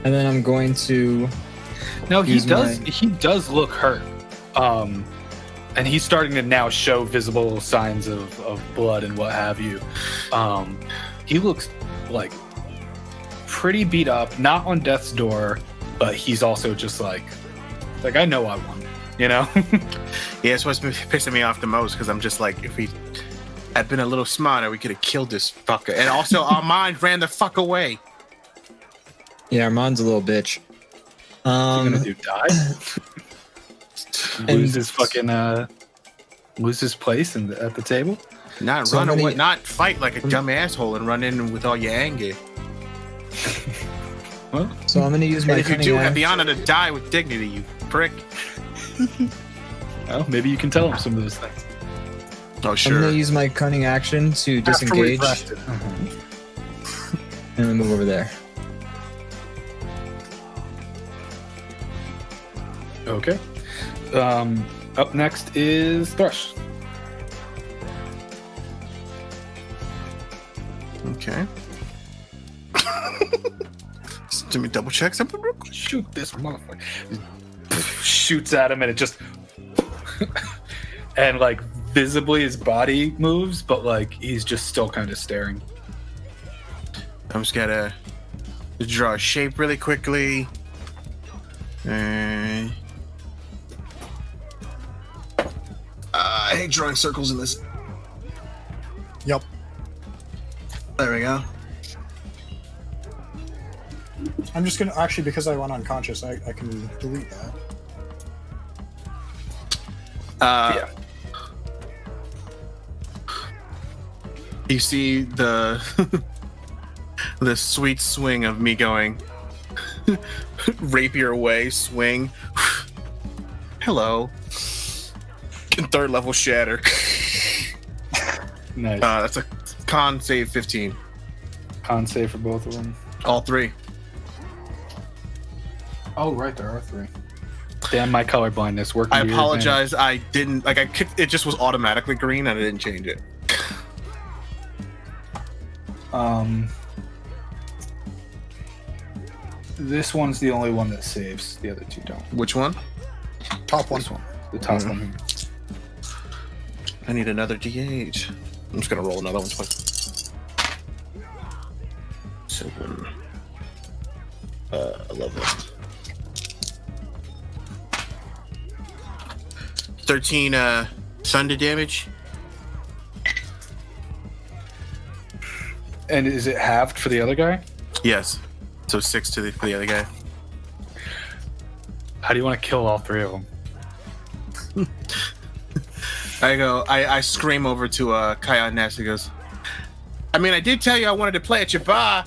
And then I'm going to. No, he Use does. my- He does look hurt. And he's starting to now show visible signs of blood and what have you. He looks like pretty beat up, not on death's door, but he's also just like I know I won, you know? Yeah, it's what's been pissing me off the most because I'm just like, if we had been a little smarter, we could have killed this fucker. And also, Armand ran the fuck away. Yeah, Armand's a little bitch. What's he gonna do? Die? Lose his fucking lose his place at the table? Not So run many- away, not fight like a dumb asshole and run in with all your anger. Well, So I'm going to use my And if you cunning do, have the action. honor to die with dignity, you prick. well, maybe you can tell him some of those things. Oh, I'm sure. going to use my cunning action to After we've disengage rested. and then move over there. Okay. Up next is Thrush. Okay. Just let me double check something real quick. Shoot this motherfucker. Shoots at him and it just and like visibly his body moves, but like he's just still kind of staring. I'm just gonna draw a shape really quickly. I hate drawing circles in this. Yep. There we go. I'm just gonna actually, because I went unconscious, I can delete that. Yeah. You see the the sweet swing of me going rapier away, swing. Hello. And third level shatter. Nice. That's a con save 15. Con save for both of them. All three. Oh, right, there are 3. Damn, my color blindness working. I to your apologize. I didn't like. I kicked. It just was automatically green, and I didn't change it. advantage. This one's the only one that saves. The other 2 don't. Which one? Top one. This one, the top Mhm. one here. I need another D8. I'm just gonna roll another one. 7. 11. 13 thunder damage. And is it halved for the other guy? Yes. So 6 to for the other guy. How do you want to kill all 3 of them? I scream over to Kyan Ness. He goes, I mean, I did tell you I wanted to play at your bar.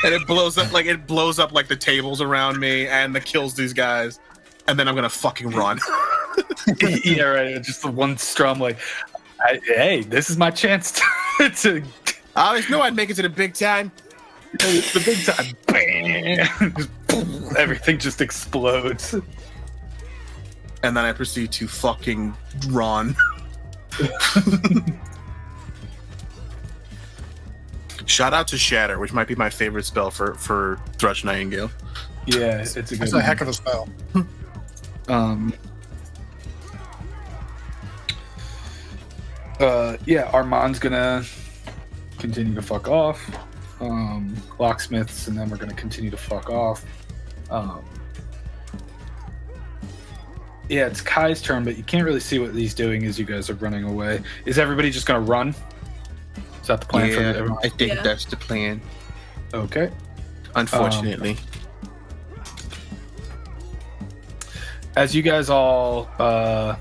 And it blows up like the tables around me and it kills these guys. And then I'm gonna fucking run. Yeah, right. Just the one strum, like, hey, this is my chance to I always knew I'd make it to the big time. the big time. Bam! Just, boom, everything just explodes. And then I proceed to fucking run. Shout out to Shatter, which might be my favorite spell for Thrush Nightingale. Yeah, it's a good That's one. a heck of a spell. Yeah, Armand's gonna continue to fuck off. Locksmiths, and then we're gonna continue to fuck off. Yeah, it's Kai's turn, but you can't really see what he's doing as you guys are running away. Is everybody just gonna run? Is that the plan for everyone? I think Yeah. that's the plan. Okay. Unfortunately. As you guys all are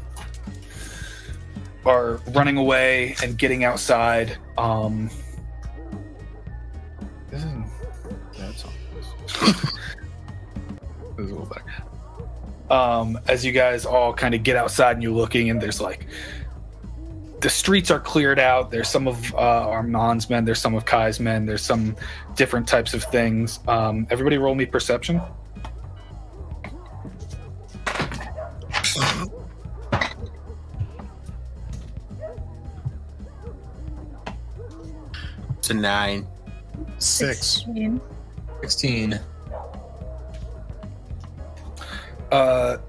running away and getting outside, this is that's all. This is a little better. As you guys all kind of get outside and you're looking, and there's like the streets are cleared out. There's some of Armand's men. There's some of Kai's men. There's some different types of things. Everybody, roll me perception. It's a 9. 6. 16. 16. Ira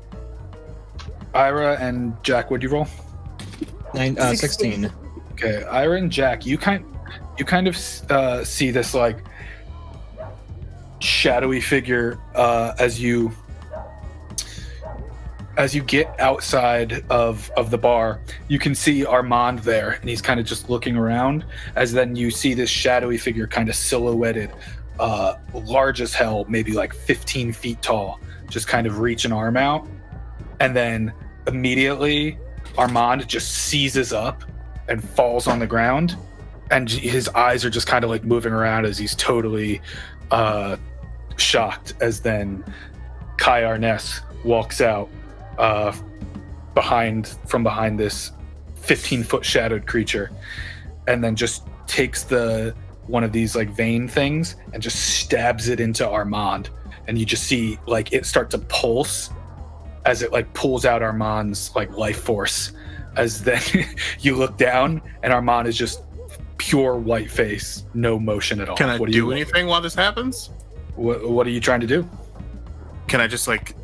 and Jack, what'd you roll? 16. Okay, Ira and Jack, you kind of see this like shadowy figure as you get outside of the bar. You can see Armand there, and he's kind of just looking around. As then you see this shadowy figure kind of silhouetted, large as hell, maybe like 15 feet tall, just kind of reach an arm out, and then immediately Armand just seizes up and falls on the ground, and his eyes are just kind of like moving around as he's totally shocked. As then Kai Arness walks out from behind this 15-foot shadowed creature, and then just takes one of these like vein things and just stabs it into Armand, and you just see like it start to pulse as it like pulls out Armand's like life force. As then you look down and Armand is just pure white face, no motion at all. Can I do anything while this happens? What are you trying to do? Can I just like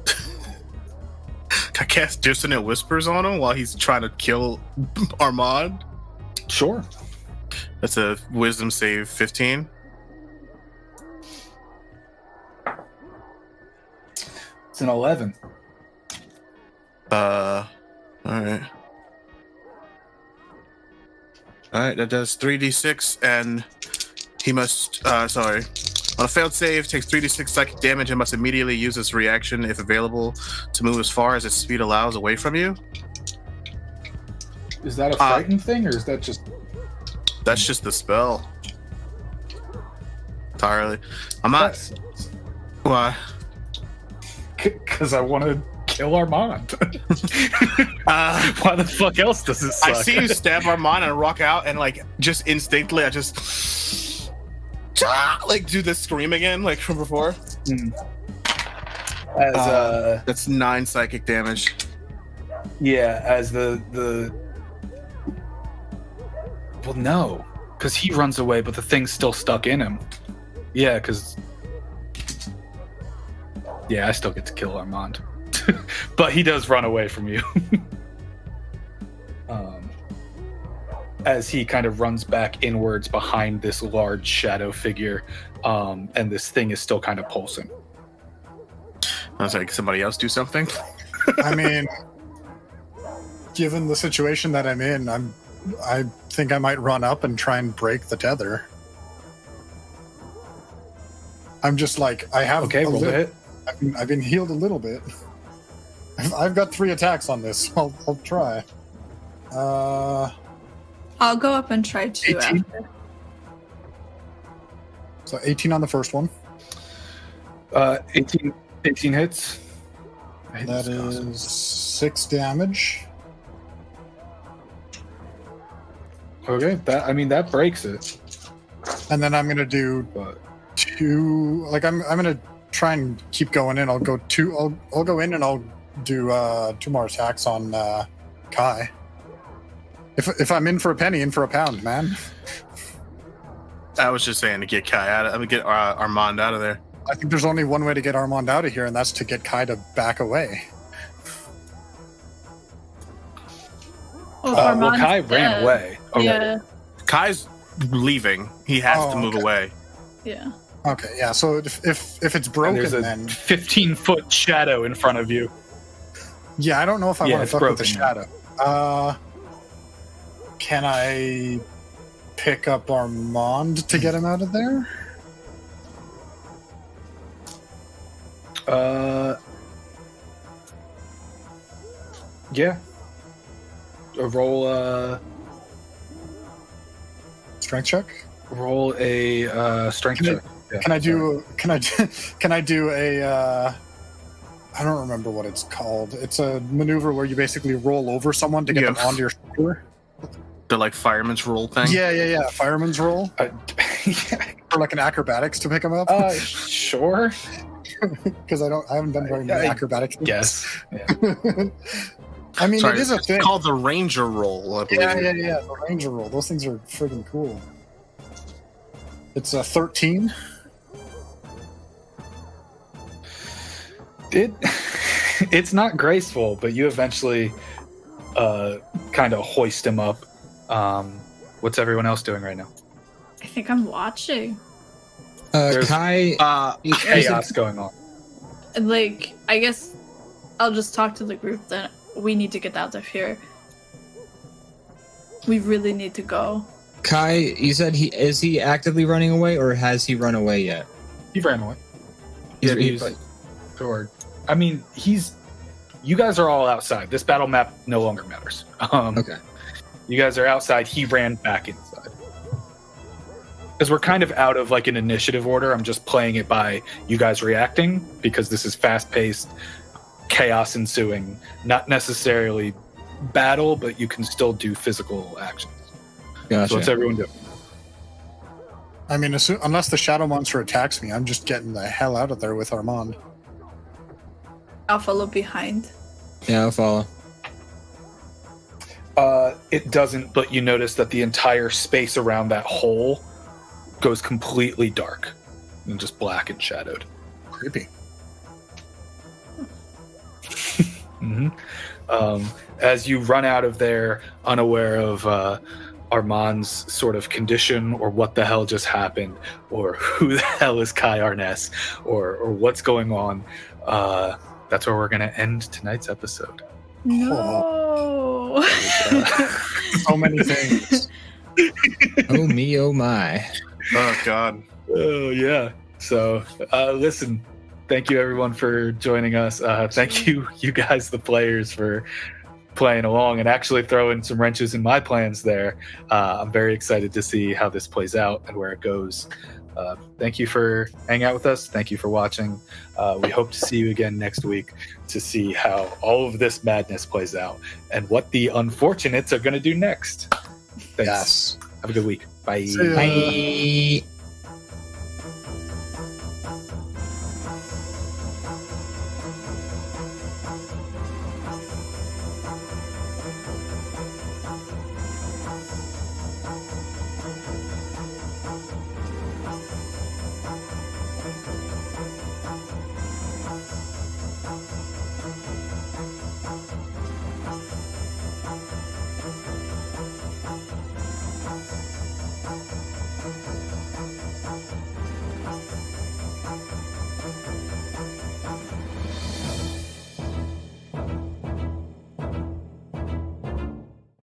I cast Dissonant Whispers on him while he's trying to kill Armand? Sure. That's a Wisdom save 15. It's an 11. All right, that does 3d6, and he must, on a failed save, takes 3d6 psychic damage and must immediately use his reaction, if available, to move as far as his speed allows away from you. Is that a frightened thing, or is that just... That's just the spell. Entirely. I'm not... Why? Because I want to kill Armand. Why the fuck else does it suck? I see you stab Armand and rock out, and like just instinctively I just like do this scream again like from before. That's 9 psychic damage. Yeah, as the well, no, because he runs away, but the thing's still stuck in him. Yeah, because I still get to kill Armand. But he does run away from you. As he kind of runs back inwards behind this large shadow figure, and this thing is still kind of pulsing. I was like, somebody else do something? I mean, given the situation that I'm in, I think I might run up and try and break the tether. I'm just like, I have roll the hit. I've been healed a little bit. I've got 3 attacks on this. I'll try. I'll go up and try 2 18. after. So 18 on the first one. 18 hits. That is 6 damage. Okay, that breaks it. And then I'm gonna do 2. Like I'm gonna try and keep going in. I'll go in and I'll do 2 more attacks on Kai. If I'm in for a penny, in for a pound, man. I was just saying to get Kai out. I mean, get Armand out of there. I think there's only one way to get Armand out of here, and that's to get Kai to back away. Well, Kai ran away. Okay. Yeah. Kai's leaving. He has to move away. Yeah. Okay, yeah. So if it's broken, There's a then 15-foot shadow in front of you. yeah, I don't know if I want to it's fuck with the broken shadow. Can I pick up Armand to get him out of there? Yeah. Roll Strength check. roll a strength check. Yeah, Can I do a I don't remember what it's called. It's a maneuver where you basically roll over someone to get them onto your shoulder. The like fireman's roll thing. Yeah. Fireman's roll. Or like an acrobatics to pick them up. Sure. Because I haven't done very many acrobatics. Yes. Yeah. I mean, Sorry, it is a thing. It's called the ranger roll. I believe. Yeah. The ranger roll. Those things are friggin' cool. It's a 13. It's not graceful, but you eventually kind of hoist him up. What's everyone else doing right now? I think I'm watching. There's- Kai, Chaos going on. And like, I guess I'll just talk to the group then. We need to get out of here. We really need to go. Kai, you said is he actively running away, or has he run away yet? He ran away. He's- You guys are all outside. This battle map no longer matters. Okay. You guys are outside. He ran back inside. Because we're kind of out of like an initiative order. I'm just playing it by you guys reacting because this is fast-paced, chaos ensuing. Not necessarily battle, but you can still do physical actions. Gotcha. So what's everyone doing? I mean, unless the shadow monster attacks me, I'm just getting the hell out of there with Armand. I'll follow behind. Yeah, I'll follow. It doesn't, but you notice that the entire space around that hole goes completely dark and just black and shadowed. Creepy. Mm-hmm. As you run out of there, unaware of Armand's sort of condition or what the hell just happened or who the hell is Kai Arness or what's going on, that's where we're going to end tonight's episode. No. So many things. Oh me, oh my. Oh God. Oh, yeah. So, listen, thank you everyone for joining us. Thank you guys, the players, for playing along and actually throwing some wrenches in my plans there. I'm very excited to see how this plays out and where it goes. Thank you for hanging out with us. Thank you for watching. We hope to see you again next week to see how all of this madness plays out and what the unfortunates are going to do next. Thanks. Yes. Have a good week. Bye. See ya. Bye.